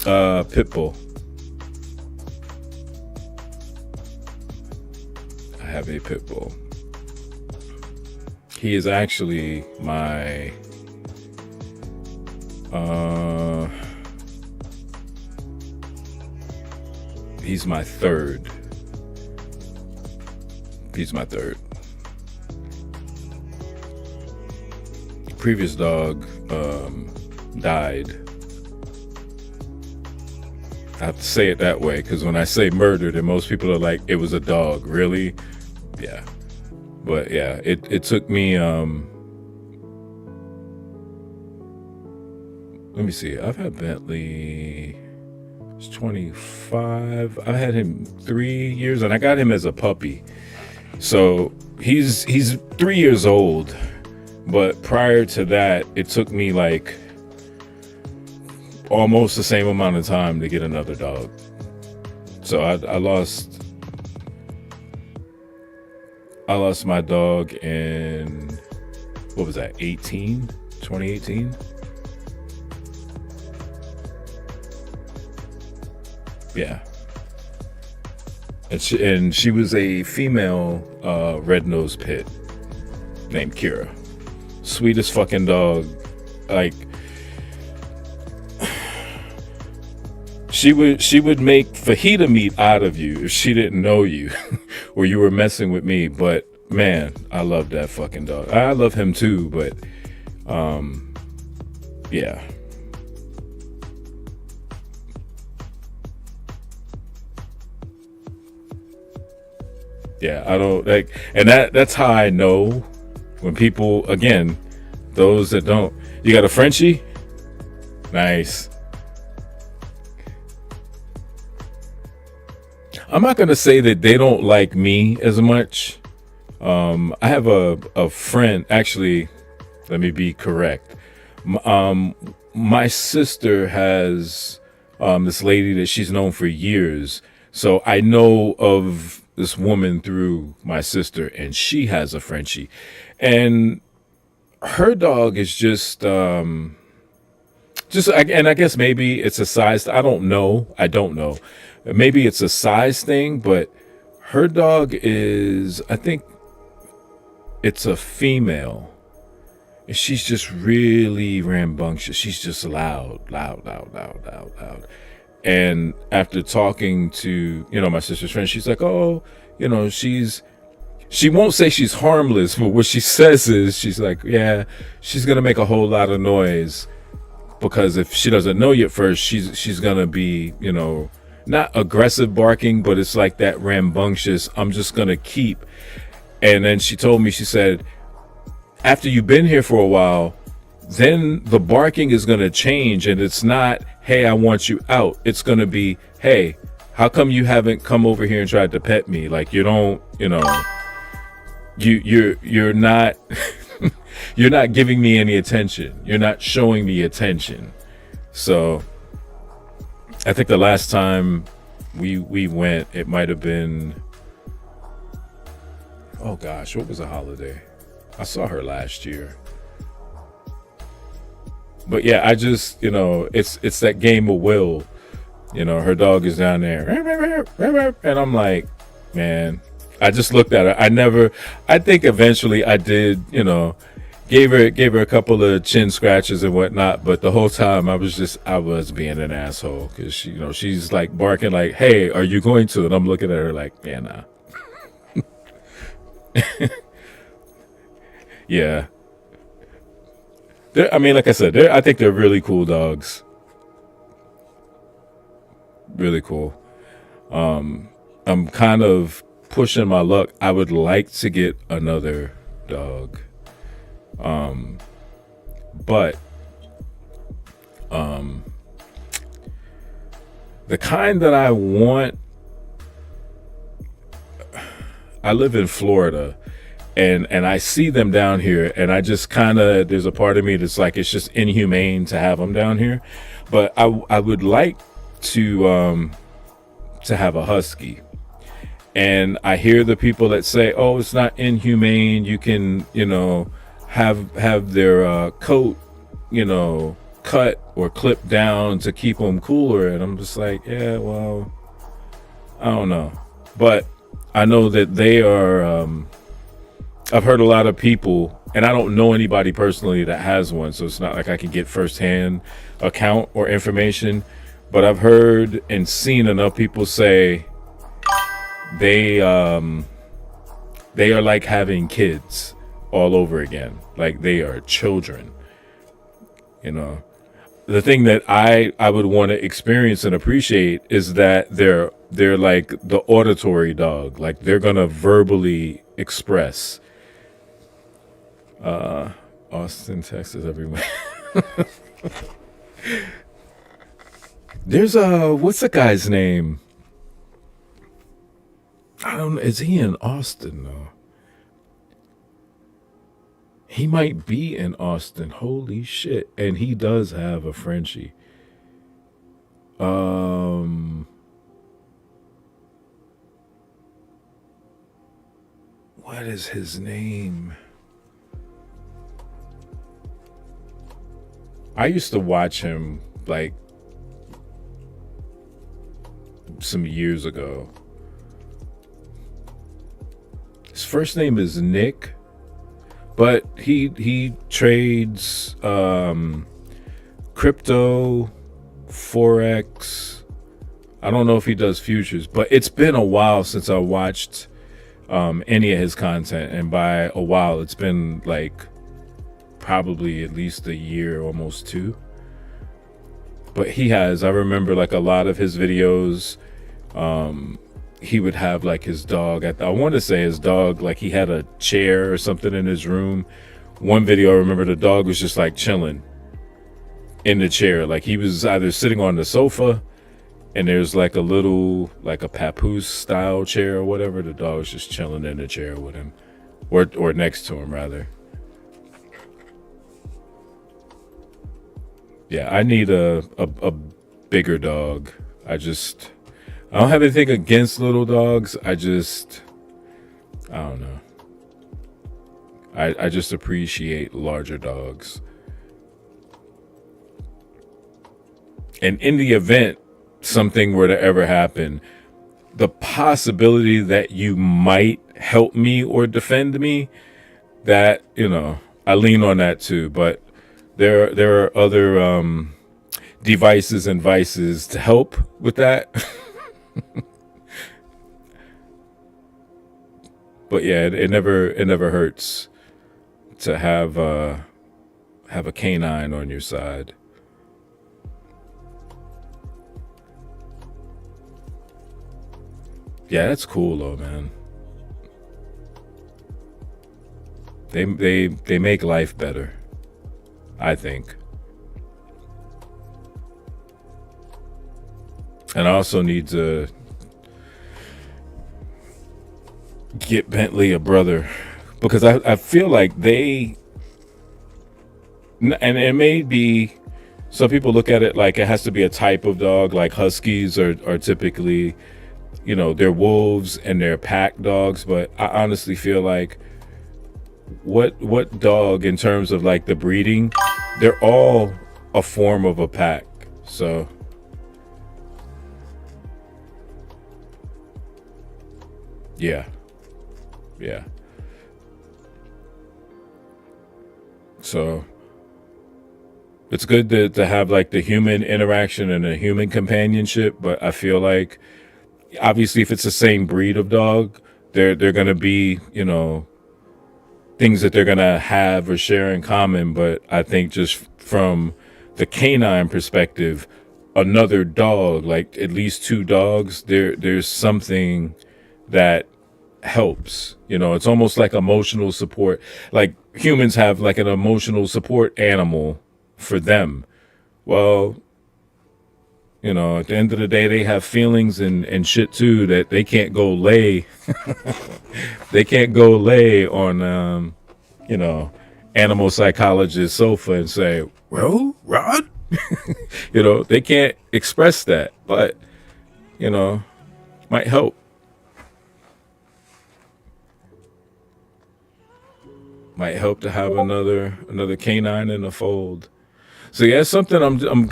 Pitbull. I have a Pitbull. He is actually my he's my third. The previous dog died. I have to say it that way because when I say murdered, and most people are like, it was a dog. Really? Yeah. But yeah, it took me, let me see. I've had Bentley, he's 25. I've had him 3 years, and I got him as a puppy. So he's 3 years old. But prior to that, it took me like almost the same amount of time to get another dog. So I lost my dog in, what was that, 2018? Yeah. And she was a female red-nosed pit named Kira. Sweetest fucking dog. Like, she would make fajita meat out of you if she didn't know you or you were messing with me. But man, I love that fucking dog. I love him too, but yeah. Yeah, I don't like, and that's how I know when people, again, those that don't. You got a Frenchie? Nice. I'm not gonna say that they don't like me as much. I have a friend, actually, let me be correct. My sister has this lady that she's known for years. So I know of this woman through my sister, and she has a Frenchie. And her dog is just and I guess maybe it's a size. I don't know. Maybe it's a size thing, but her dog is, I think it's a female. And she's just really rambunctious. She's just loud. And after talking to, my sister's friend, she's like, oh, she won't say she's harmless, but what she says is, she's like, yeah, she's going to make a whole lot of noise because if she doesn't know you at first, she's going to be, not aggressive barking, but it's like that rambunctious, I'm just going to keep. And then she told me, she said, after you've been here for a while, then the barking is going to change, and it's not, hey, I want you out. It's going to be, hey, how come you haven't come over here and tried to pet me? Like, you don't, you're not, you're not giving me any attention. You're not showing me attention. So I think the last time we went, it might have been, oh gosh, what was the holiday? I saw her last year. But yeah, I just, it's that game of will. Her dog is down there. And I'm like, man, I just looked at her. I think eventually I did, gave her a couple of chin scratches and whatnot. But the whole time I was being an asshole because she's like barking like, hey, are you going to? And I'm looking at her like, yeah, nah. Yeah. Like I said, I think they're really cool dogs. Really cool. I'm kind of pushing my luck. I would like to get another dog. But the kind that I want, I live in Florida. And I see them down here, and I just there's a part of me that's like, it's just inhumane to have them down here. But I would like to have a husky. And I hear the people that say, oh, it's not inhumane. You can, have their coat, cut or clipped down to keep them cooler. And I'm just like, yeah, well, I don't know. But I know that they are, I've heard a lot of people, and I don't know anybody personally that has one, so it's not like I can get firsthand account or information, but I've heard and seen enough people say they are like having kids all over again, like they are children. The thing that I would want to experience and appreciate is that they're like the auditory dog, like they're gonna verbally express. Austin, Texas, everywhere. There's what's the guy's name? I don't know. Is he in Austin though? He might be in Austin. Holy shit. And he does have a Frenchie. What is his name? I used to watch him like some years ago. His first name is Nick, but he trades crypto, forex. I don't know if he does futures, but it's been a while since I watched any of his content, and by a while it's been like probably at least a year, almost 2. But I remember like a lot of his videos, he would have like his dog I want to say his dog, like he had a chair or something in his room. One video I remember the dog was just like chilling in the chair, like he was either sitting on the sofa and there's like a little, like a papoose style chair or whatever. The dog was just chilling in the chair with him, or next to him rather. Yeah, I need a bigger dog. I don't have anything against little dogs. I don't know. I just appreciate larger dogs. And in the event something were to ever happen, the possibility that you might help me or defend me, that, I lean on that too. But there are other devices and vices to help with that. But yeah, it never hurts to have a canine on your side. Yeah, that's cool though, man. They make life better, I think. And I also need to get Bentley a brother, because I feel like and it may be, some people look at it like it has to be a type of dog, like Huskies are typically, they're wolves and they're pack dogs. But I honestly feel like what dog, in terms of like the breeding, they're all a form of a pack. So yeah. So it's good to have like the human interaction and a human companionship, but I feel like obviously if it's the same breed of dog, they're gonna be, things that they're gonna have or share in common. But I think just from the canine perspective, another dog, like at least 2 dogs, there's something that helps. It's almost like emotional support. Like humans have like an emotional support animal for them. Well, at the end of the day, they have feelings and shit too, that they can't go lay. They can't go lay on, animal psychologist sofa and say, well, Rod, they can't express that, but, might help. Might help to have another canine in the fold. So yeah, it's something I'm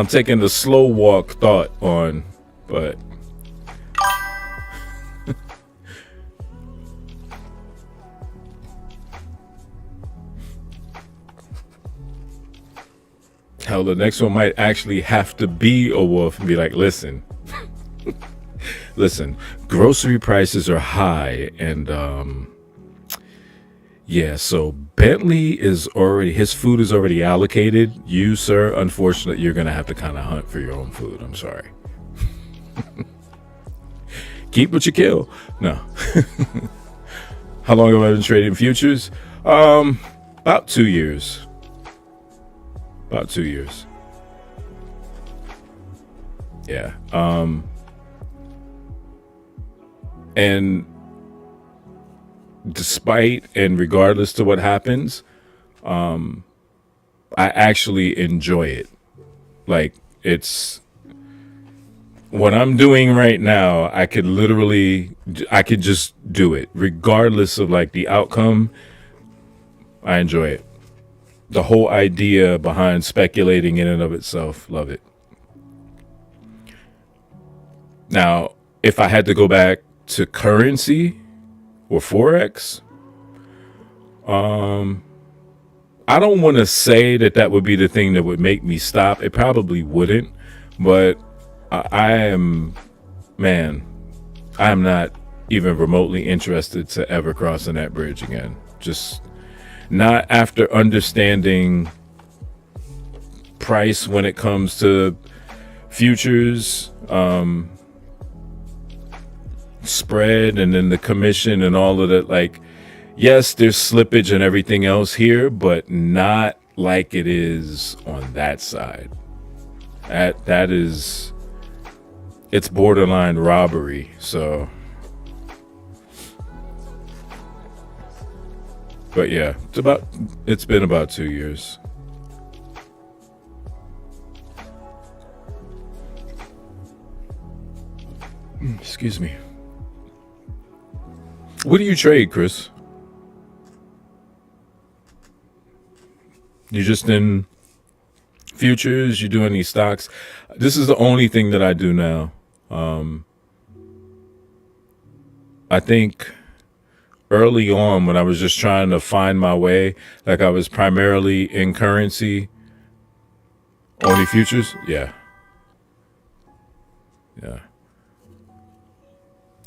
taking the slow walk thought on, but hell, the next one might actually have to be a wolf and be like, listen, grocery prices are high, and yeah, so Bentley his food is already allocated. You, sir, unfortunately, you're gonna have to kind of hunt for your own food. I'm sorry. Keep what you kill. No. How long have I been trading futures? About 2 years. About 2 years. Yeah. And despite and regardless to what happens, I actually enjoy it. Like, it's what I'm doing right now. I could just do it regardless of like the outcome. I enjoy it. The whole idea behind speculating in and of itself, love it. Now, if I had to go back to currency or Forex, I don't want to say that would be the thing that would make me stop. It probably wouldn't, but I am not even remotely interested to ever crossing that bridge again. Just not after understanding price when it comes to futures, spread, and then the commission and all of that. Like, yes, there's slippage and everything else here, but not like it is on that side. That is, it's borderline robbery. So, but yeah, it's been about 2 years. Excuse me. What do you trade, Chris? You just in futures? You do any stocks? This is the only thing that I do now. I think early on when I was just trying to find my way, like I was primarily in currency, only futures. Yeah.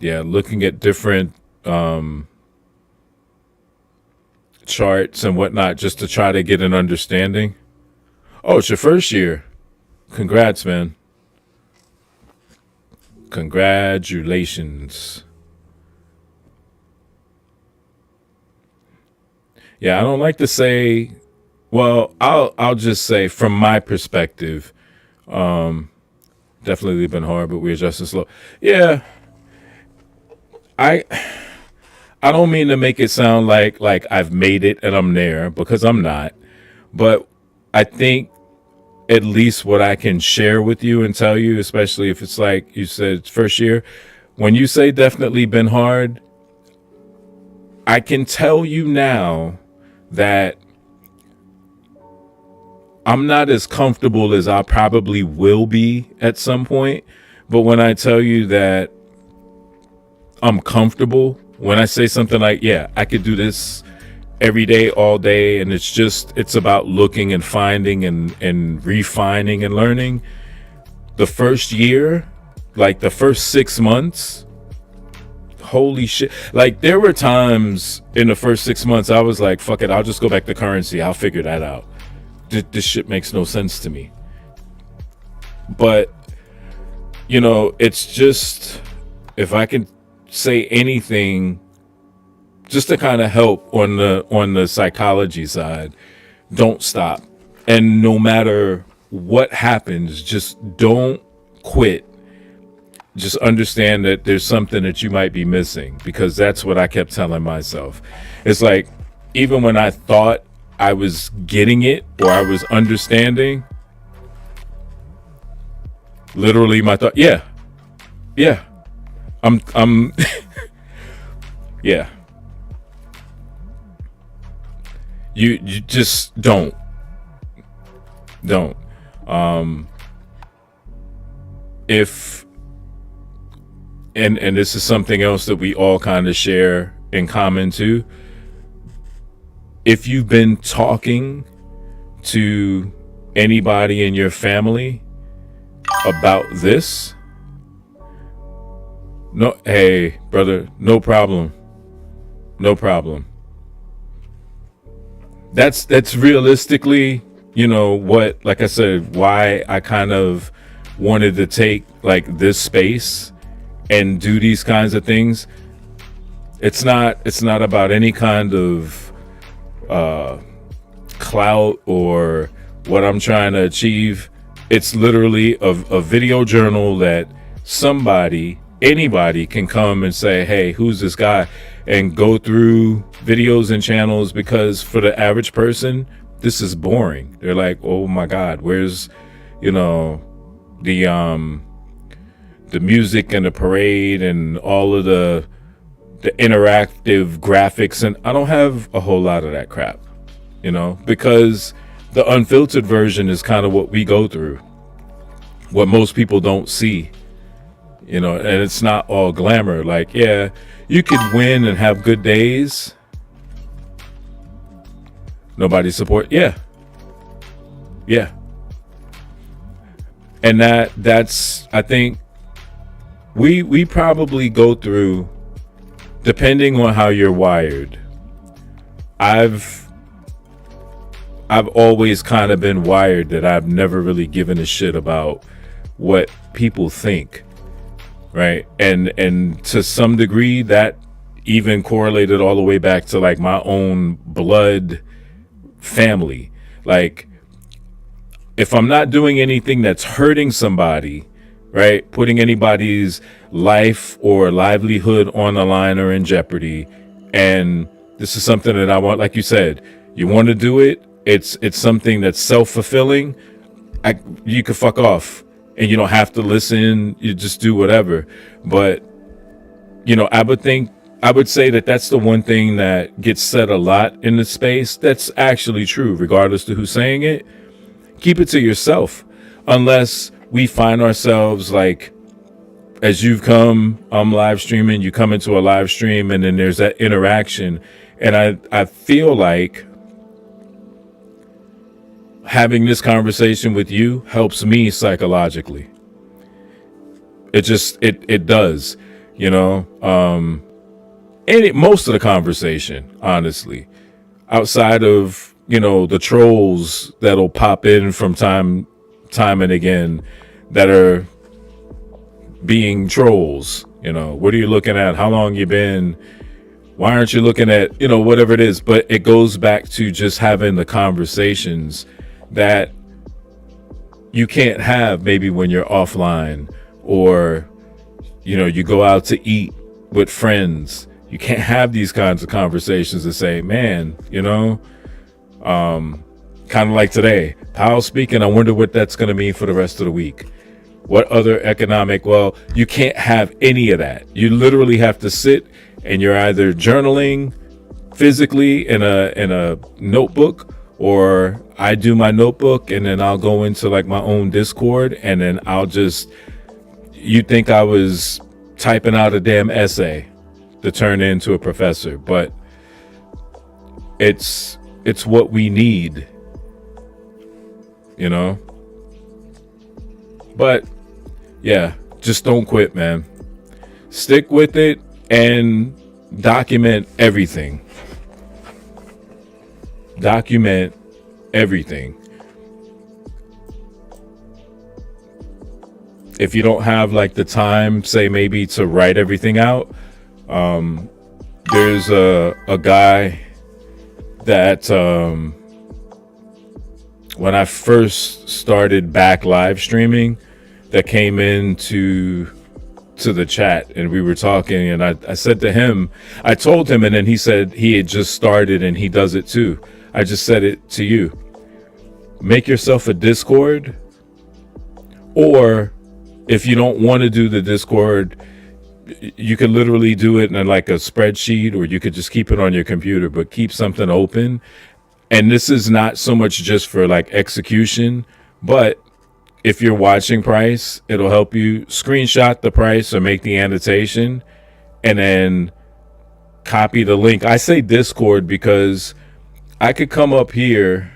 Looking at different charts and whatnot just to try to get an understanding. Oh, it's your first year. Congrats, man. Congratulations. Yeah, I don't like to say, well, I'll just say from my perspective, definitely been hard, but we're adjusting slow. Yeah. I don't mean to make it sound like I've made it and I'm there, because I'm not. But I think at least what I can share with you and tell you, especially if it's like you said, first year, when you say definitely been hard, I can tell you now that I'm not as comfortable as I probably will be at some point. But when I tell you that I'm comfortable, when I say something like, yeah, I could do this every day, all day, and it's about looking and finding and refining and learning. The first year, like the first 6 months, holy shit. Like, there were times in the first 6 months I was like, fuck it, I'll just go back to currency. I'll figure that out. This shit makes no sense to me. But, it's just, if I can say anything just to kind of help on the psychology side, don't stop. And no matter what happens, just don't quit. Just understand that there's something that you might be missing, because that's what I kept telling myself. It's like, even when I thought I was getting it or I was understanding, literally my thought, yeah, I'm yeah. You just don't. If and this is something else that we all kind of share in common too. If you've been talking to anybody in your family about this, no, hey, brother, no problem. That's realistically, what, like I said, why I kind of wanted to take like this space and do these kinds of things. It's not about any kind of clout or what I'm trying to achieve. It's literally a video journal that anybody can come and say, hey, who's this guy, and go through videos and channels, because for the average person, this is boring. They're like, oh my God, where's, the music and the parade and all of the interactive graphics? And I don't have a whole lot of that crap, because the unfiltered version is kind of what we go through, what most people don't see. you know, and it's not all glamour. Like, yeah, you could win and have good days. Nobody support. Yeah. And that's, I think we probably go through, depending on how you're wired. I've always kind of been wired that I've never really given a shit about what people think, right? And to some degree that even correlated all the way back to like my own blood family. Like, if I'm not doing anything that's hurting somebody, right, putting anybody's life or livelihood on the line or in jeopardy, and this is something that I want, like you said, you want to do it, it's something that's self-fulfilling, you can fuck off and you don't have to listen, you just do whatever. But, you know, I would say that that's the one thing that gets said a lot in the space that's actually true, regardless to who's saying it. Keep it to yourself, unless we find ourselves like, as you've come, I'm live streaming, you come into a live stream, and then there's that interaction. And I feel like having this conversation with you helps me psychologically. It just, it does, you know, and most of the conversation, honestly, outside of, you know, the trolls that'll pop in from time and again that are being trolls. You know, what are you looking at? How long you been? Why aren't you looking at, you know, whatever it is? But it goes back to just having the conversations that you can't have maybe when you're offline, or, you know, you go out to eat with friends. You can't have these kinds of conversations and say, man, you know, kind of like today, Powell speaking, I wonder what that's going to mean for the rest of the week. What other economic, well, you can't have any of that. You literally have to sit and you're either journaling physically in a notebook, or I do my notebook and then I'll go into like my own Discord, and then I'll just, you think I was typing out a damn essay to turn into a professor, but it's what we need, you know. But yeah, just don't quit, man. Stick with it and document everything. Document everything. If you don't have like the time, say maybe to write everything out, there's a guy that when I first started back live streaming, that came into the chat, and we were talking, and I said to him, I told him, and then he said he had just started and he does it too. I just said it to you. Make yourself a Discord, or if you don't want to do the Discord, you could literally do it in like a spreadsheet, or you could just keep it on your computer, but keep something open. And this is not so much just for like execution, but if you're watching price, it'll help you screenshot the price or make the annotation and then copy the link. I say Discord because I could come up here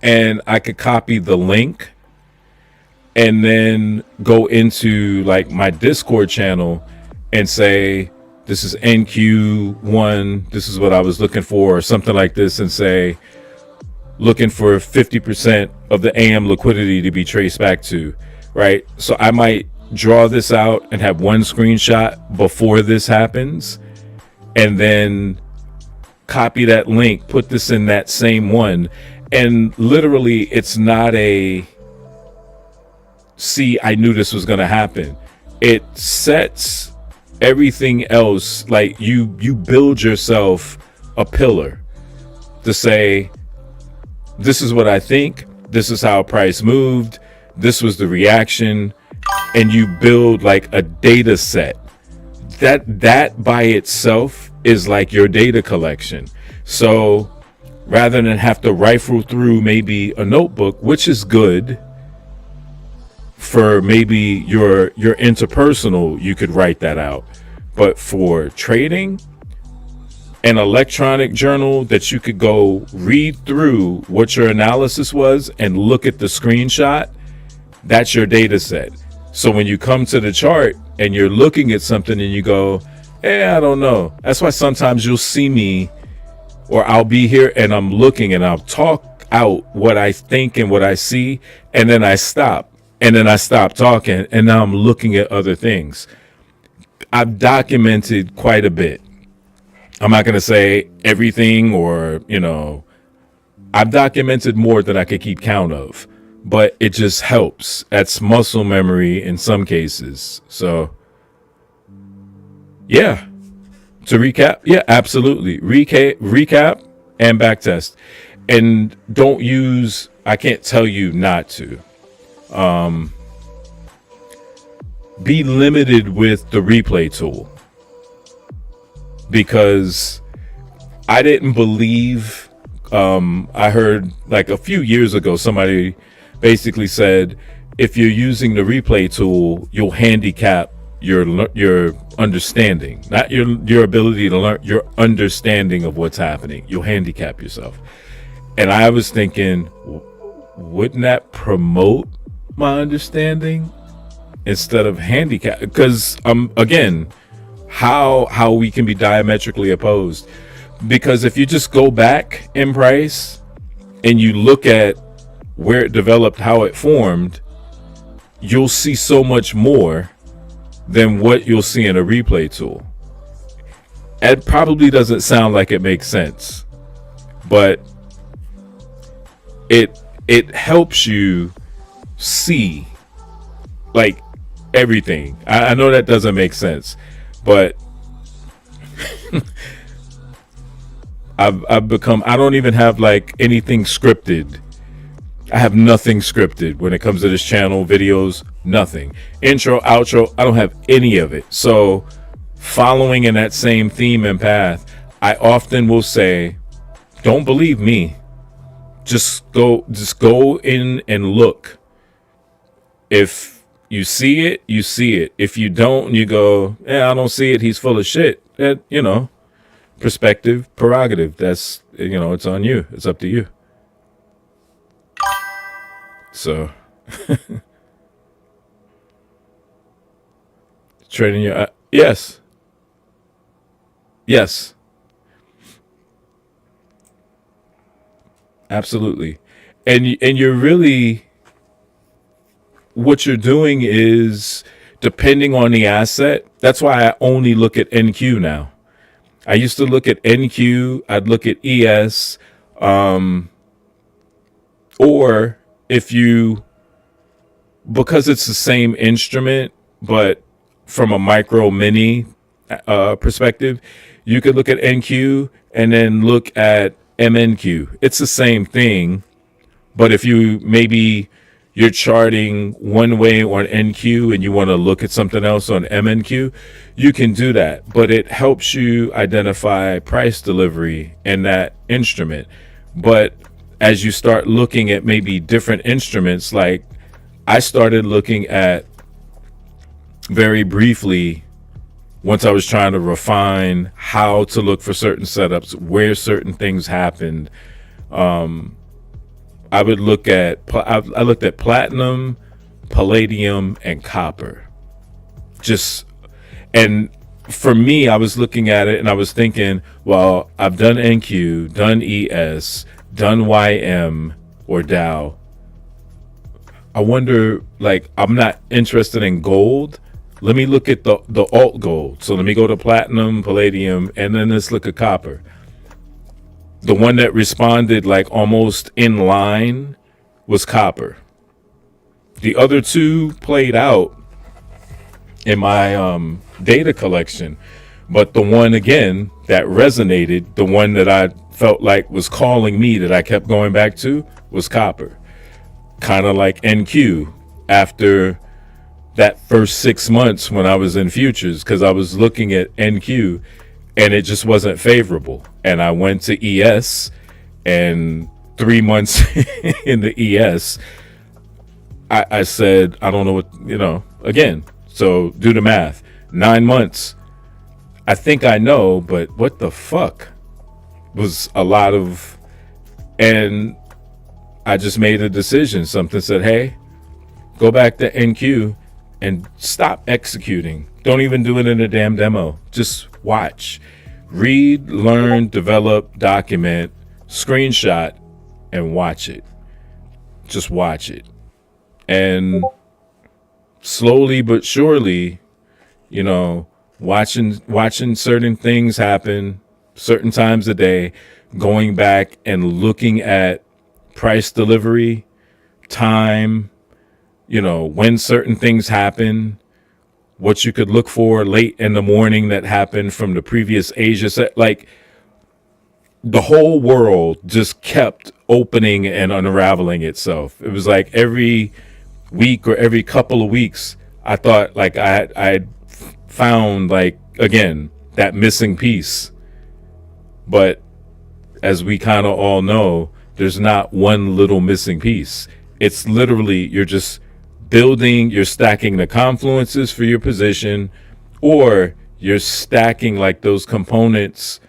and I could copy the link and then go into like my Discord channel and say, this is NQ1, this is what I was looking for, or something like this, and say, looking for 50% of the AM liquidity to be traced back to, right? So I might draw this out and have one screenshot before this happens, and then copy that link, put this in that same one. And literally, it's not a, see, I knew this was going to happen. It sets everything else, like you build yourself a pillar to say, this is what I think, this is how price moved, this was the reaction, and you build like a data set. That by itself is like your data collection. So rather than have to rifle through maybe a notebook, which is good, for maybe your interpersonal, you could write that out. But for trading, an electronic journal that you could go read through what your analysis was and look at the screenshot, that's your data set. So when you come to the chart and you're looking at something and you go, I don't know. That's why sometimes you'll see me, or I'll be here and I'm looking and I'll talk out what I think and what I see, and then I stop. And then I stop talking, and now I'm looking at other things. I've documented quite a bit. I'm not going to say everything, or, I've documented more than I could keep count of, but it just helps. That's muscle memory in some cases. So, yeah. To recap, yeah, absolutely. Recap and backtest. And don't use, I can't tell you not to. Be limited with the replay tool, because I didn't believe, I heard like a few years ago, somebody basically said, if you're using the replay tool, you'll handicap your understanding, not your ability to learn, your understanding of what's happening. You'll handicap yourself. And I was thinking, wouldn't that promote my understanding instead of handicap? Because again, how we can be diametrically opposed. Because if you just go back in price and you look at where it developed, how it formed, you'll see so much more than what you'll see in a replay tool. It probably doesn't sound like it makes sense, but it helps you see like everything. I know that doesn't make sense, but I've become, I don't even have like anything scripted. I have nothing scripted when it comes to this channel, videos, nothing. Intro, outro, I don't have any of it. So following in that same theme and path, I often will say, don't believe me. Just go in and look. If you see it, you see it. If you don't, and you go, I don't see it, he's full of shit. That, perspective, prerogative. That's, it's on you. It's up to you. So, trading your, yes. Absolutely. And you're really, what you're doing is, depending on the asset, that's why I only look at NQ now. I used to look at NQ, I'd look at ES, or if you, because it's the same instrument, but from a micro mini perspective, you could look at NQ and then look at MNQ. It's the same thing, but if you maybe you're charting one way on NQ and you want to look at something else on MNQ, you can do that. But it helps you identify price delivery in that instrument. But as you start looking at maybe different instruments, like I started looking at very briefly, once I was trying to refine how to look for certain setups, where certain things happened, I looked at platinum, palladium, and copper. And for me, I was looking at it and I was thinking, well, I've done NQ, done ES, done YM or Dow. I wonder, like, I'm not interested in gold. Let me look at the alt gold. So let me go to platinum, palladium, and then let's look at copper. The one that responded like almost in line was copper. The other two played out in my data collection, but the one again that resonated, the one that I felt like was calling me, that I kept going back to, was copper. Kind of like NQ after that first 6 months when I was in futures, because I was looking at NQ and it just wasn't favorable. And I went to ES, and 3 months in the ES, I said, I don't know what, again, so do the math. 9 months. I think I know, but what the fuck was a lot of, and I just made a decision. Something said, hey, go back to NQ and stop executing. Don't even do it in a damn demo. Just watch, read, learn, develop, document, screenshot, and watch it. Just watch it. And slowly but surely, watching certain things happen certain times a day, going back and looking at price delivery, time, when certain things happen, what you could look for late in the morning that happened from the previous Asia set. Like, the whole world just kept opening and unraveling itself. It was like every week or every couple of weeks, I thought like I found, like, again, that missing piece. But as we kind of all know, there's not one little missing piece. It's literally, you're just building, you're stacking the confluences for your position, or you're stacking like those components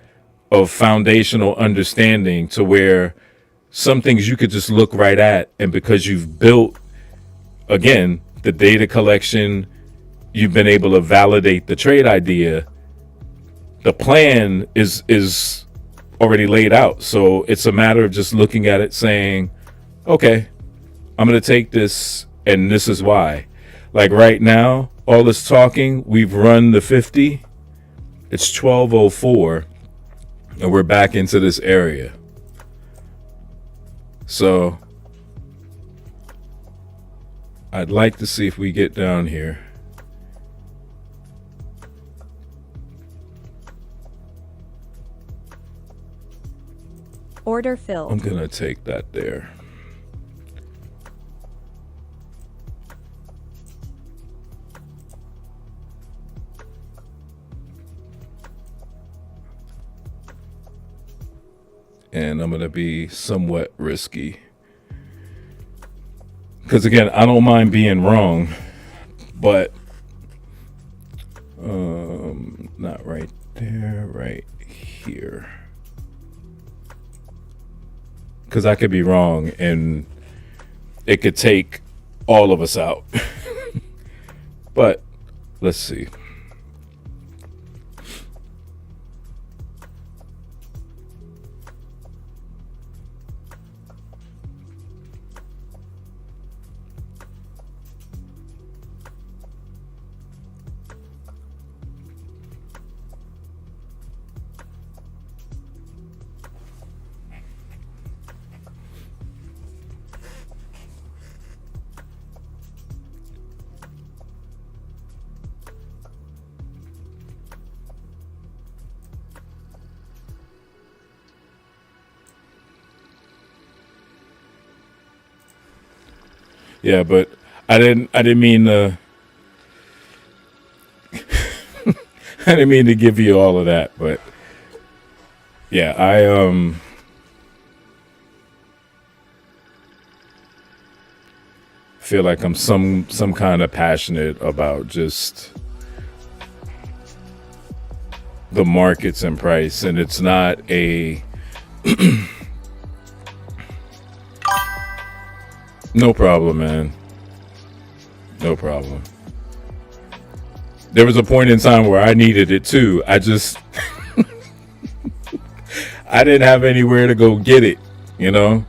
of foundational understanding to where some things you could just look right at, and because you've built, again, the data collection, you've been able to validate the trade idea, the plan is already laid out. So it's a matter of just looking at it saying, okay, I'm going to take this, and this is why. Like right now, all this talking, we've run the 50. It's 12:04, and we're back into this area. So I'd like to see if we get down here. Order filled. I'm going to take that there. And I'm going to be somewhat risky. Because again, I don't mind being wrong, but not right there, right here. Because I could be wrong and it could take all of us out. But let's see. Yeah, but I didn't mean to I didn't mean to give you all of that, but yeah, I feel like I'm some kind of passionate about just the markets and price, and it's not a no problem, man. No problem. There was a point in time where I needed it too. I just I didn't have anywhere to go get it, there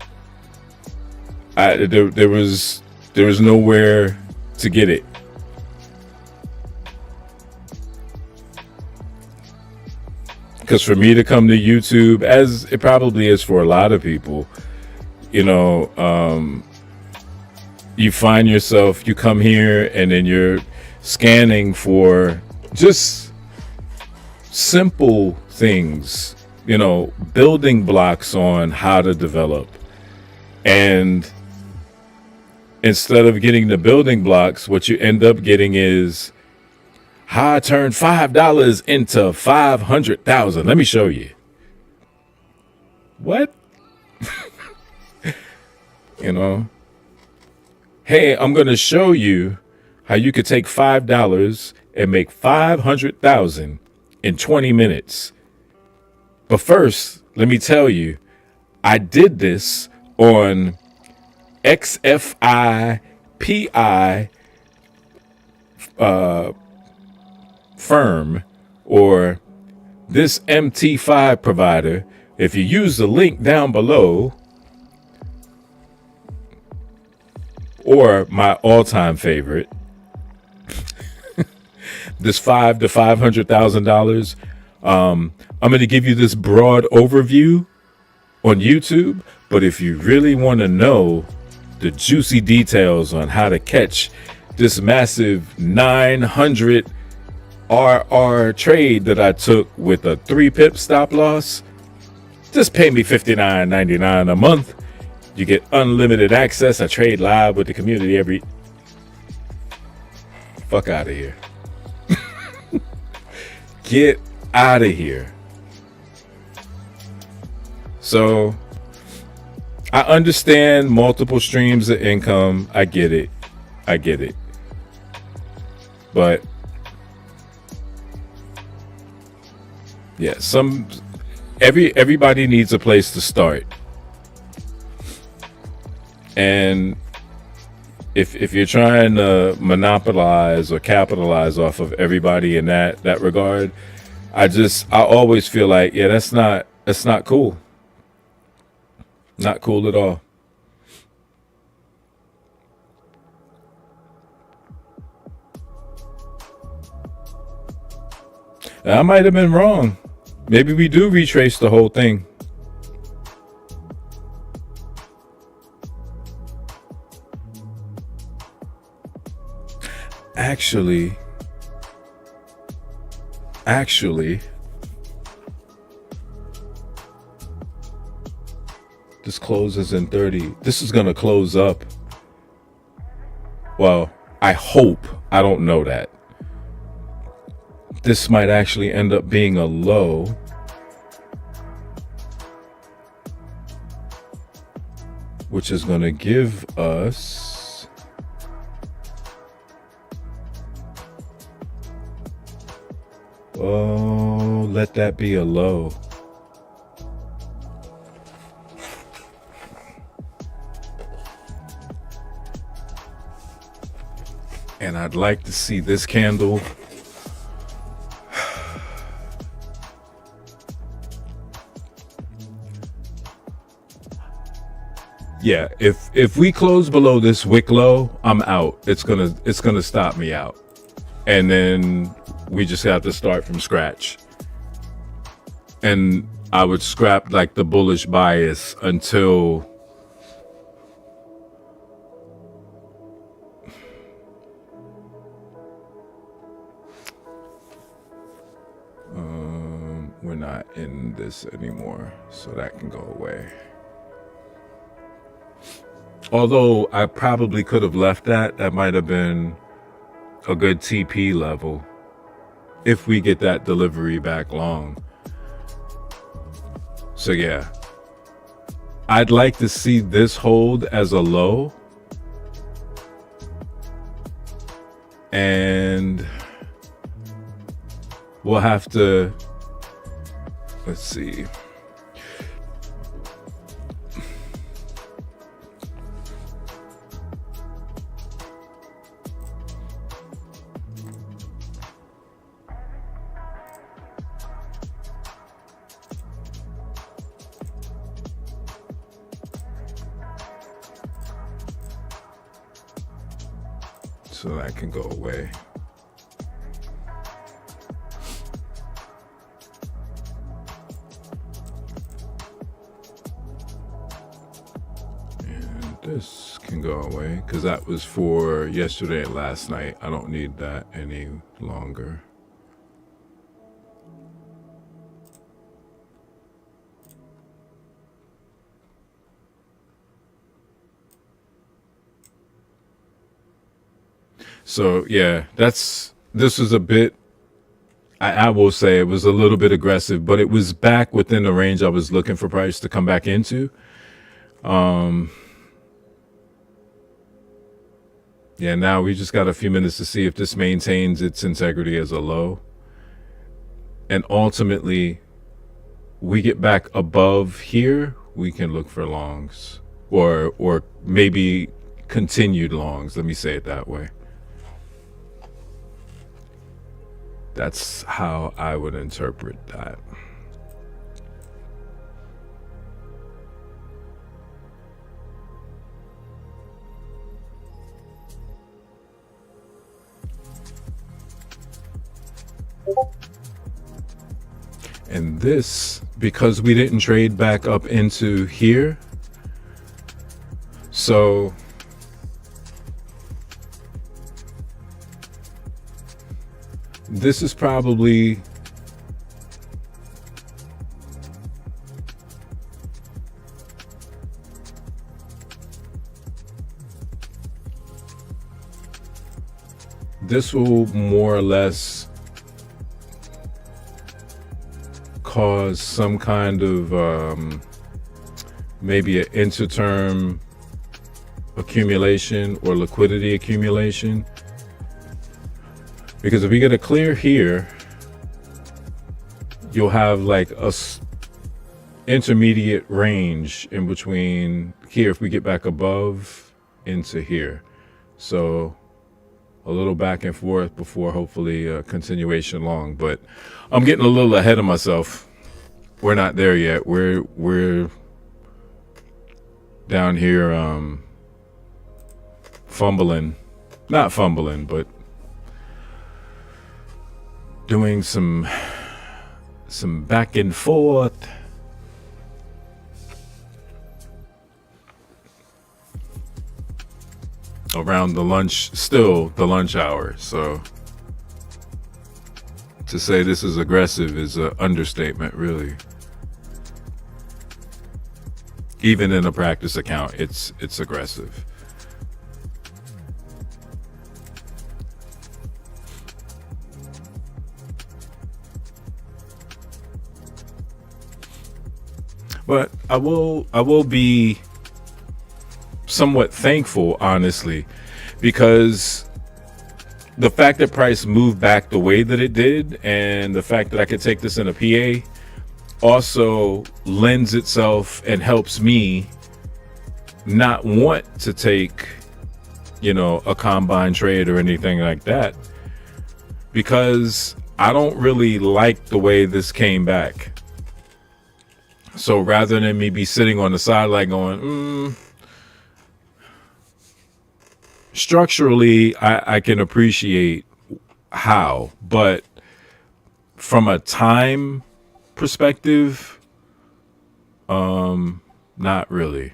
was nowhere to get it. Because for me to come to YouTube, as it probably is for a lot of people, you find yourself, you come here and then you're scanning for just simple things, building blocks on how to develop. And instead of getting the building blocks, what you end up getting is how I turned $5 into 500,000. Let me show you. What? hey, I'm going to show you how you could take $5 and make 500,000 in 20 minutes. But first, let me tell you, I did this on XFI PI firm or this MT5 provider. If you use the link down below, or my all-time favorite, this $500,000 to $500,000. I'm going to give you this broad overview on YouTube, but if you really want to know the juicy details on how to catch this massive 900 RR trade that I took with a 3 pip stop loss, just pay me $59.99 a month. You get unlimited access. I trade live with the community every... Fuck out of here. Get out of here. So, I understand multiple streams of income. I get it. But, yeah, everybody needs a place to start. And if you're trying to monopolize or capitalize off of everybody in that regard, I always feel like, yeah, that's not cool. Not cool at all. I might have been wrong. Maybe we do retrace the whole thing. Actually, this closes in 30. This is going to close up. Well, I hope. I don't know that. This might actually end up being a low. Which is going to give us... Oh, let that be a low. And I'd like to see this candle. Yeah, if we close below this wick low, I'm out. It's gonna stop me out. And then we just have to start from scratch. And I would scrap like the bullish bias until we're not in this anymore, so that can go away. Although I probably could have left that. That might have been a good TP level if we get that delivery back long. So yeah, I'd like to see this hold as a low, and we'll have to, let's see. So that can go away. And this can go away because that was for yesterday and last night. I don't need that any longer. So yeah, this was a bit, I will say it was a little bit aggressive, but it was back within the range I was looking for price to come back into. Yeah, now we just got a few minutes to see if this maintains its integrity as a low. And ultimately, we get back above here, we can look for longs. Or maybe continued longs, let me say it that way. That's how I would interpret that. And this, because we didn't trade back up into here, so this is probably this will more or less cause some kind of maybe an interterm accumulation or liquidity accumulation, because if we get a clear here, you'll have like a intermediate range in between here if we get back above into here. So a little back and forth before hopefully a continuation long. But I'm getting a little ahead of myself. We're not there yet. We're down here not fumbling, but doing some back and forth. Around the lunch hour. So to say this is aggressive is an understatement, really. Even in a practice account, it's aggressive. But I will be somewhat thankful, honestly, because the fact that price moved back the way that it did, and the fact that I could take this in a PA, also lends itself and helps me not want to take, a combine trade or anything like that, because I don't really like the way this came back. So rather than me be sitting on the sideline going, structurally, I can appreciate how, but from a time perspective, not really.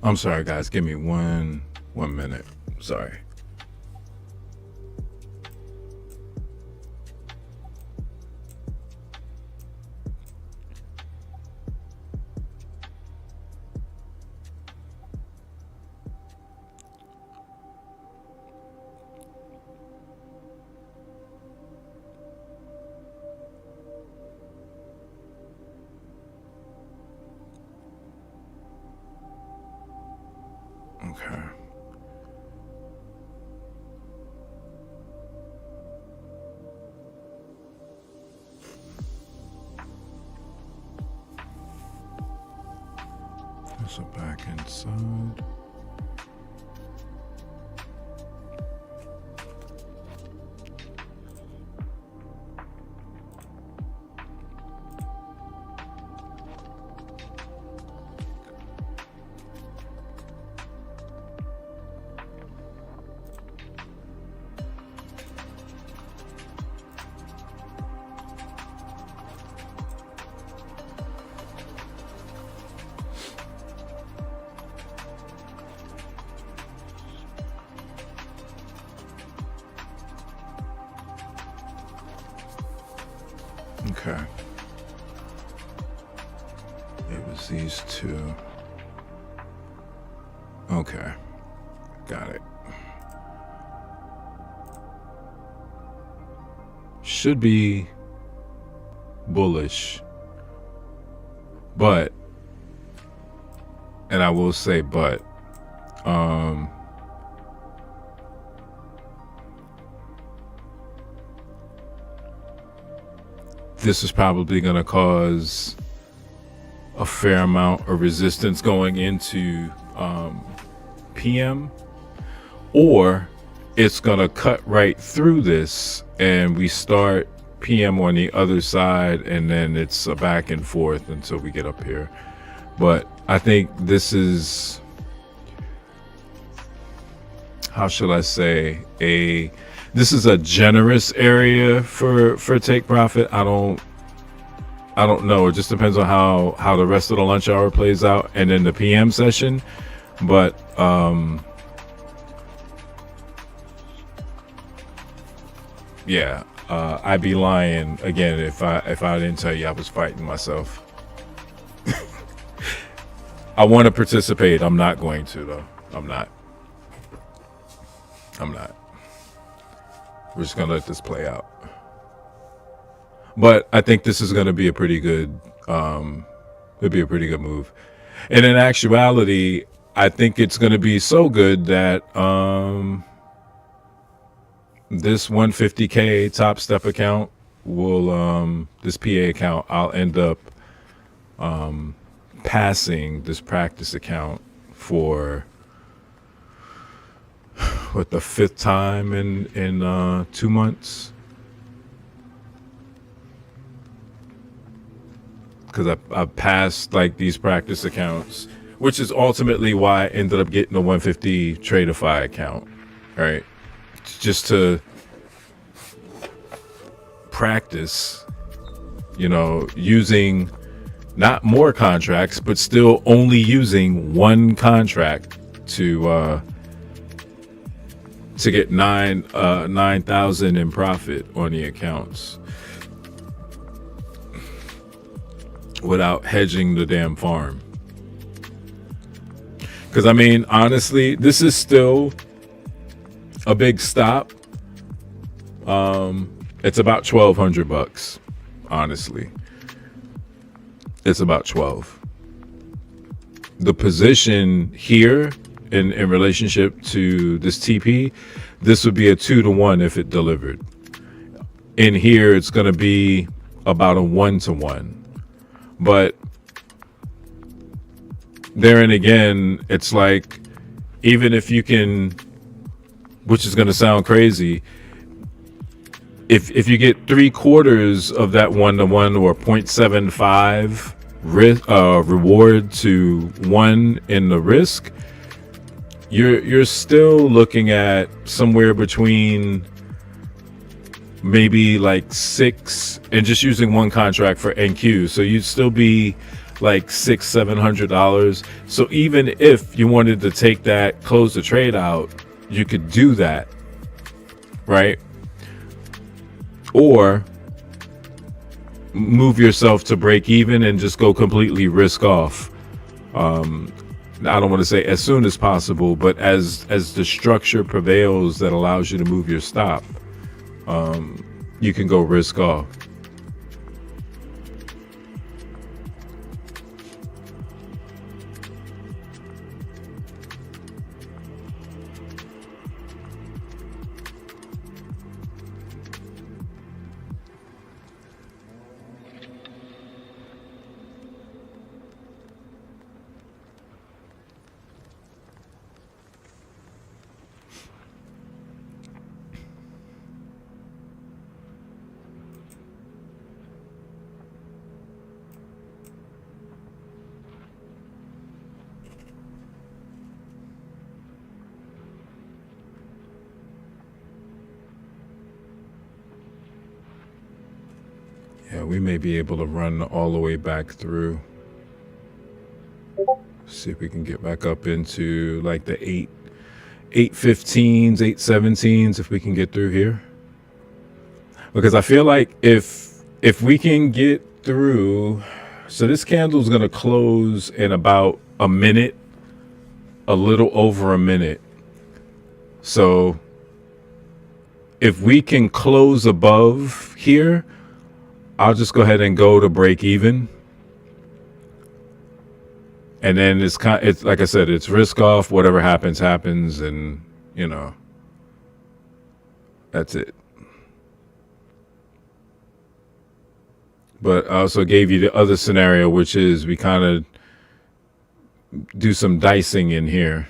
I'm sorry, guys. Give me one minute. Sorry. Okay. So back inside. Okay. It was these two. Okay. Got it. Should be bullish. But, and I will say but, this is probably going to cause a fair amount of resistance going into PM, or it's going to cut right through this and we start PM on the other side, and then it's a back and forth until we get up here. But I think this is, how should I say, this is a generous area for take profit. I don't know. It just depends on how the rest of the lunch hour plays out and then the PM session. But yeah, I'd be lying again if I didn't tell you I was fighting myself. I want to participate. I'm not going to though. I'm not. We're just gonna let this play out. But I think this is gonna be a pretty good it'd be a pretty good move. And in actuality, I think it's gonna be so good that this 150K Topstep account will this PA account, I'll end up passing this practice account for what, the 5th time in 2 months, because I passed like these practice accounts, which is ultimately why I ended up getting a 150 Tradeify account, right? Just to practice, using not more contracts, but still only using one contract to get 9,000 in profit on the accounts without hedging the damn farm. Because I mean, honestly, this is still a big stop. It's about $1,200, honestly. It's about 12. The position here in relationship to this TP, this would be a 2-to-1 if it delivered. In here, it's going to be about a 1-to-1. But there and again, it's like, even if you can, which is going to sound crazy, if you get 3/4 of that 1-to-1 or 0.75 reward to 1 in the risk, you're still looking at somewhere between maybe like 6, and just using one contract for NQ, so you'd still be like $600-700. So even if you wanted to take that, close the trade out, you could do that, right? Or move yourself to break even and just go completely risk off. I don't want to say as soon as possible, but as the structure prevails that allows you to move your stop, you can go risk off. Yeah, we may be able to run all the way back through. See if we can get back up into like the 815s, 817s, if we can get through here. Because I feel like if we can get through, so this candle is going to close in about a minute, a little over a minute. So if we can close above here, I'll just go ahead and go to break even. And then it's like I said, it's risk off. Whatever happens, happens. And, you know, that's it. But I also gave you the other scenario, which is we kind of do some dicing in here.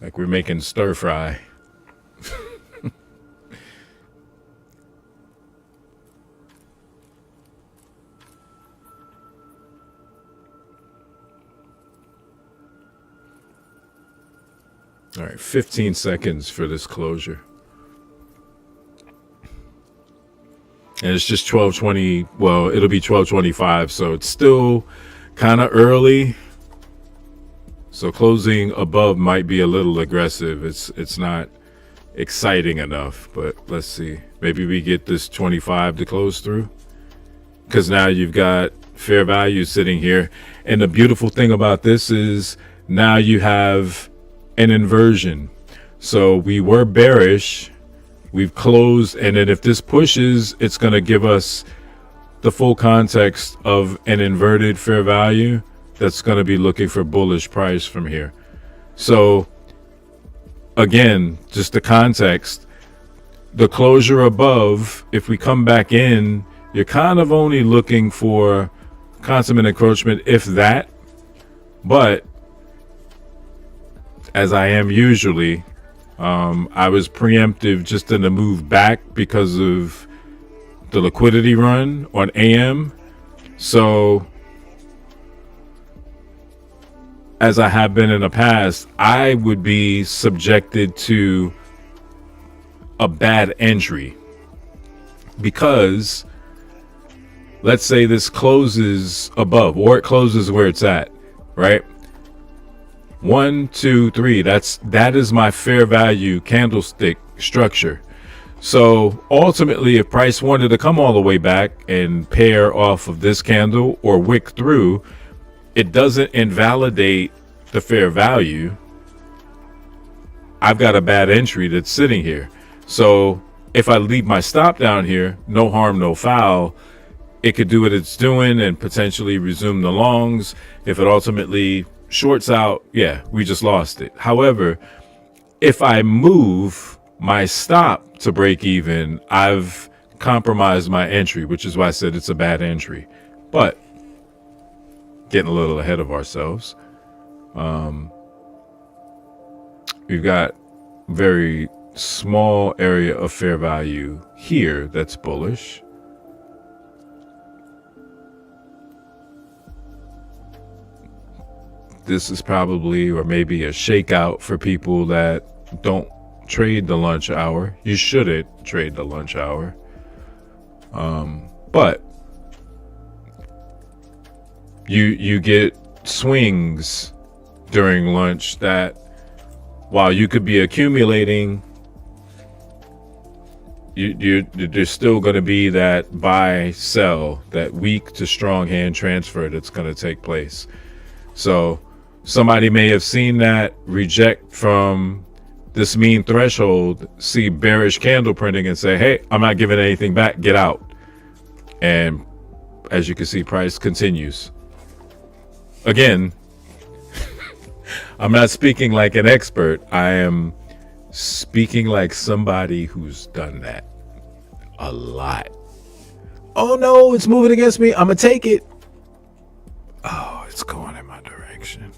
Like we're making stir fry. All right, 15 seconds for this closure. And it's just 12:20. Well, it'll be 12:25, so it's still kind of early. So closing above might be a little aggressive. It's not exciting enough, but let's see. Maybe we get this 25 to close through. Because now you've got fair value sitting here. And the beautiful thing about this is now you have an inversion. So we were bearish, we've closed, and then if this pushes, it's going to give us the full context of an inverted fair value that's going to be looking for bullish price from here. So again, just the context, the closure above, if we come back in, you're kind of only looking for consummate encroachment, if that. But as I am usually, I was preemptive just in the move back because of the liquidity run on AM. So as I have been in the past, I would be subjected to a bad entry because let's say this closes above or it closes where it's at, right? 1, 2, 3. That is my fair value candlestick structure. So ultimately, if price wanted to come all the way back and pair off of this candle or wick through, it doesn't invalidate the fair value. I've got a bad entry that's sitting here. So if I leave my stop down here, no harm, no foul, it could do what it's doing and potentially resume the longs. If it ultimately shorts out, yeah, we just lost it. However, if I move my stop to break even, I've compromised my entry, which is why I said it's a bad entry. But getting a little ahead of ourselves. We've got very small area of fair value here that's bullish. This is probably, or maybe a shakeout for people that don't trade the lunch hour. You shouldn't trade the lunch hour. But you get swings during lunch that while you could be accumulating, there's still going to be that buy sell, that weak to strong hand transfer that's going to take place. So somebody may have seen that, reject from this mean threshold, see bearish candle printing and say, hey, I'm not giving anything back, get out. And as you can see, price continues. Again, I'm not speaking like an expert. I am speaking like somebody who's done that a lot. Oh no, it's moving against me. I'm gonna take it. Oh, it's going in my direction.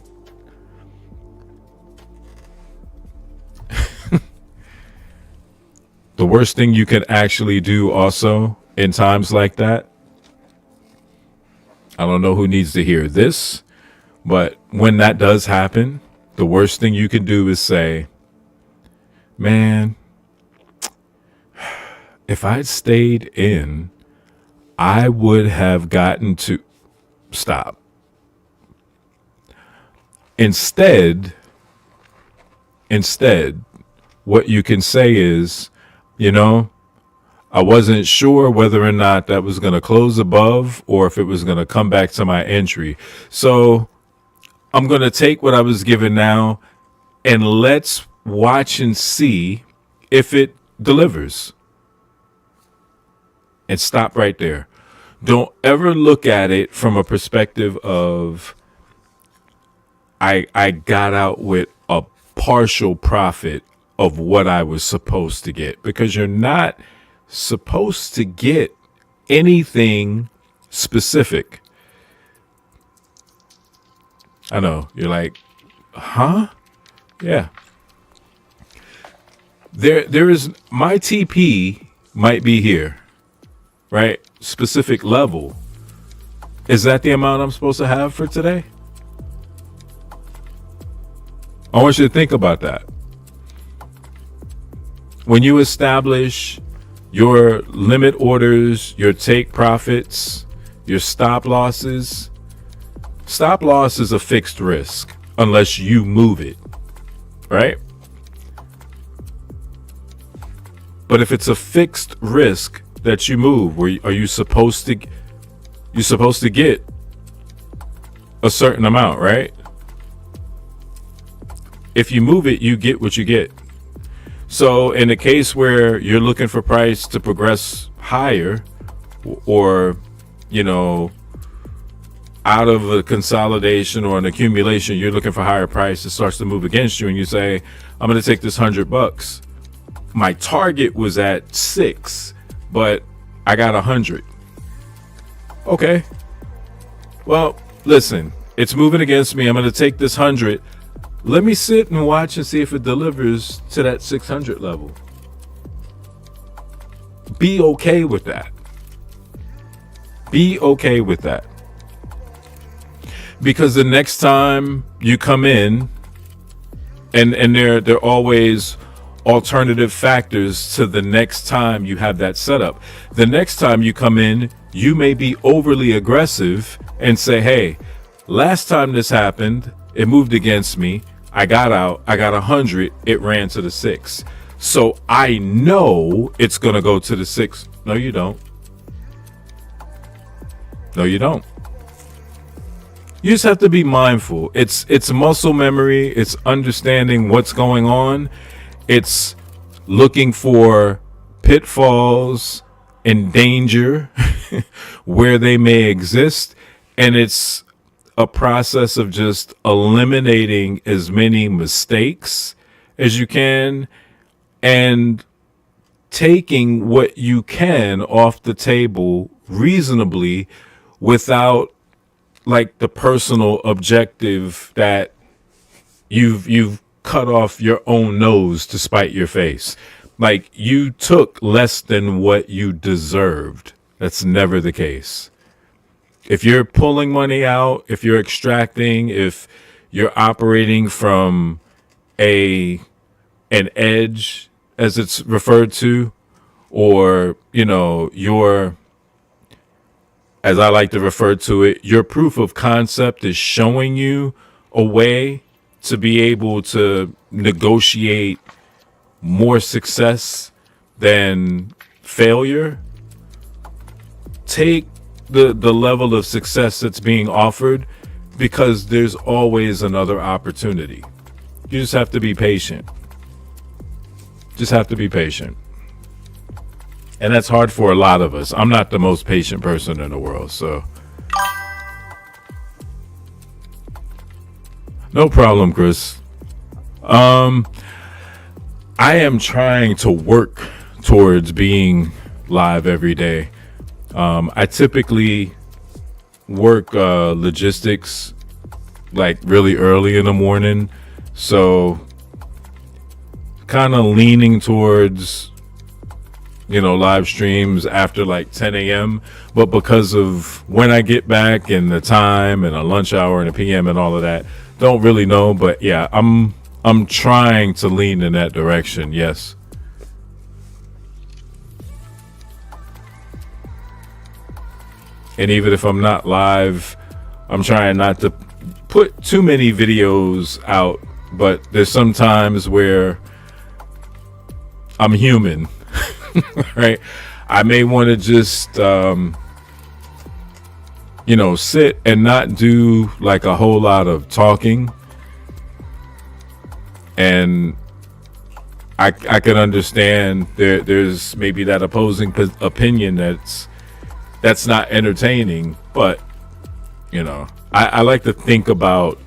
The worst thing you can actually do also in times like that, I don't know who needs to hear this, but when that does happen, the worst thing you can do is say, man, if I'd stayed in, I would have gotten to stop. Instead, what you can say is, I wasn't sure whether or not that was going to close above or if it was going to come back to my entry. So I'm going to take what I was given now and let's watch and see if it delivers. And stop right there. Don't ever look at it from a perspective of I got out with a partial profit of what I was supposed to get, because you're not supposed to get anything specific. I know you're like, huh? Yeah. There is, my TP might be here, right? Specific level. Is that the amount I'm supposed to have for today? I want you to think about that. When you establish your limit orders, your take profits, your stop losses, stop loss is a fixed risk unless you move it, right? But if it's a fixed risk that you move, are you supposed to get a certain amount, right? If you move it, you get what you get. So in the case where you're looking for price to progress higher, or, out of a consolidation or an accumulation, you're looking for higher price, it starts to move against you and you say, I'm going to take this $100. My target was at 6, but I got 100. Okay. Well, listen, it's moving against me. I'm going to take this 100. Let me sit and watch and see if it delivers to that 600 level. Be okay with that. Be okay with that. Because the next time you come in, and there are always alternative factors to the next time you have that setup. The next time you come in, you may be overly aggressive and say, hey, last time this happened, it moved against me. I got out, I got 100, it ran to the 6. So I know it's going to go to the 6. No, you don't. No, you don't. You just have to be mindful. It's muscle memory. It's understanding what's going on. It's looking for pitfalls and danger where they may exist. And it's a process of just eliminating as many mistakes as you can and taking what you can off the table reasonably without like the personal objective that you've cut off your own nose to spite your face. Like you took less than what you deserved. That's never the case. If you're pulling money out, if you're extracting, if you're operating from an edge, as it's referred to, or, you're as I like to refer to it, your proof of concept is showing you a way to be able to negotiate more success than failure. Take the level of success that's being offered, because there's always another opportunity. You just have to be patient. Just have to be patient. And that's hard for a lot of us. I'm not the most patient person in the world, so. No problem, Chris. I am trying to work towards being live every day. I typically work logistics like really early in the morning, so kind of leaning towards live streams after like 10 a.m. But because of when I get back and the time and a lunch hour and a PM and all of that, don't really know. But yeah, I'm trying to lean in that direction. Yes. And even if I'm not live, I'm trying not to put too many videos out, but there's some times where I'm human. Right? I may want to just sit and not do like a whole lot of talking, and I can understand there's maybe that opposing opinion that's not entertaining, but I like to think about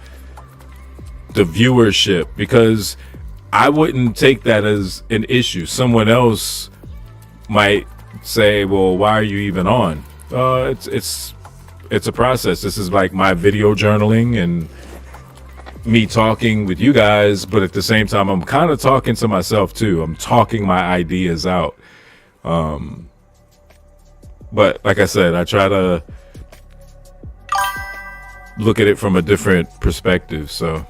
the viewership, because I wouldn't take that as an issue. Someone else might say, well, why are you even on? It's a process. This is like my video journaling and me talking with you guys, but at the same time, I'm kind of talking to myself too. I'm talking my ideas out. But like I said, I try to look at it from a different perspective. So,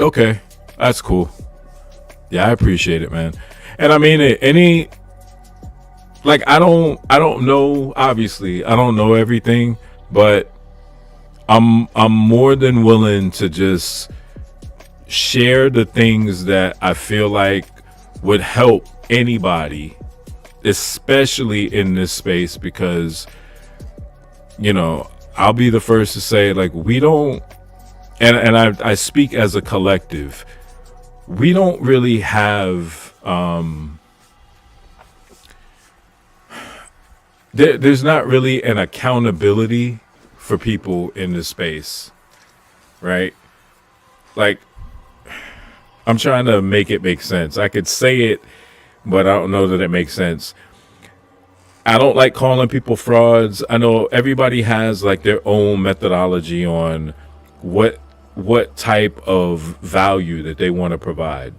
okay, that's cool. Yeah, I appreciate it, man. And I mean, I don't know, obviously, I don't know everything, but I'm more than willing to just share the things that I feel like would help anybody, especially in this space, because, I'll be the first to say, like, we don't, and I speak as a collective, we don't really have, there's not really an accountability for people in this space, right? Like, I'm trying to make it make sense. I could say it, but I don't know that it makes sense. I don't like calling people frauds. I know everybody has like their own methodology on what type of value that they want to provide.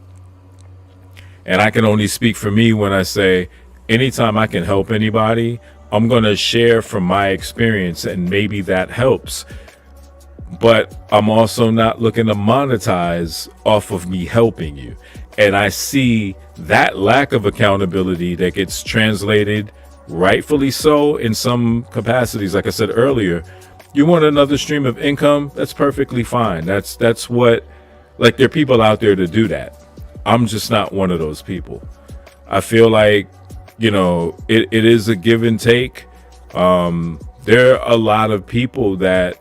And I can only speak for me when I say, anytime I can help anybody, I'm going to share from my experience, and maybe that helps. But I'm also not looking to monetize off of me helping you. And I see that lack of accountability that gets translated, rightfully so, in some capacities. Like I said earlier, you want another stream of income? That's perfectly fine. That's what, like, there are people out there to do that. I'm just not one of those people. I feel like, it is a give and take. There are a lot of people that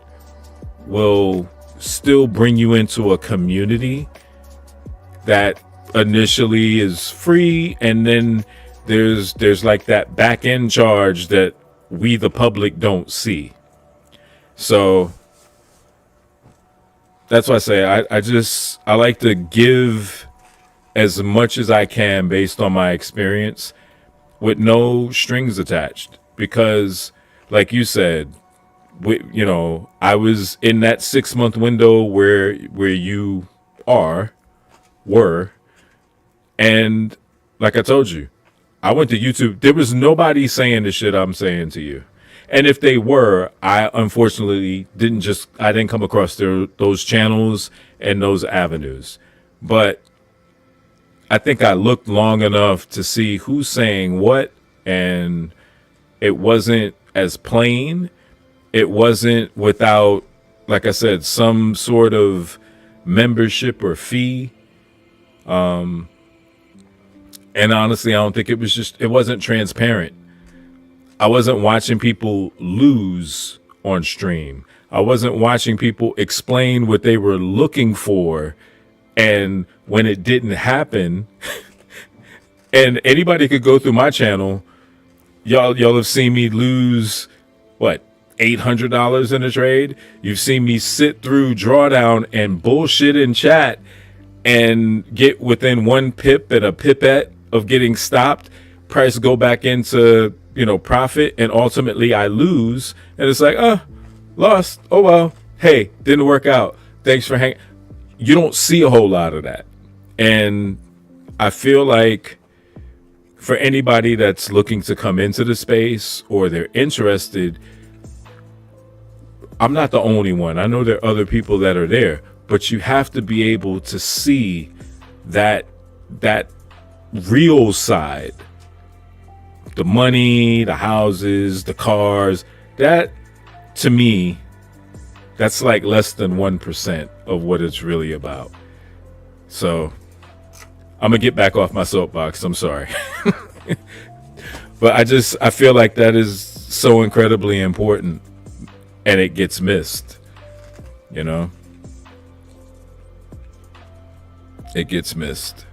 will still bring you into a community that initially is free, and then there's like that back end charge that we the public don't see. So that's why I say I like to give as much as I can based on my experience with no strings attached, because like you said, I was in that 6-month window where you were, and like I told you, I went to YouTube. There was nobody saying the shit I'm saying to you. And if they were, I unfortunately I didn't come across those channels and those avenues. But I think I looked long enough to see who's saying what, and It wasn't as plain. It wasn't without, like I said, some sort of membership or fee. And honestly, I don't think it wasn't transparent. I wasn't watching people lose on stream. I wasn't watching people explain what they were looking for. And when it didn't happen, and anybody could go through my channel, y'all have seen me lose, what, $800 in a trade? You've seen me sit through drawdown and bullshit in chat and get within 1 pip and a pipette of getting stopped, price go back into, profit, and ultimately I lose. And it's like, lost. Oh, well, hey, didn't work out. Thanks for hanging. You don't see a whole lot of that. And I feel like for anybody that's looking to come into the space or they're interested, I'm not the only one. I know there are other people that are there, but you have to be able to see that real side. The money, the houses, the cars, that to me, that's like less than 1% of what it's really about. So I'm gonna get back off my soapbox. I'm sorry. But I feel like that is so incredibly important and it gets missed, It gets missed.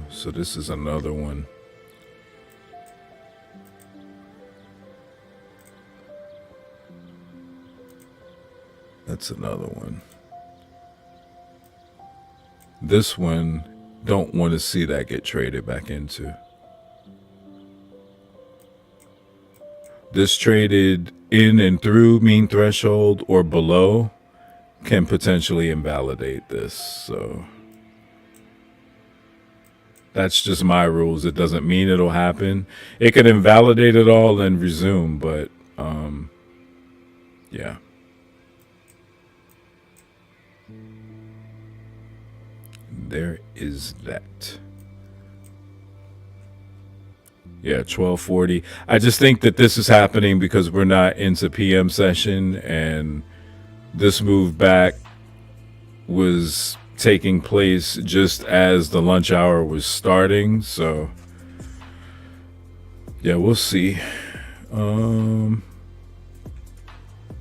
So this is another one. That's another one. This one, don't want to see that get traded back into. This traded in and through mean threshold or below can potentially invalidate this. So that's just my rules. It doesn't mean it'll happen. It can invalidate it all and resume, but yeah. There is that. Yeah, 1240. I just think that this is happening because we're not into PM session, and this move back was taking place just as the lunch hour was starting. So yeah, we'll see.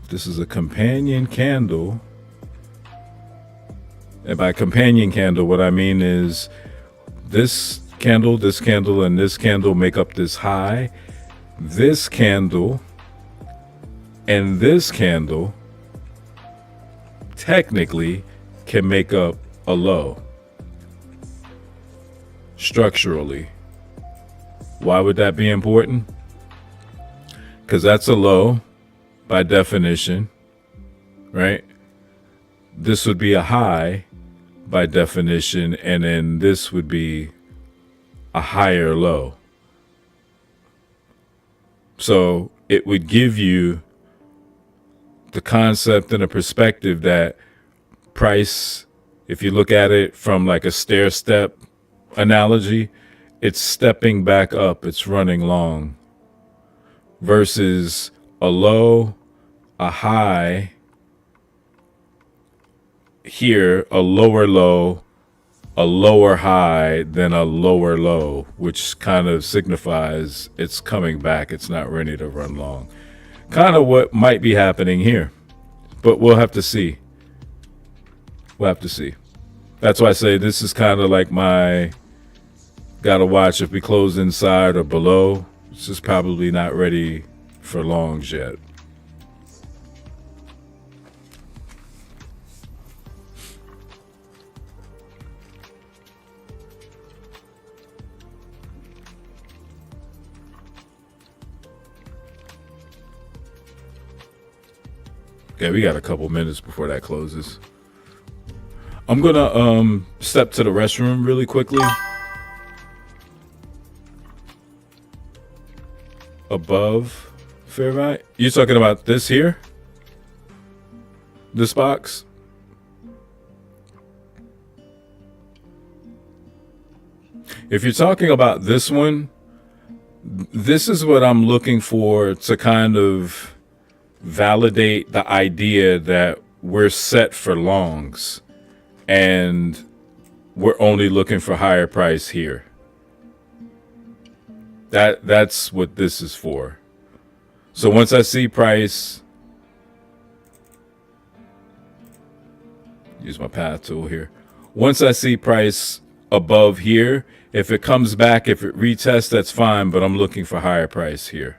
This is a companion candle. And by companion candle, what I mean is this candle, and this candle make up this high. This candle and this candle technically can make up a low structurally. Why would that be important? Because that's a low by definition, right? This would be a high by definition, and then this would be a higher low. So it would give you the concept and a perspective that price, if you look at it from like a stair step analogy, it's stepping back up, it's running long, versus a low, a high, here a lower low, a lower high, then a lower low, which kind of signifies it's coming back, it's not ready to run long. Kind of what might be happening here, but we'll have to see. We'll have to see. That's why I say this is kind of like my gotta watch if we close inside or below. This is probably not ready for longs yet. Okay, we got a couple minutes before that closes. I'm gonna step to the restroom really quickly. above fair value. You're talking about this here? This box? If you're talking about this one, this is what I'm looking for to kind of validate the idea that we're set for longs and we're only looking for higher price here. That's what this is for. So once I see price, use my path tool here. Once I see price above here, if it comes back, if it retests, that's fine, but I'm looking for higher price here.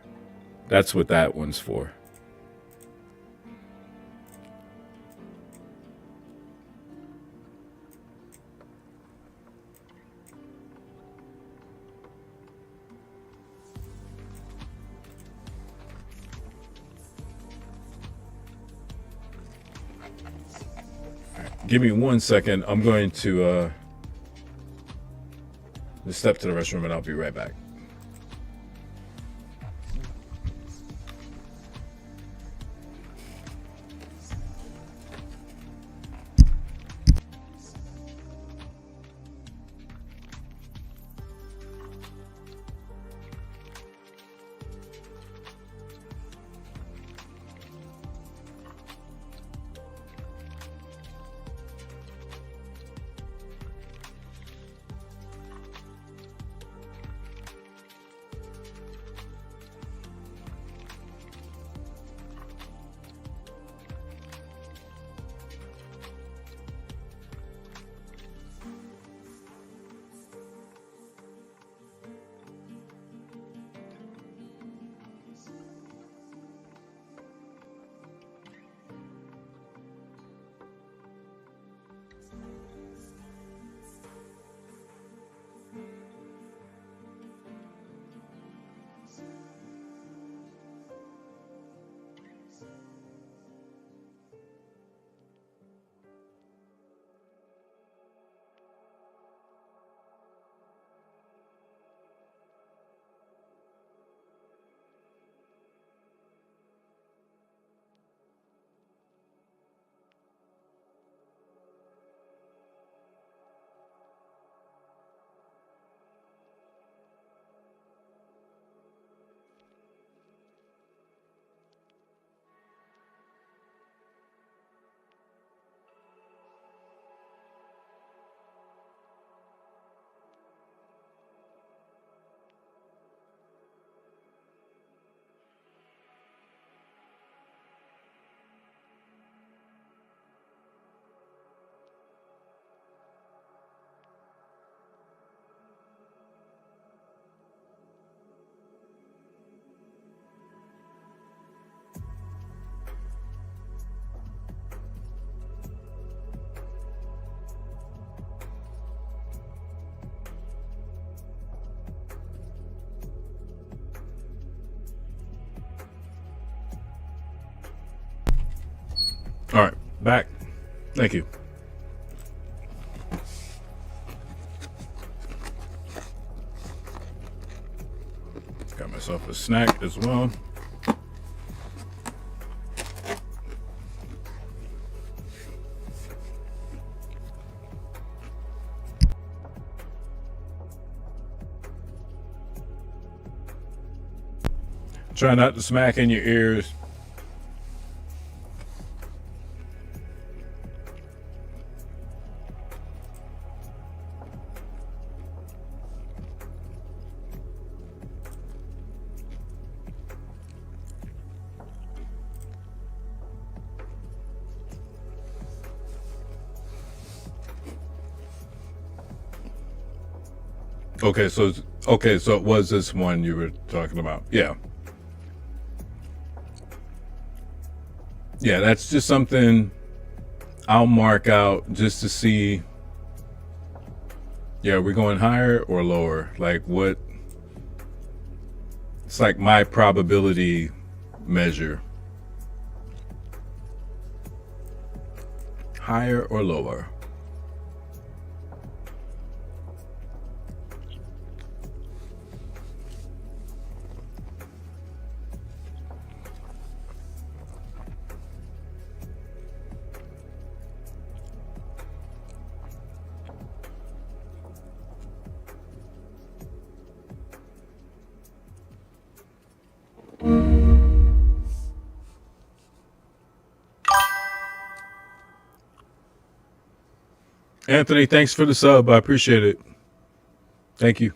That's what that one's for. Give me 1 second. I'm going to just step to the restroom and I'll be right back. All right, back. Thank you. Got myself a snack as well. Try not to smack in your ears. Okay, so it was this one you were talking about. Yeah. Yeah, that's just something I'll mark out just to see. Yeah, we're going higher or lower? Like what? It's like my probability measure. Higher or lower? Anthony, thanks for the sub. I appreciate it. Thank you.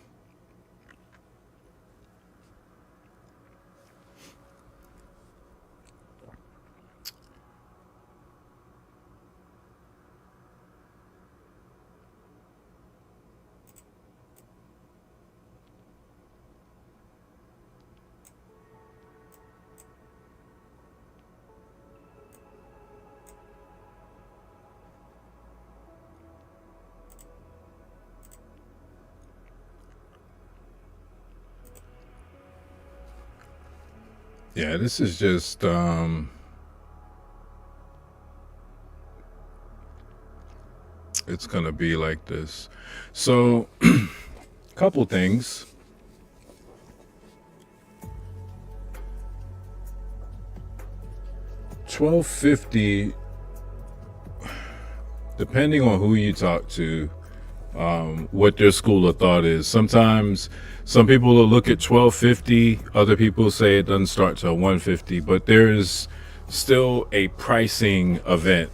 Yeah, this is just it's gonna be like this. So couple things. $12.50, depending on who you talk to, what their school of thought is. Sometimes some people will look at $12.50, other people say it doesn't start till $1.50, but there's still a pricing event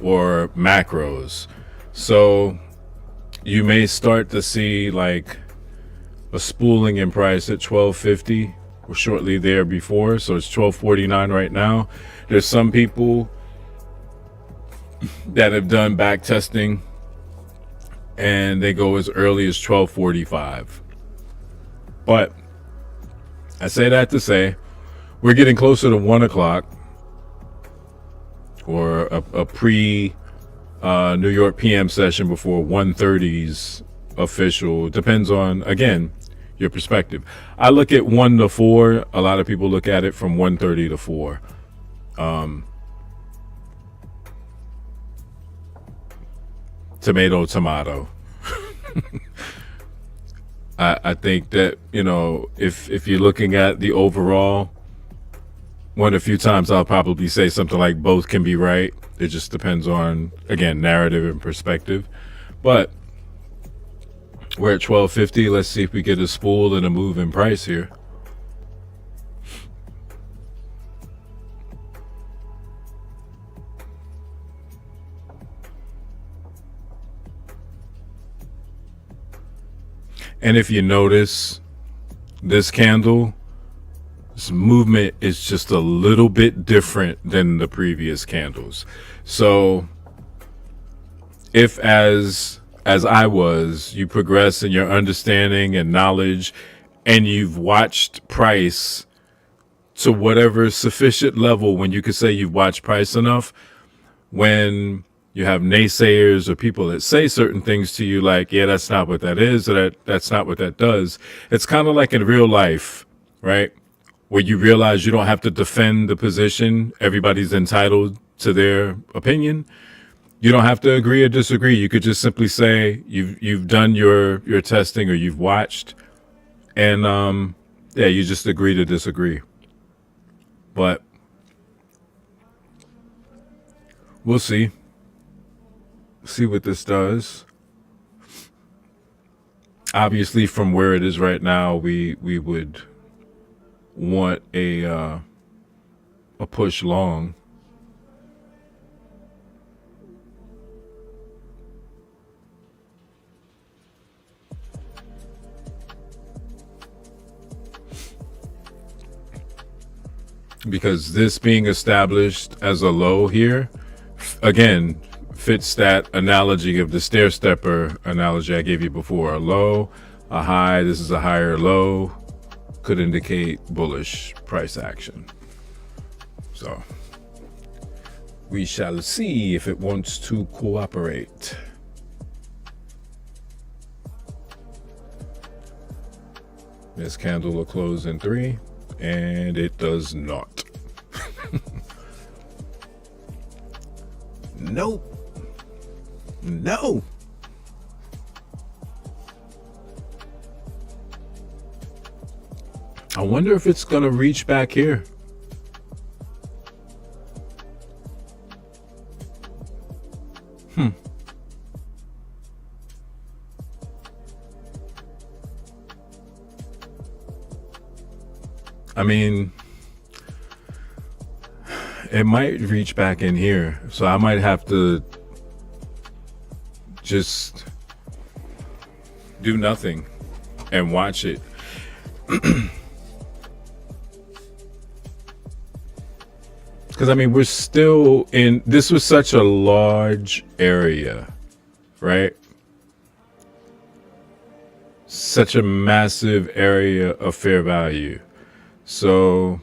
or macros. So you may start to see like a spooling in price at $12.50 or shortly there before. So it's $12.49 right now. There's some people that have done back testing and they go as early as $12.45. But I say that to say we're getting closer to 1 o'clock or a pre New York PM session before 1:30's official. Depends on, again, your perspective. I look at 1 to 4. A lot of people look at it from 1:30 to 4. Tomato. I think that, you know, if you're looking at the overall, one, a few times I'll probably say something like both can be right. It just depends on, again, narrative and perspective. But we're at $12.50. Let's see if we get a spool and a move in price here. And if you notice, this candle, this movement is just a little bit different than the previous candles. So if as I was, you progress in your understanding and knowledge, and you've watched price to whatever sufficient level when you could say you've watched price enough, when you have naysayers or people that say certain things to you like, yeah, that's not what that is, or that's not what that does. It's kind of like in real life, right? Where you realize you don't have to defend the position. Everybody's entitled to their opinion. You don't have to agree or disagree. You could just simply say you've done your testing or you've watched, and yeah, you just agree to disagree. But we'll see. See what this does. Obviously, from where it is right now, we would want a push long. Because this being established as a low here, again, fits that analogy of the stair stepper analogy I gave you before. A low, a high, this is a higher low, could indicate bullish price action. So we shall see if it wants to cooperate. This candle will close in 3, and it does not. Nope. No. I wonder if it's gonna reach back here. I mean, it might reach back in here, so I might have to just do nothing and watch it. Because, I mean, we're still in, this was such a large area, right? Such a massive area of fair value. So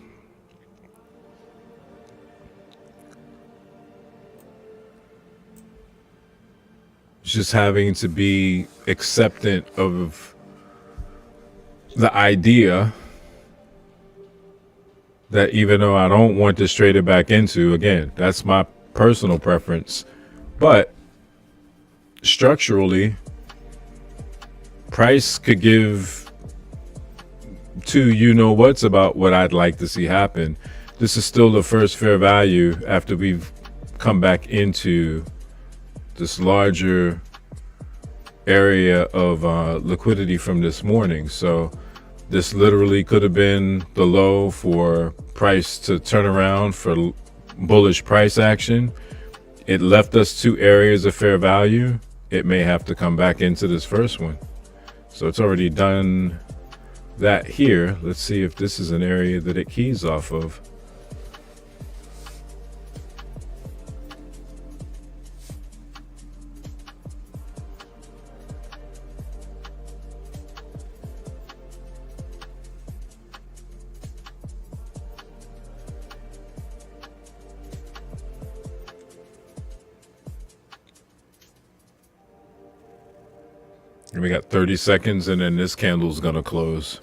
just having to be acceptant of the idea that even though I don't want to trade it back into, again, that's my personal preference, but structurally, price could give two you-know-whats about what I'd like to see happen. This is still the first fair value after we've come back into this larger area of liquidity from this morning. So this literally could have been the low for price to turn around for bullish price action. It left us two areas of fair value. It may have to come back into this first one. So it's already done that here. Let's see if this is an area that it keys off of. And we got 30 seconds and then this candle's gonna close.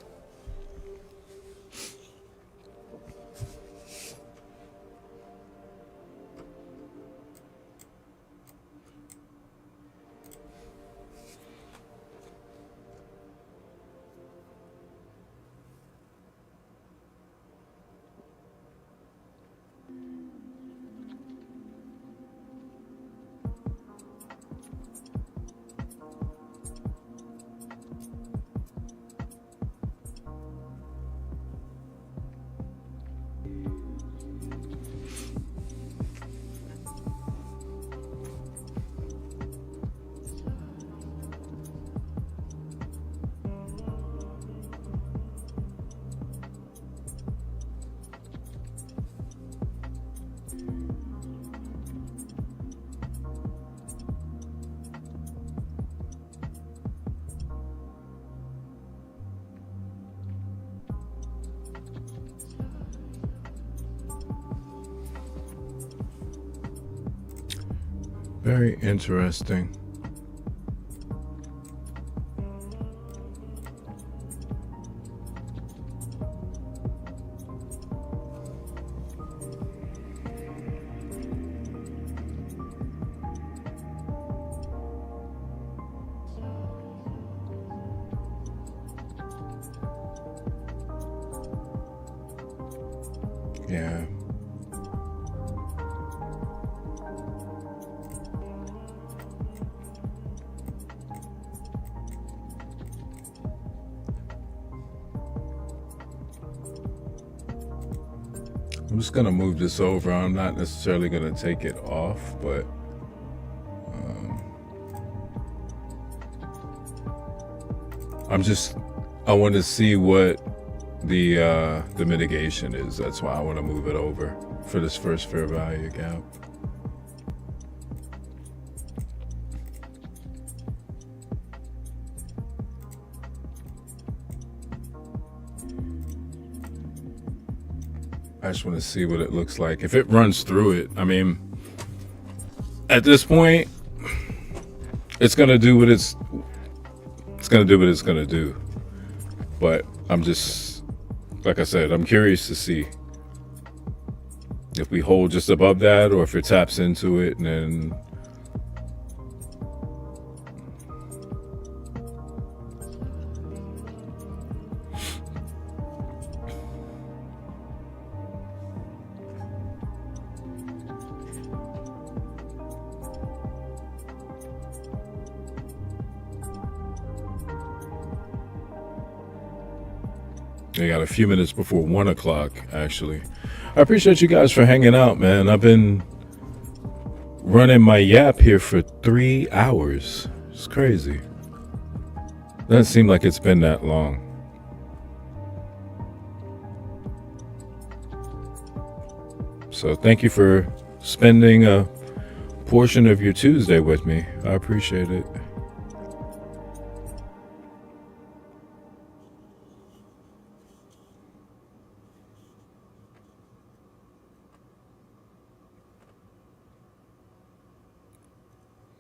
Very interesting. Yeah. I'm just gonna move this over. I'm not necessarily gonna take it off, but I want to see what the mitigation is. That's why I want to move it over for this first fair value gap. I just want to see what it looks like. If it runs through it, I mean, at this point, it's gonna do what it's gonna do. But I'm just, like I said, I'm curious to see if we hold just above that or if it taps into it and then we got a few minutes before 1 o'clock, actually. I appreciate you guys for hanging out, man. I've been running my yap here for 3 hours. It's crazy. Doesn't seem like it's been that long. So thank you for spending a portion of your Tuesday with me. I appreciate it.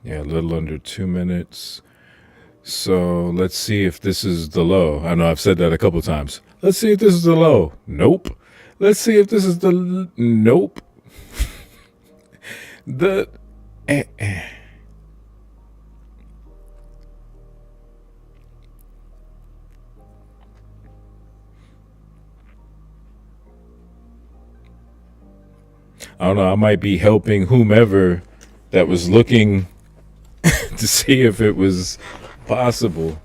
Yeah, a little under 2 minutes. So let's see if this is the low. I know I've said that a couple times. Let's see if this is the low. Nope. Let's see if this is the nope. The I don't know. I might be helping whomever that was looking to see if it was possible.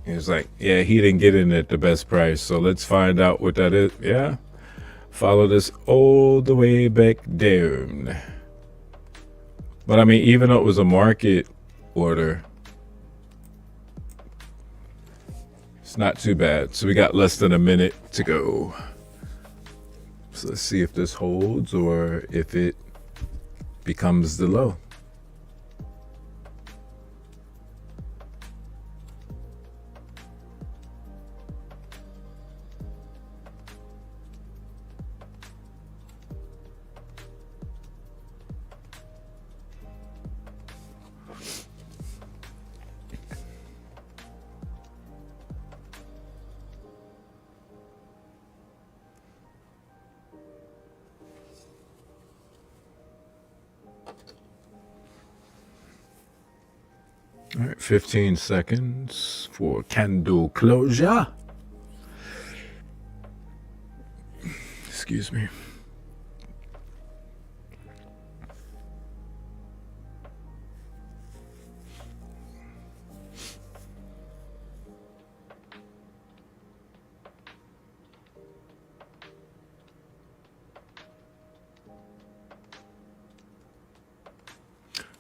He was like, yeah, he didn't get in at the best price, so let's find out what that is. Yeah, follow this all the way back down. But I mean, even though it was a market order, it's not too bad. So we got less than a minute to go. So let's see if this holds or if it becomes the low. All right, 15 seconds for candle closure. Excuse me.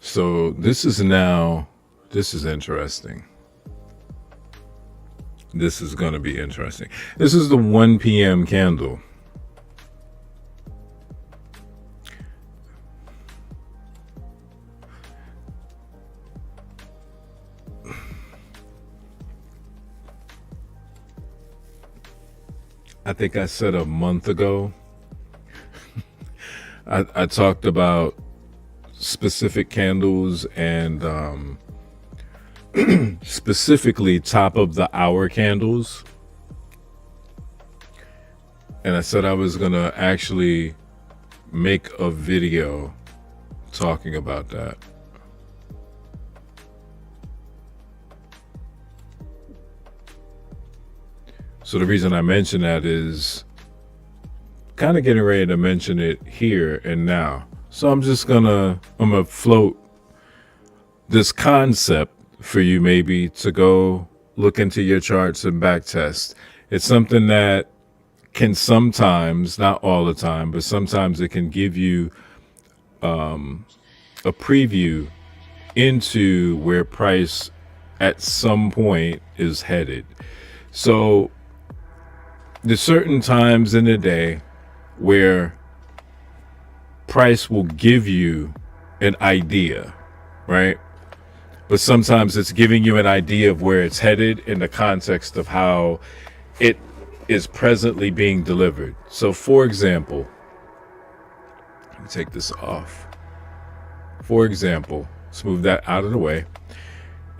So this is interesting. This is going to be interesting. This is the 1 p.m. candle. I think I said a month ago, I talked about specific candles and specifically top of the hour candles, and I said I was gonna actually make a video talking about that. So the reason I mention that is kind of getting ready to mention it here and now. So I'm gonna float this concept for you maybe to go look into your charts and back test. It's something that can sometimes, not all the time, but sometimes it can give you a preview into where price at some point is headed. So there's certain times in the day where price will give you an idea, right? But sometimes it's giving you an idea of where it's headed in the context of how it is presently being delivered. So for example, let me take this off. For example, let's move that out of the way.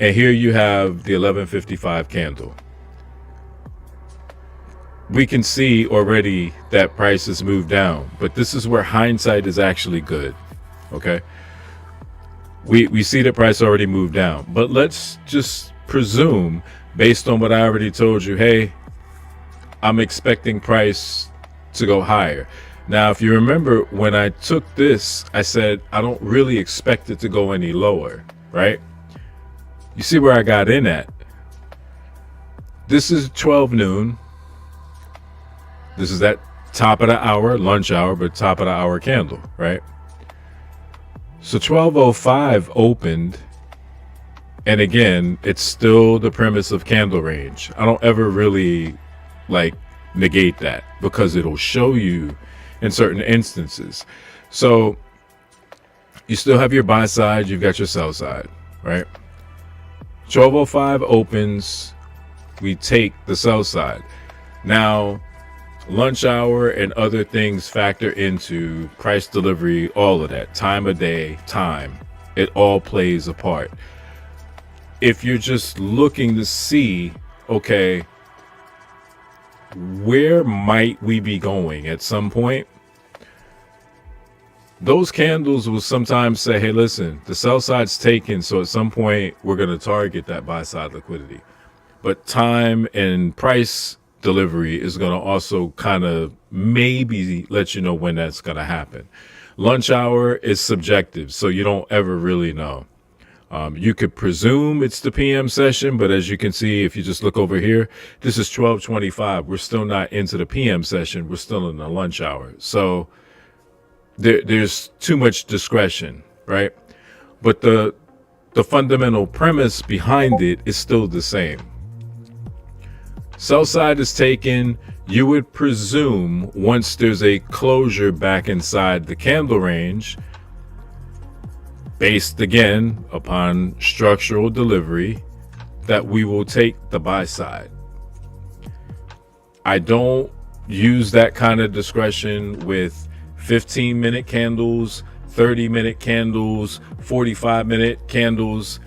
And here you have the 1155 candle. We can see already that price has moved down, but this is where hindsight is actually good, okay? We see the price already moved down, but let's just presume, based on what I already told you, hey, I'm expecting price to go higher. Now, if you remember, when I took this, I said, I don't really expect it to go any lower, right? You see where I got in at. This is 12 noon. This is that top of the hour, lunch hour, but top of the hour candle, right? So 12:05 opened, and again, it's still the premise of candle range. I don't ever really negate that, because it'll show you in certain instances. So you still have your buy side, you've got your sell side, right? 12:05 opens, we take the sell side. Now, lunch hour and other things factor into price delivery, all of that, time of day, time. It all plays a part. If you're just looking to see, okay, where might we be going at some point? Those candles will sometimes say, hey, listen, the sell side's taken, so at some point we're going to target that buy side liquidity. But time and price delivery is going to also kind of maybe let you know when that's going to happen. Lunch hour is subjective, so you don't ever really know. You could presume it's the PM session, but as you can see, if you just look over here, this is 12:25. We're still not into the PM session. We're still in the lunch hour. So there's too much discretion, right? But the fundamental premise behind it is still the same. Sell side is taken. You would presume once there's a closure back inside the candle range, based again upon structural delivery, that we will take the buy side. I don't use that kind of discretion with 15-minute candles, 30-minute candles, 45-minute candles.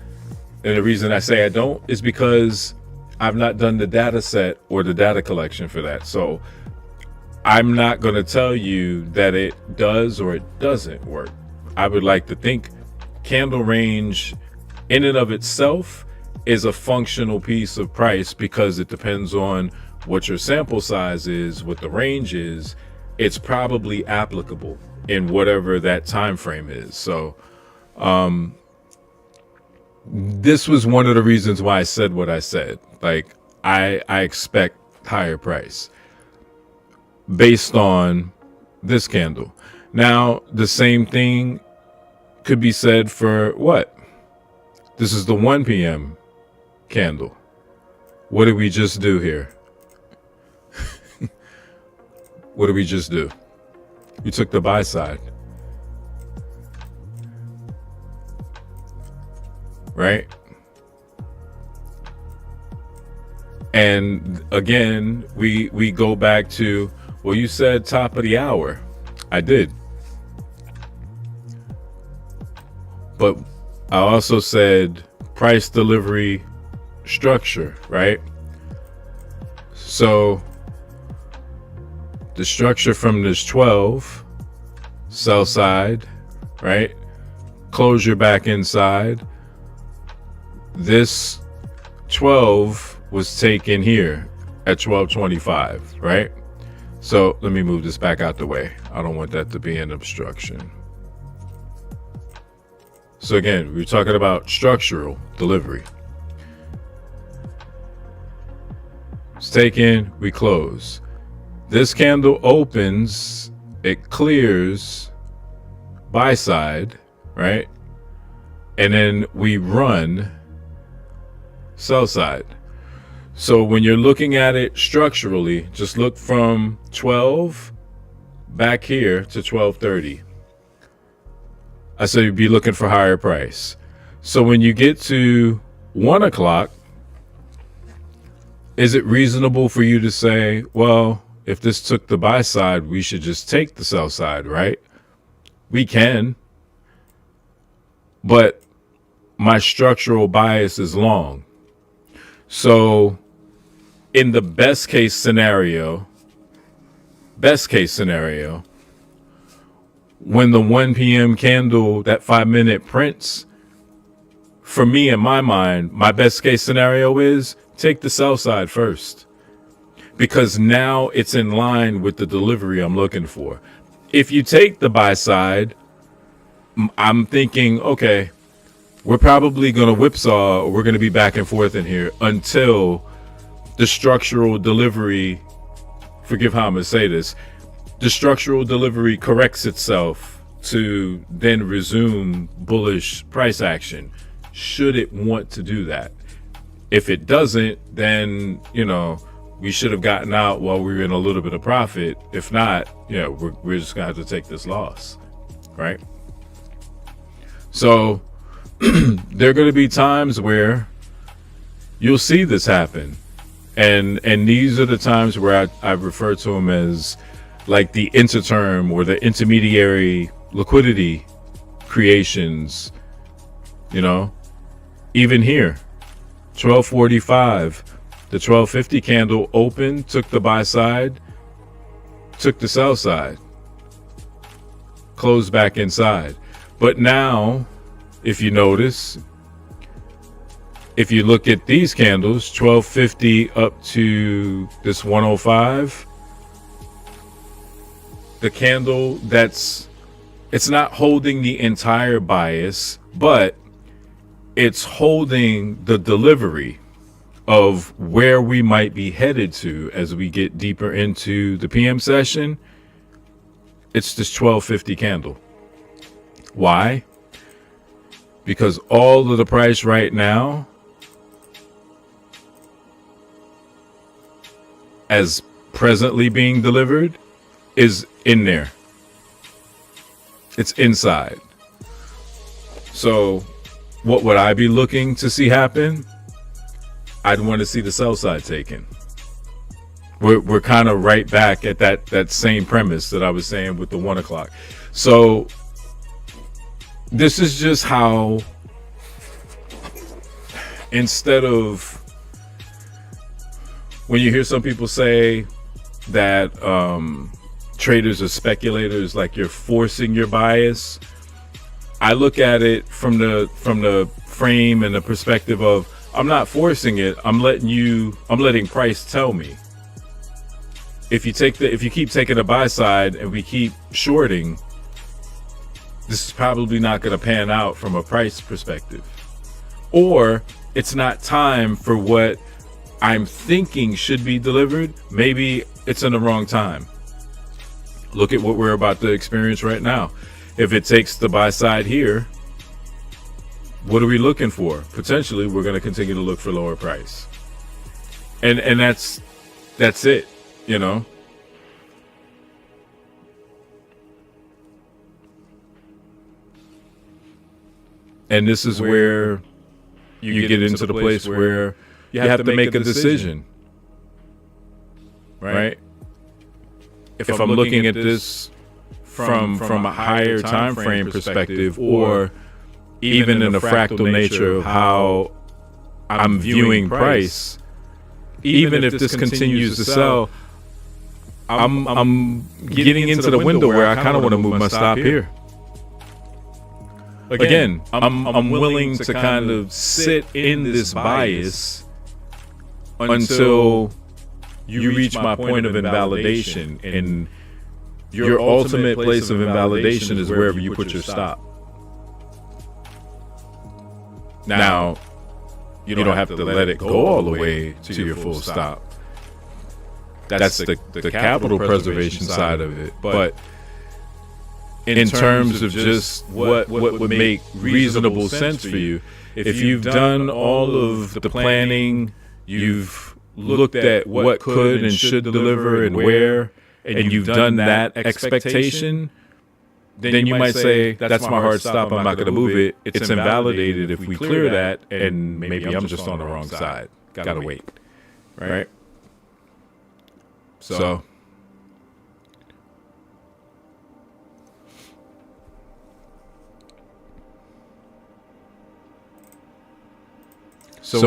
And the reason I say I don't is because I've not done the data set or the data collection for that. So I'm not going to tell you that it does or it doesn't work. I would like to think candle range in and of itself is a functional piece of price, because it depends on what your sample size is, what the range is. It's probably applicable in whatever that time frame is. So this was one of the reasons why I said what I said. Like, I expect higher price based on this candle. Now, the same thing could be said for what? This is the 1 p.m. candle. What did we just do here? What did we just do? We took the buy side. Right? And again, we go back to, well, you said top of the hour. I did. But I also said price delivery structure, right? So the structure from this 12, sell side, right? Closure back inside. This 12 was taken here at 12:25, right? So let me move this back out the way. I don't want that to be an obstruction. So again, we're talking about structural delivery. It's taken, we close. This candle opens, it clears buy side, right? And then we run sell side. So when you're looking at it structurally, just look from 12 back here to 12:30. I said you'd be looking for higher price. So when you get to 1 o'clock, is it reasonable for you to say, well, if this took the buy side, we should just take the sell side, right? We can. But my structural bias is long. So in the best case scenario, when the 1 p.m. candle, that 5-minute prints, for me, in my mind, my best case scenario is take the sell side first, because now it's in line with the delivery I'm looking for. If you take the buy side, I'm thinking, okay, we're probably going to whipsaw, or we're going to be back and forth in here until the structural delivery, forgive how I'm going to say this, the structural delivery corrects itself to then resume bullish price action, should it want to do that. If it doesn't, then, we should have gotten out while we were in a little bit of profit. If not, we're just going to have to take this loss, right? So there are going to be times where you'll see this happen. And these are the times where I refer to them as like the interterm or the intermediary liquidity creations, even here, 1245, the 1250 candle opened, took the buy side, took the sell side, closed back inside. But now, if you notice, if you look at these candles, 1250 up to this 105, the candle it's not holding the entire bias, but it's holding the delivery of where we might be headed to as we get deeper into the PM session. It's this 1250 candle. Why? Because all of the price right now, as presently being delivered, is in there. It's inside. So what would I be looking to see happen? I'd want to see the sell side taken. We're kind of right back at that same premise that I was saying with the 1 o'clock. So this is just how, instead of, when you hear some people say that traders are speculators, like you're forcing your bias, I look at it from the frame and the perspective of, I'm not forcing it. I'm letting price tell me. If you keep taking a buy side and we keep shorting, this is probably not going to pan out from a price perspective. Or it's not time for what I'm thinking should be delivered. Maybe it's in the wrong time. Look at what we're about to experience right now. If it takes the buy side here, what are we looking for? Potentially, we're going to continue to look for lower price. And that's it, And this is where you get into the place where you have to make a decision. Right? If I'm looking at this from a higher time frame perspective, or even in the fractal nature of how I'm viewing price, even if this continues to sell, I'm getting into the window where I kind of want to move my stop here. Again, I'm willing to kind of sit in this bias until you reach my point of invalidation, and your ultimate place of invalidation is wherever you put your stop. Now, you don't have to let it go all the way to your full stop. That's the capital preservation side of it. But in terms of just what would make reasonable sense for you, if you've done all of the planning, you've looked at what could and should deliver and where, and you've done that expectation, then you might say, that's my hard stop, I'm not going to move it. It's invalidated if we clear that, and maybe I'm just on the wrong side. Got to wait. Right? So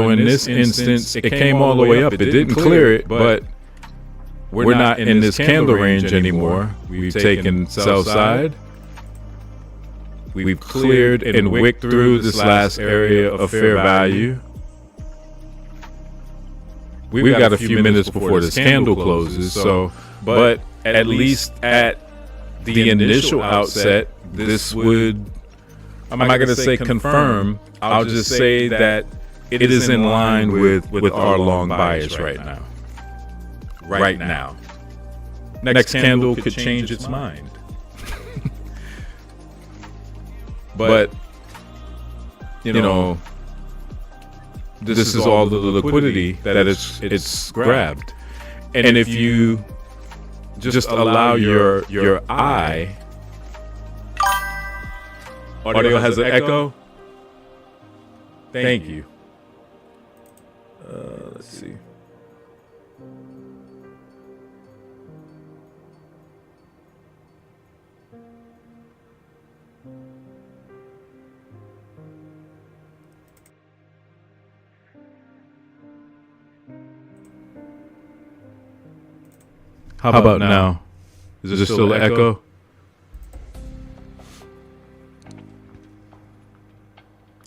in this instance, it came all the way up. It didn't clear it, but we're not in this candle range anymore. We've taken sell side. We've cleared and wicked through this last area of fair value. We've got a few minutes before this candle closes, but at least at the initial outset, this would, I'm not going to say confirm, I'll just say that it is in line with our long bias right now. next candle could change its mind. But, you know, this is all the liquidity that it's grabbed. And if you just allow your eye, audio has an echo. Thank you. Let's see. How about now? Is it still echo?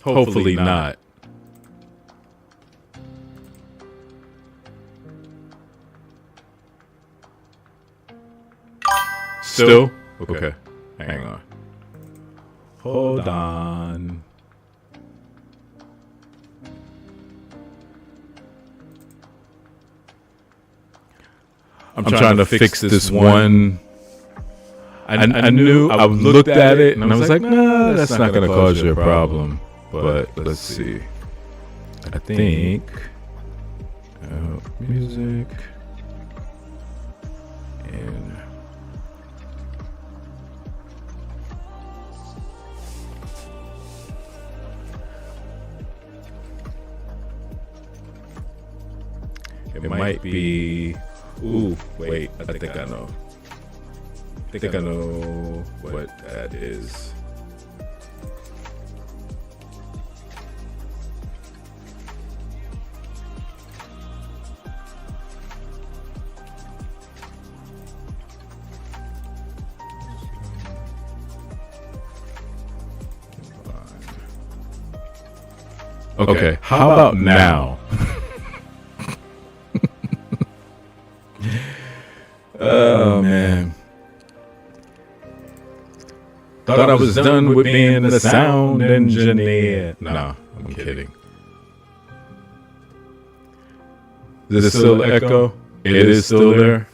Hopefully not. Still? Okay. Hang on. Hold on. I'm trying to fix this one. I knew, I looked at it and I was like, nah, that's not going to cause you a problem. But let's see. I think music and it might be. Ooh, wait, I think I know. I think I know what that is. Okay, how about now? Oh, man. Thought I was done with being a sound engineer. No, I'm kidding. Is it still echo? It is still there.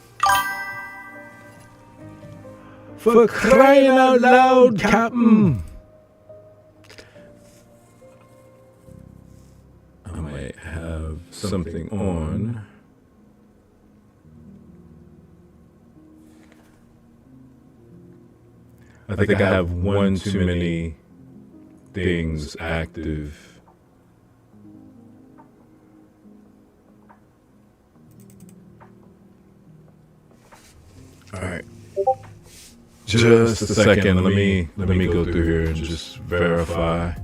For crying out loud, Captain. I might have something on. I think I have one too many things active. All right. Just a second. Let me go through here and just verify. All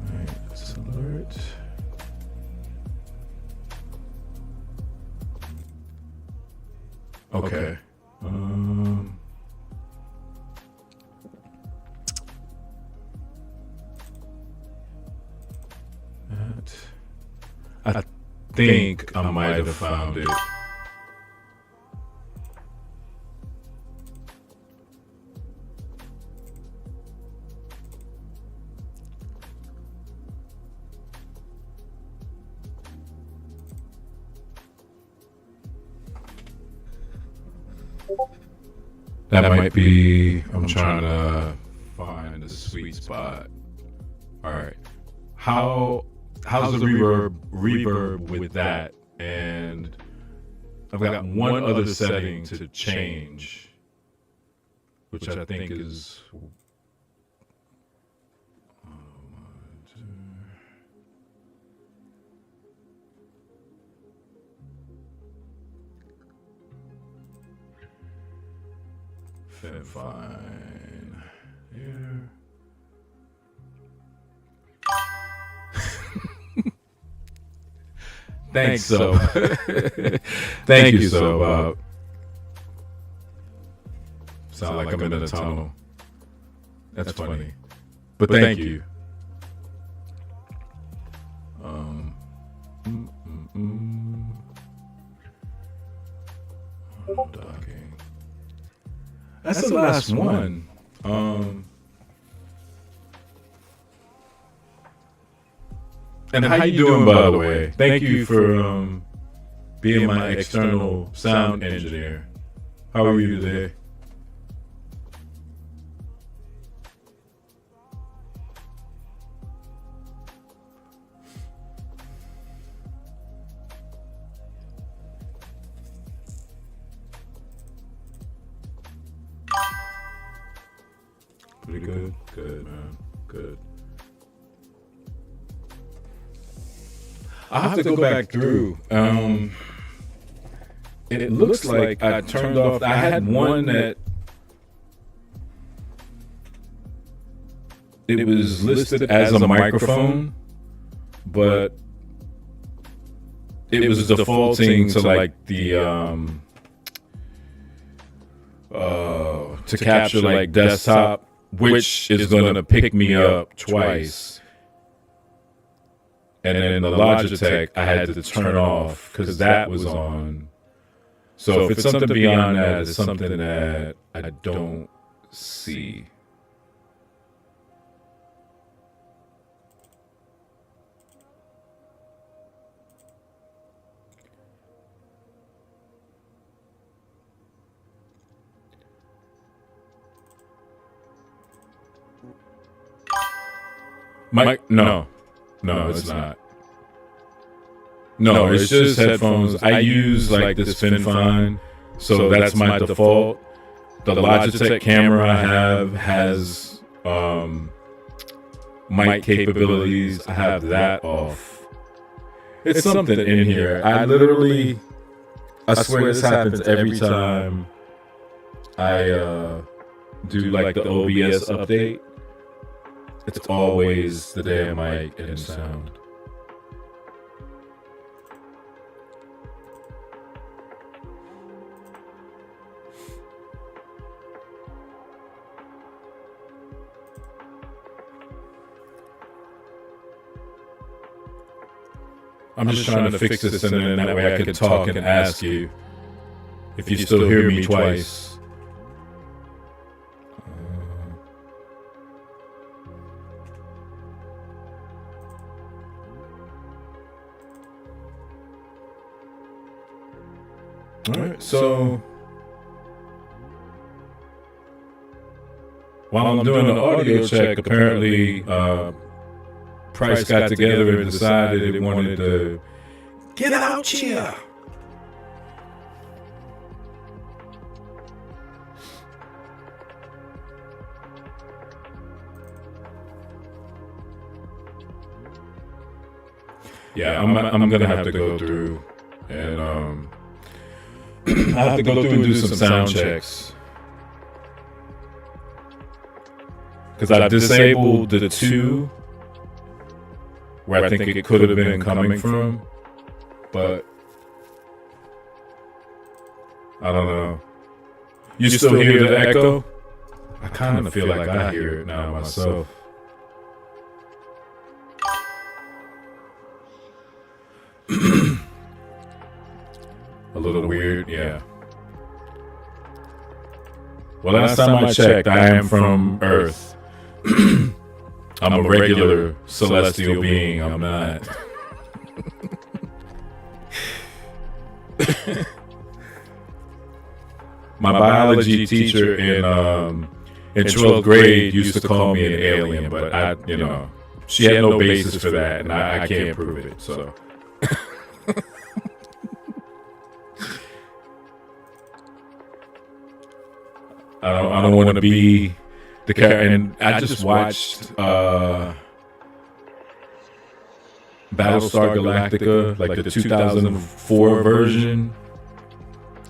right, that's alert. Okay. I think I might have found it. That might be, I'm trying to find a sweet spot. All right. How's the reverb with that? And I've got one other setting to change, which I think is fine. Here. Thanks, so. Thank you, so, Bob. Sound like I'm in a tunnel. That's funny. But thank you. Docking. That's the last one. And how you doing, by the way? Thank you for being my external sound engineer. How are you today? Pretty good? Good, man. Good. I'll have to go back through. It looks like I turned off. I had one that it was listed as a microphone, but it was defaulting to like the to capture like desktop, which is going to pick me up twice. And then the Logitech, I had to turn off because that was on. So if it's something beyond that, it's something that I don't see. No, it's not. No, it's just headphones. I use like this FinFine, so that's my default. The Logitech camera I have has mic capabilities. I have that off. It's something in here. I swear this happens every time I do like the OBS update. It's always the damn mic and sound. I'm just trying to fix this, and then that way I can talk and ask you if you still hear me twice. All right, so while I'm doing the audio check, apparently Price got together and decided it wanted to get out here. Yeah, I'm gonna have to go through and I have to go through and do some sound checks because I've disabled the two where I think it could have been coming from, but I don't know. You still hear the echo? I kind of feel like I hear it now myself. A little weird, yeah. Well, last time I checked, I am from Earth. I'm a regular celestial being. I'm not. My biology teacher in 12th grade used to call me an alien, but she had no basis for that, and I can't prove it. So. I don't want to be the character. And I just watched Battlestar Galactica, like the 2004 version,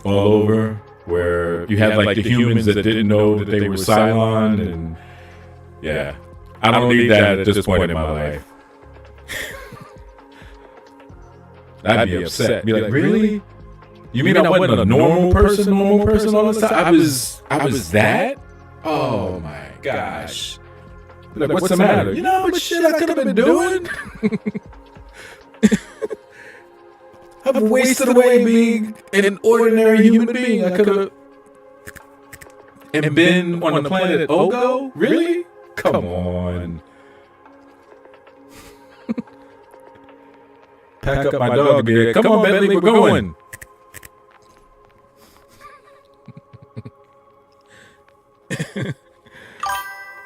all over, where you had like the humans that didn't know that they were Cylon, and yeah, I don't need that at this point in my life. I'd be upset. Be like, really? You mean I wasn't a normal person all the time? I was that? Oh my gosh. Like, what's the matter? You know how much shit I could have been doing? I've wasted away being an ordinary human being. I could have and been on the planet Ogo? Really? Come on. Pack up my dog and be like, come on, Bentley, we're going.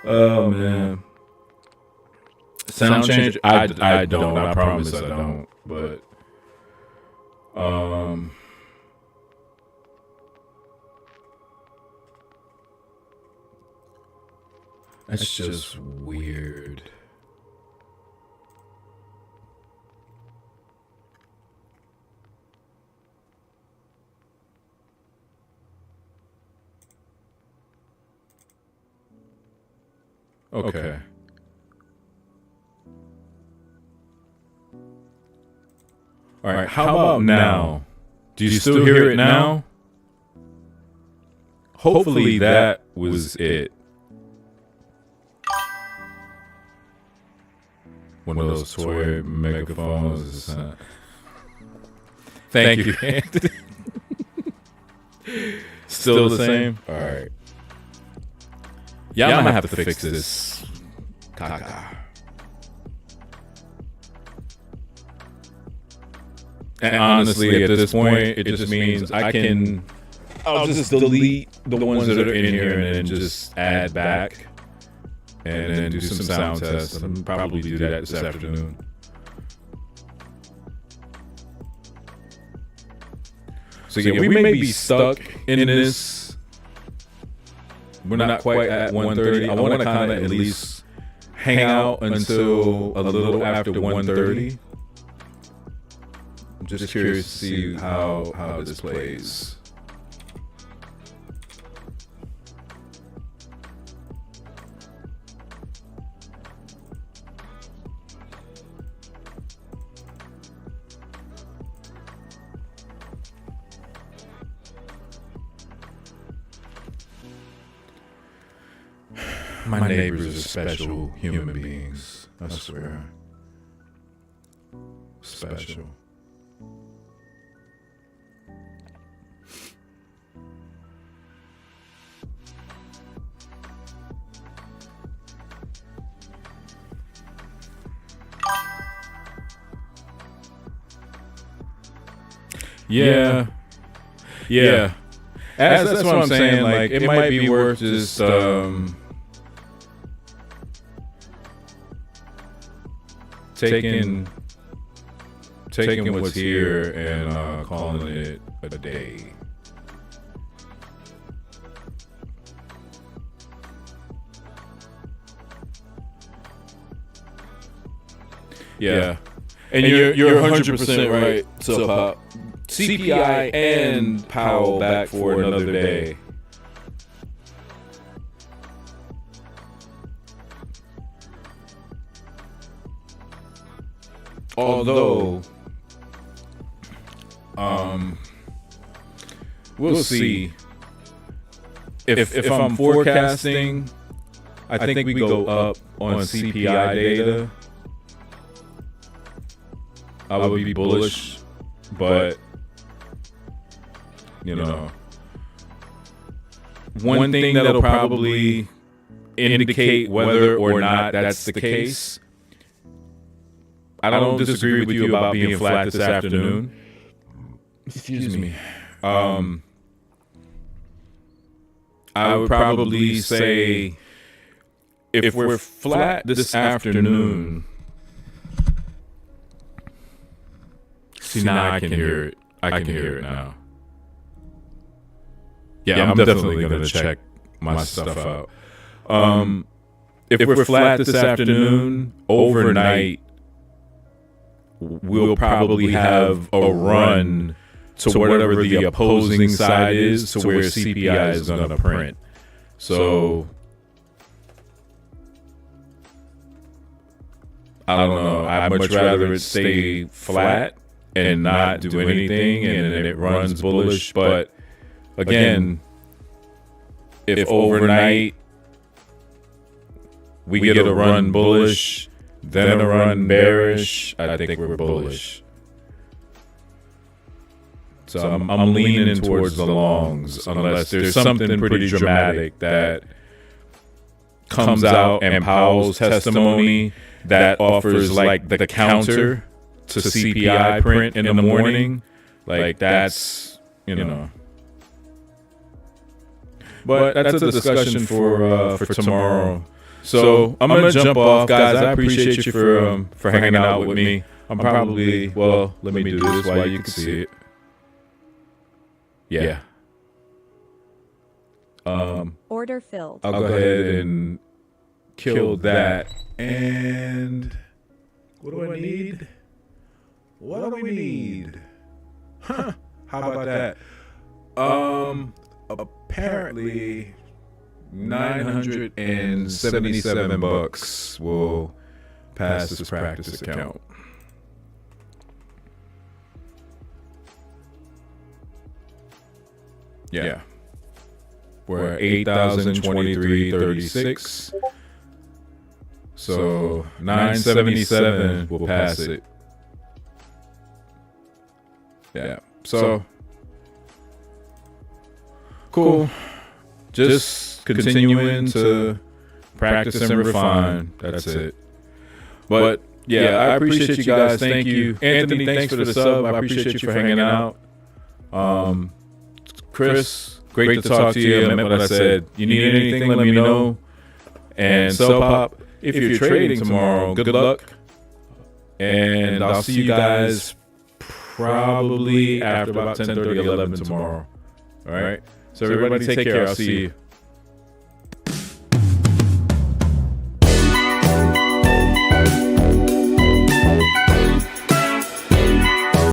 Oh man. Sound change? I don't. I promise I don't. But that's just weird. Okay. All right. How about now? Do you still hear it now? Hopefully that was it. One of those toy megaphones. Thank you. Still the same? All right. Yeah, I'm gonna have to fix this. Caca. And honestly, at this point, it just means I'll just delete the ones that are in here and then just add back and then do some sound tests. I'll probably do that this afternoon. So yeah, we may be stuck in this. We're not quite at 1:30. I want to kind of at least hang out until a little after 1:30. I'm just curious to see how this plays. My neighbors are special human beings, I swear. Special. Yeah. That's what I'm saying. Like, it might be worth just taking what's here and calling it a day. Yeah. And you're 100% right, so Pop. CPI and Powell back for another day. Although, we'll see. If I'm forecasting, I think we go up on CPI data. I would be bullish, but you know, one thing that'll probably indicate whether or not that's the case. I don't disagree with you about being flat this afternoon. Excuse me. I would probably say if we're flat this afternoon. See, now I can hear it. I can hear it now. Yeah, I'm definitely going to check my stuff out. If we're flat this afternoon, overnight, we'll probably have a run to whatever the opposing side is to where CPI is going to print. So I don't know. I'd much rather it stay flat and not do anything and then it runs bullish. But again, if overnight we get a run bullish, then a run bearish, I think we're bullish. So I'm leaning towards the longs unless there's something pretty dramatic that comes out and Powell's testimony that offers like the counter to CPI print in the morning. Like that's, you know. But that's a discussion for tomorrow. So I'm gonna jump off, guys. I appreciate you for hanging out with me. I'm probably let me do this while you can see it. Yeah. Order filled. I'll go ahead and kill that. And what do I need? What do we need? Huh? How about that? Apparently $977 will pass this practice account. Yeah. We're at 8,023.36. So 977 will pass it. Yeah. So cool. Just continuing to practice and refine. That's it. But yeah, I appreciate you guys. Thank you. Anthony, thanks for the sub. I appreciate you for hanging out. Chris, great to talk to you. I meant what I said. You need anything, let me know. And Cell Pop, if you're trading tomorrow, good luck. And I'll see you guys probably after about 10:30, 11 tomorrow. All right? So everybody take care. I'll see you.